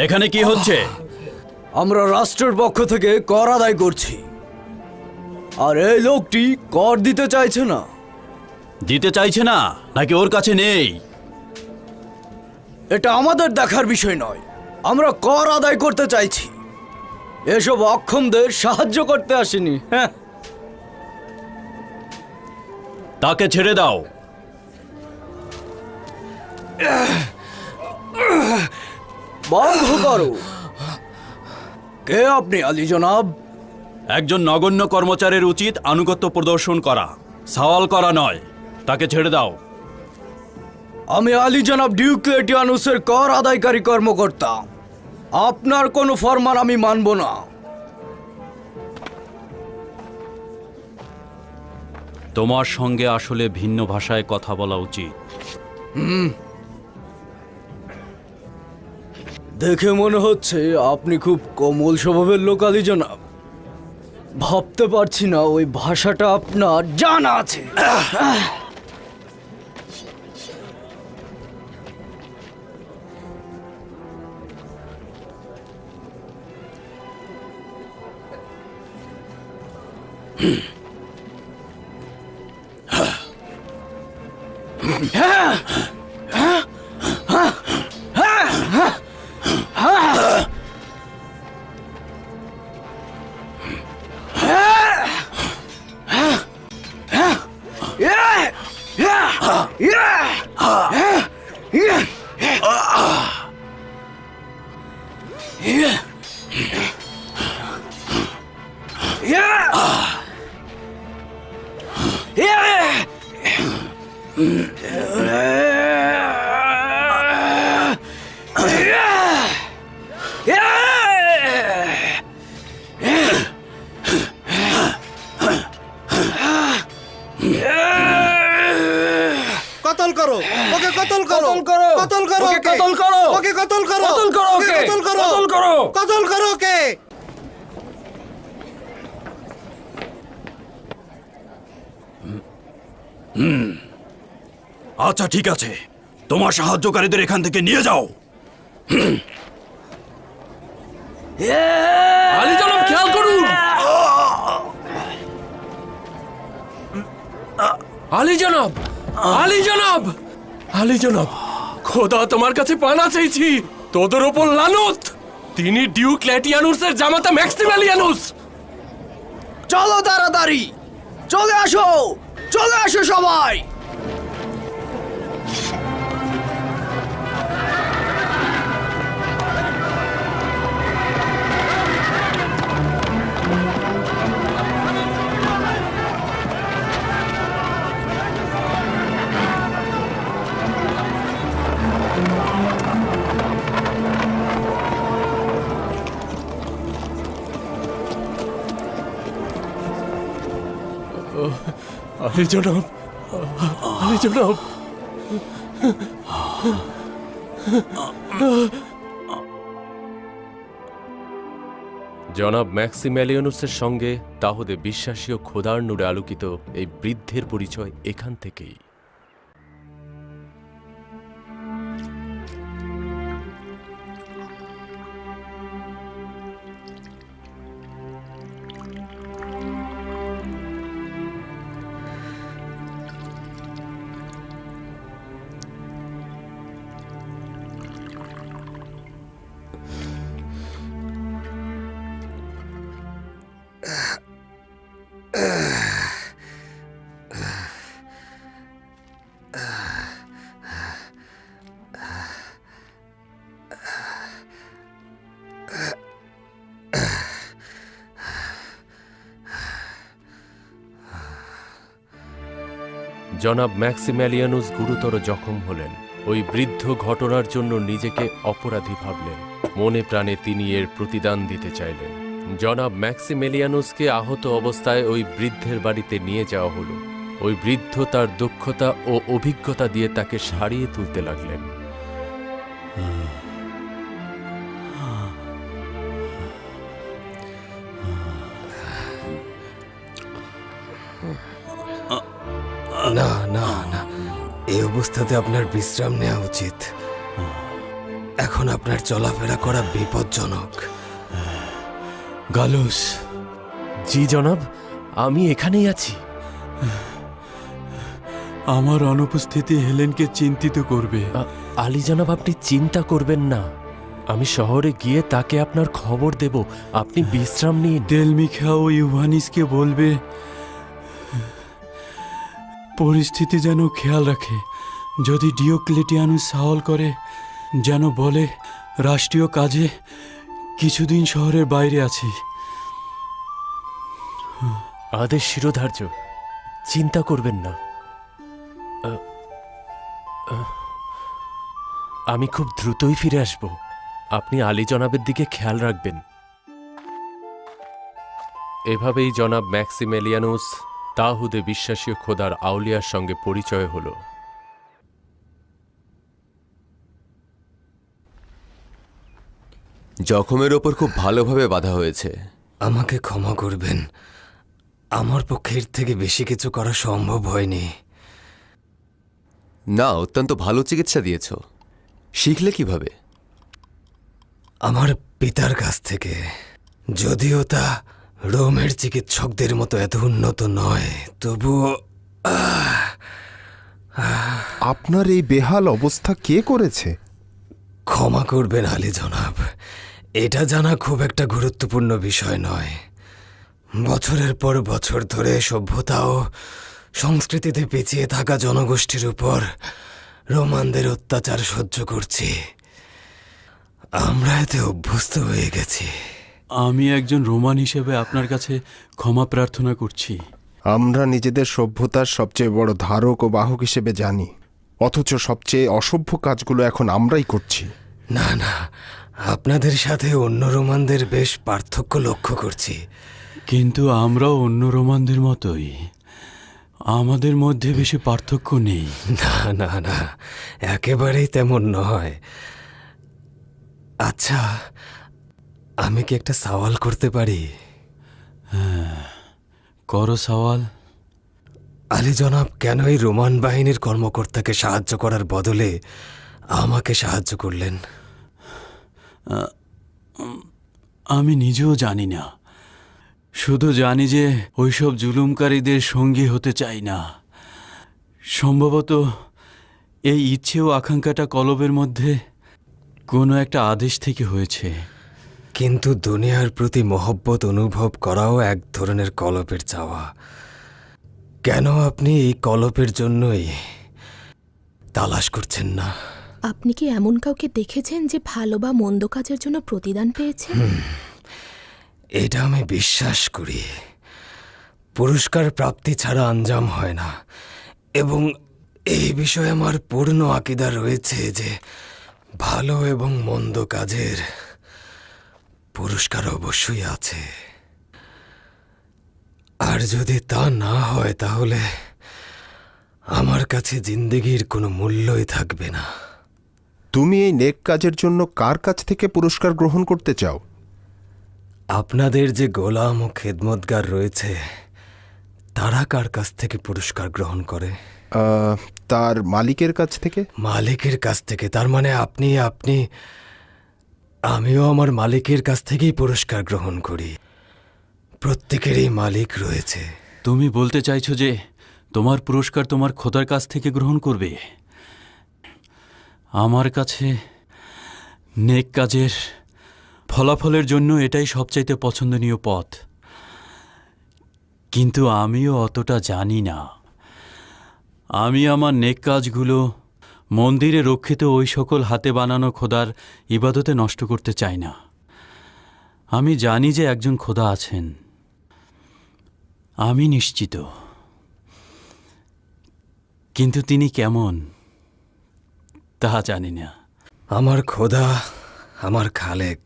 Speaker 16: এখানে কি হচ্ছে?
Speaker 13: আমরা রাষ্ট্রের পক্ষ থেকে কর আদায় করছি, আর এই লোকটি কর দিতে চাইছে না।
Speaker 16: দিতে চাইছে না নাকি ওর কাছে নেই?
Speaker 13: এটা আমাদের দেখার বিষয় নয়, আমরা কর আদায় করতে চাইছি, এসব অক্ষমদের সাহায্য করতে আসেনি। হ্যাঁ,
Speaker 16: তাকে ছেড়ে দাও।
Speaker 13: বন্ধ করো। কে আপনি আলী জনাব?
Speaker 16: একজন নগণ্য কর্মচারীর উচিত আনুগত্য প্রদর্শন করা, সওয়াল করা নয়। তাকে ছেড়ে দাও।
Speaker 13: আমি আলী জনাব ডিউক্লেটিয়ানুসের কর আদায়কারী কর্মকর্তা। আপনার কোনো ফরমান আমি মানব না।
Speaker 16: তোমার সঙ্গে আসলে ভিন্ন ভাষায় কথা বলা উচিত।
Speaker 13: দেখে মনে হচ্ছে আপনি খুব কোমল স্বভাবের লোক আলী জনাব। ভাবতে পারছি না ওই ভাষাটা আপনার জানা আছে।
Speaker 6: করো, ওকে কতল করো, কতল করো,
Speaker 14: ওকে কতল করো,
Speaker 6: ওকে কতল করো,
Speaker 14: কতল করো,
Speaker 6: ওকে
Speaker 14: ওকে
Speaker 6: কতল করো,
Speaker 14: কতল করো,
Speaker 6: কতল করো ওকে।
Speaker 3: আচ্ছা ঠিক আছে, তোমার সাহায্যকারীদের এখান থেকে নিয়ে যাও।
Speaker 5: আলী জনাব খেয়াল করুন, আলী জনাব, আলী জনাব, আলী জনাব, খোদা তোমার কাছে পানা চাইছি, তোদের ওপর লানত। তিনি ডিউক ল্যাটিয়ানুসের জামাতা ম্যাক্সিমিলিয়ানুস।
Speaker 14: চলো তাড়াতাড়ি, চলে আসো, চলে আসো সবাই।
Speaker 5: আলী জনাব, আলী জনাব, জনাব ম্যাক্সিমিলিয়ানুসের সঙ্গে তাহুদে বিশ্বাসী ও খোদার নূরে আলোকিত এই বৃদ্ধের পরিচয় এখান থেকেই। জনাব ম্যাক্সিমিলিয়ানুস গুরুতর জখম হলেন। ওই বৃদ্ধ ঘটনার জন্য নিজেকে অপরাধী ভাবলেন। মনে প্রাণে তিনি এর প্রতিদান দিতে চাইলেন। জনাব ম্যাক্সিমিলিয়ানুসকে আহত অবস্থায় ওই বৃদ্ধের বাড়িতে নিয়ে যাওয়া হলো। ওই বৃদ্ধ তার দক্ষতা ও অভিজ্ঞতা দিয়ে তাকে সারিয়ে তুলতে লাগলেন।
Speaker 1: না না না, এই অবস্থাতে আপনার বিশ্রাম নেওয়া উচিত। এখন আপনার চলাফেরা করা বিপজ্জনক।
Speaker 5: গালুস। জি জনাব, আমি এখানেই আছি।
Speaker 3: আমার অনুপস্থিতি হেলেনকে চিন্তিত করবে।
Speaker 5: আলী জনাব, আপনি চিন্তা করবেন না, আমি শহরে গিয়ে তাকে আপনার খবর দেব। আপনি বিশ্রাম নিন।
Speaker 3: ডেলমিখা ও ইউভানিসকে বলবে পরিস্থিতি যেন খেয়াল রাখে। যদি ডিওক্লেটিয়ানুস সাহল করে যেন বলে রাষ্ট্রীয় কাজে কিছুদিন শহরের বাইরে আছি।
Speaker 5: আদেশ শিরোধার্য, চিন্তা করবেন না। আমি খুব দ্রুতই ফিরে আসব। আপনি আলী জনাবের দিকে খেয়াল রাখবেন। এভাবেই জনাব ম্যাক্সিমিলিয়ানুস তাহুদে বিশ্বাসী খোদার আউলিয়ার সঙ্গে পরিচয় হল।
Speaker 7: জখমের ওপর খুব ভালোভাবে বাধা হয়েছে।
Speaker 1: আমাকে ক্ষমা করবেন, আমার পক্ষে এর থেকে বেশি কিছু করা সম্ভব হয়নি।
Speaker 7: না, অত্যন্ত ভালো চিকিৎসা দিয়েছ। শিখলে কিভাবে?
Speaker 1: আমার পিতার কাছ থেকে, যদিও তা রোমের চিকিৎসকদের মতো এত উন্নত নয়, তবুও
Speaker 11: আপনার এই বেহাল অবস্থা কে করেছে?
Speaker 1: ক্ষমা করবেন আলী জনাব, এটা জানা খুব একটা গুরুত্বপূর্ণ বিষয় নয়। বছরের পর বছর ধরে সভ্যতা ও সংস্কৃতিতে পিছিয়ে থাকা জনগোষ্ঠীর উপর রোমানদের অত্যাচার সহ্য করছি। আমরা এতে অভ্যস্ত হয়ে গেছি।
Speaker 3: আমি একজন রোমান হিসেবে আপনার কাছে ক্ষমা প্রার্থনা করছি।
Speaker 11: আমরা নিজেদের সভ্যতার সবচেয়ে বড় ধারক ও বাহক হিসেবে জানি, অথচ সবচেয়ে অসভ্য কাজগুলো এখন আমরাই করছি।
Speaker 1: না না, আপনাদের সাথে অন্য রোমানদের বেশ পার্থক্য লক্ষ্য করছি।
Speaker 3: কিন্তু আমরাও অন্য রোমানদের মতোই
Speaker 16: আমাদের মধ্যে বেশি পার্থক্য নেই।
Speaker 1: না না না, একেবারেই তেমন নয়। আচ্ছা, আমি কি একটা সওয়াল করতে পারি?
Speaker 16: করো সওয়াল।
Speaker 1: আলী জনাব কেন এই রোমান বাহিনীর কর্মকর্তাকে সাহায্য করার বদলে আমাকে সাহায্য করলেন?
Speaker 16: আমি নিজেও জানি না, শুধু জানি যে ওইসব জুলুমকারীদের সঙ্গী হতে চাই না। সম্ভবত এই ইচ্ছে ও আকাঙ্ক্ষাটা কলবের মধ্যে কোনো একটা আদেশ থেকে হয়েছে।
Speaker 1: কিন্তু দুনিয়ার প্রতি মহব্বত অনুভব করাও এক ধরনের কলপের চাওয়া। কেন আপনি এই কলপের জন্যই তালাশ করছেন না?
Speaker 10: আপনি কি এমন কাউকে দেখেছেন যে ভালো বা মন্দ কাজের জন্য প্রতিদান পেয়েছে?
Speaker 1: এটা আমি বিশ্বাস করি। পুরস্কার প্রাপ্তি ছাড়া আঞ্জাম হয় না, এবং এই বিষয়ে আমার পূর্ণ আকীদা রয়েছে যে ভালো এবং মন্দ কাজের পুরস্কার অবশ্যই আছে। আর যদি তা না হয় তাহলে আমার কাছে জিন্দেগির কোনো মূল্যই থাকবে না।
Speaker 11: তুমি এই নেক কাজের জন্য কার কাছ থেকে পুরস্কার গ্রহণ করতে চাও?
Speaker 1: আপনাদের যে গোলাম ও খেদমতগার রয়েছে তারা কার কাছ থেকে পুরস্কার গ্রহণ করে?
Speaker 11: তার মালিকের কাছ থেকে।
Speaker 1: মালিকের কাছ থেকে? তার মানে আমিও আমার মালিকের কাছ থেকেই পুরস্কার গ্রহণ করি। প্রত্যেকেরই মালিক রয়েছে।
Speaker 16: তুমি বলতে চাইছো যে তোমার পুরস্কার তোমার খোদার কাছ থেকে গ্রহণ করবে? আমার কাছে নেক কাজের ফলাফলের জন্য এটাই সবচাইতে পছন্দনীয় পথ। কিন্তু আমিও অতটা জানি না। আমি আমার নেক কাজগুলো মন্দিরে রক্ষিত ওই সকল হাতে বানানো খোদার ইবাদতে নষ্ট করতে চাই না। আমি জানি যে একজন খোদা আছেন, আমি নিশ্চিত। কিন্তু তিনি কেমন তা জানি না।
Speaker 1: আমার খোদা আমার খালেক,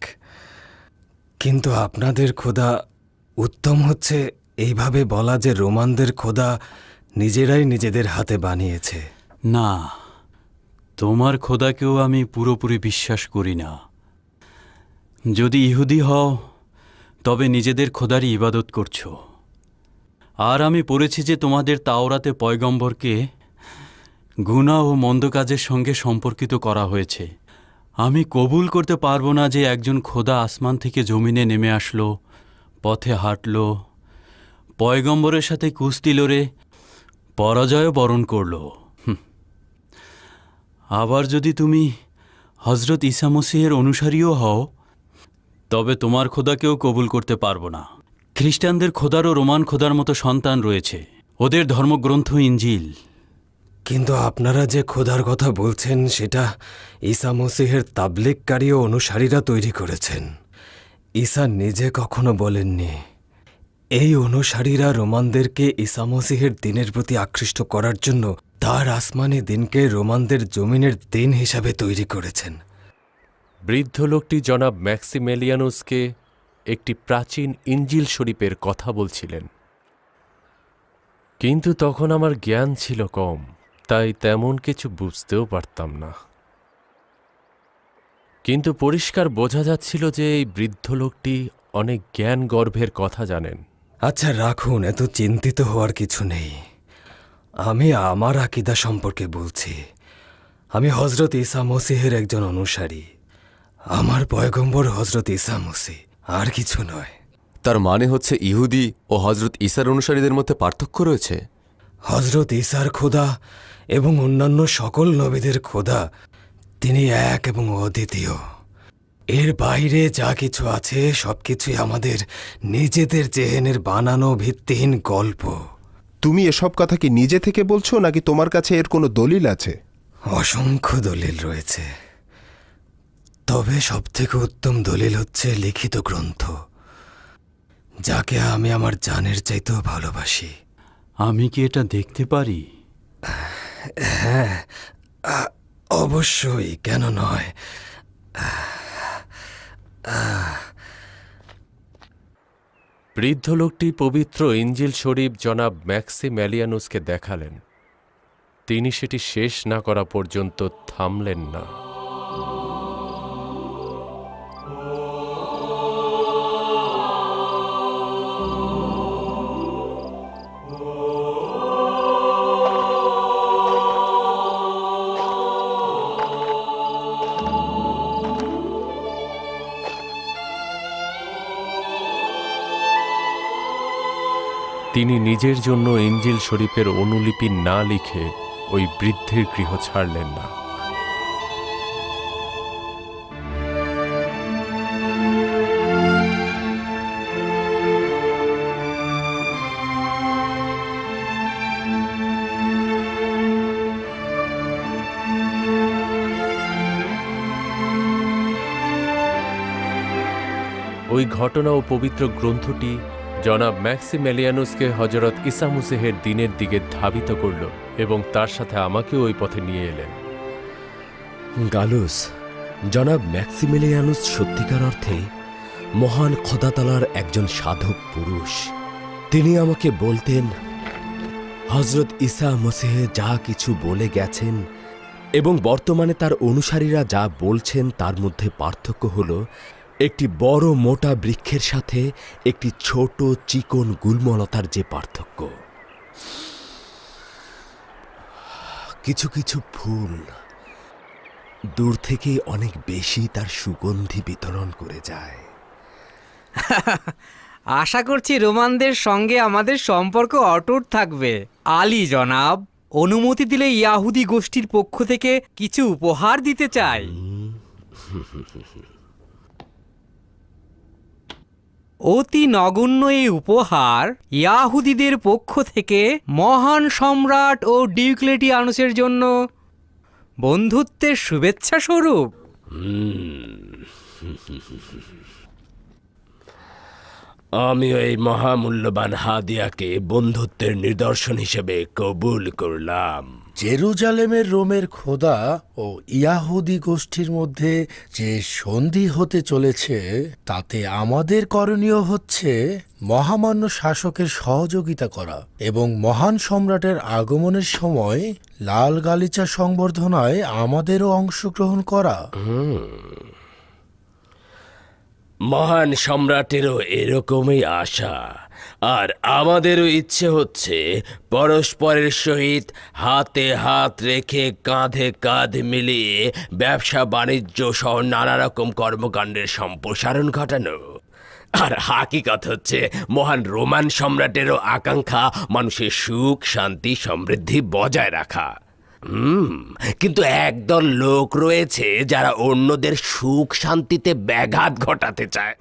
Speaker 1: কিন্তু আপনাদের খোদা উত্তম হচ্ছে এইভাবে বলা যে রোমানদের খোদা নিজেরাই নিজেদের হাতে বানিয়েছে।
Speaker 16: না, তোমার খোদাকেও আমি পুরোপুরি বিশ্বাস করি না। যদি ইহুদি হও তবে নিজেদের খোদারই ইবাদত করছো। আর আমি পড়েছি যে তোমাদের তাওরাতে পয়গম্বরকে গুনাহ ও মন্দ কাজের সঙ্গে সম্পর্কিত করা হয়েছে। আমি কবুল করতে পারবো না যে একজন খোদা আসমান থেকে জমিনে নেমে আসলো, পথে হাঁটল, পয়গম্বরের সাথে কুস্তি লড়ে পরাজয় বরণ করল। আবার যদি তুমি হজরত ঈসা মসীহের অনুসারীও হও তবে তোমার খোদাকেও কবুল করতে পারবো না। খ্রিস্টানদের খোদারও রোমান খোদার মতো সন্তান রয়েছে, ওদের ধর্মগ্রন্থ ইঞ্জিল।
Speaker 1: কিন্তু আপনারা যে খোদার কথা বলছেন সেটা ঈসা মসীহের তাবলীগকারী ও অনুসারীরা তৈরি করেছেন। ঈসা নিজে কখনো বলেননি। এই অনুসারীরা রোমানদেরকে ঈসা মসীহের দিনের প্রতি আকৃষ্ট করার জন্য তার আসমানি দিনকে রোমানদের জমিনের দিন হিসাবে তৈরি করেছেন।
Speaker 5: বৃদ্ধ লোকটি জনাব ম্যাক্সিমেলিয়ানুসকে একটি প্রাচীন ইঞ্জিল শরীফের কথা বলছিলেন, কিন্তু তখন আমার জ্ঞান ছিল কম, তাই তেমন কিছু বুঝতেও পারতাম না। কিন্তু পরিষ্কার বোঝা যাচ্ছিল যে এই বৃদ্ধ লোকটি অনেক জ্ঞান গর্ভের কথা জানেন।
Speaker 1: আচ্ছা রাখুন, এত চিন্তিত হওয়ার কিছু নেই। আমি আমার আকীদা সম্পর্কে বলছি। আমি হজরত ঈসা মসীহের একজন অনুসারী। আমার পয়গম্বর হজরত ঈসা মসীহ, আর কিছু নয়।
Speaker 7: তার মানে হচ্ছে ইহুদি ও হজরত ঈসার অনুসারীদের মধ্যে পার্থক্য রয়েছে?
Speaker 1: হজরত ঈসার খোদা এবং অন্যান্য সকল নবীদের খোদা তিনি এক এবং অদ্বিতীয়। এর বাইরে যা কিছু আছে সবকিছুই আমাদের নিজেদের জেহেনের বানানো ভিত্তিহীন গল্প।
Speaker 11: তুমি এসব কথা কি নিজে থেকে বলছো নাকি তোমার কাছে এর কোনো দলিল আছে?
Speaker 1: অসংখ্য দলিল রয়েছে, তবে সবথেকে উত্তম দলিল হচ্ছে লিখিত গ্রন্থ, যাকে আমি আমার জানের চাইতেও ভালোবাসি।
Speaker 16: আমি কি এটা দেখতে পারি?
Speaker 1: হ্যাঁ, অবশ্যই, কেন নয়।
Speaker 5: বৃদ্ধ লোকটি পবিত্র ইঞ্জিল শরীফ জনাব ম্যাক্সিম্যালিয়ানুসকে দেখালেন। তিনি সেটি শেষ না করা পর্যন্ত থামলেন না। তিনি নিজের জন্য ইঞ্জিল শরীফের অনুলিপি না লিখে ওই বৃদ্ধের গৃহ ছাড়লেন না। ওই ঘটনা ও পবিত্র গ্রন্থটি জনাব ম্যাক্সিম্যালিয়ানুসকে হজরত ঈসা মুসিহের দিনের দিকে ধাবিত করল এবং তার সাথে আমাকেও ওই পথে নিয়ে এলেন।
Speaker 1: গালুস, জনাব ম্যাক্সিমিলিয়ানুস সত্যিকার অর্থে মহান খোদাতালার একজন সাধক পুরুষ। তিনি আমাকে বলতেন, হজরত ঈসা মসিহে যা কিছু বলে গেছেন এবং বর্তমানে তার অনুসারীরা যা বলছেন তার মধ্যে পার্থক্য হল একটি বড় মোটা বৃক্ষের সাথে একটি ছোট চিকন গুল্মলতার যে পার্থক্য। কিছু কিছু ফুল দূর থেকে অনেক বেশি তার সুগন্ধি বিতরণ করে যায়।
Speaker 13: আশা করছি রোমানদের সঙ্গে আমাদের সম্পর্ক অটুট থাকবে। আলী জনাব, অনুমতি দিলে ইয়াহুদি গোষ্ঠীর পক্ষ থেকে কিছু উপহার দিতে চাই। অতি নগণ্য এই উপহার ইয়াহুদিদের পক্ষ থেকে মহান সম্রাট ও ডিওক্লেটিয়ানুসের জন্য বন্ধুত্বের শুভেচ্ছা স্বরূপ।
Speaker 1: আমি এই মহামূল্যবান হাদিয়াকে বন্ধুত্বের নিদর্শন হিসেবে কবুল করলাম।
Speaker 8: জেরুজালেমের রোমের খোদা ও ইয়াহুদি গোষ্ঠীর মধ্যে যে সন্ধি হতে চলেছে তাতে আমাদের করণীয় হচ্ছে মহামান্য শাসকের সহযোগিতা করা এবং মহান সম্রাটের আগমনের সময় লাল গালিচা সংবর্ধনায় আমাদেরও অংশগ্রহণ করা।
Speaker 1: মহান সম্রাটেরও এরকমই আশা, আর আমাদেরও ইচ্ছে হচ্ছে পরস্পরের সহিত হাতে হাত রেখে কাঁধে কাঁধ মিলিয়ে ব্যবসা বাণিজ্য সহ নানা রকম কর্মকাণ্ডের সম্প্রসারণ ঘটানো। আর হাকিকত হচ্ছে মহান রোমান সম্রাটেরও আকাঙ্ক্ষা মানুষের সুখ শান্তি সমৃদ্ধি বজায় রাখা। কিন্তু একদল লোক রয়েছে যারা অন্যদের সুখ শান্তিতে ব্যাঘাত ঘটাতে চায়।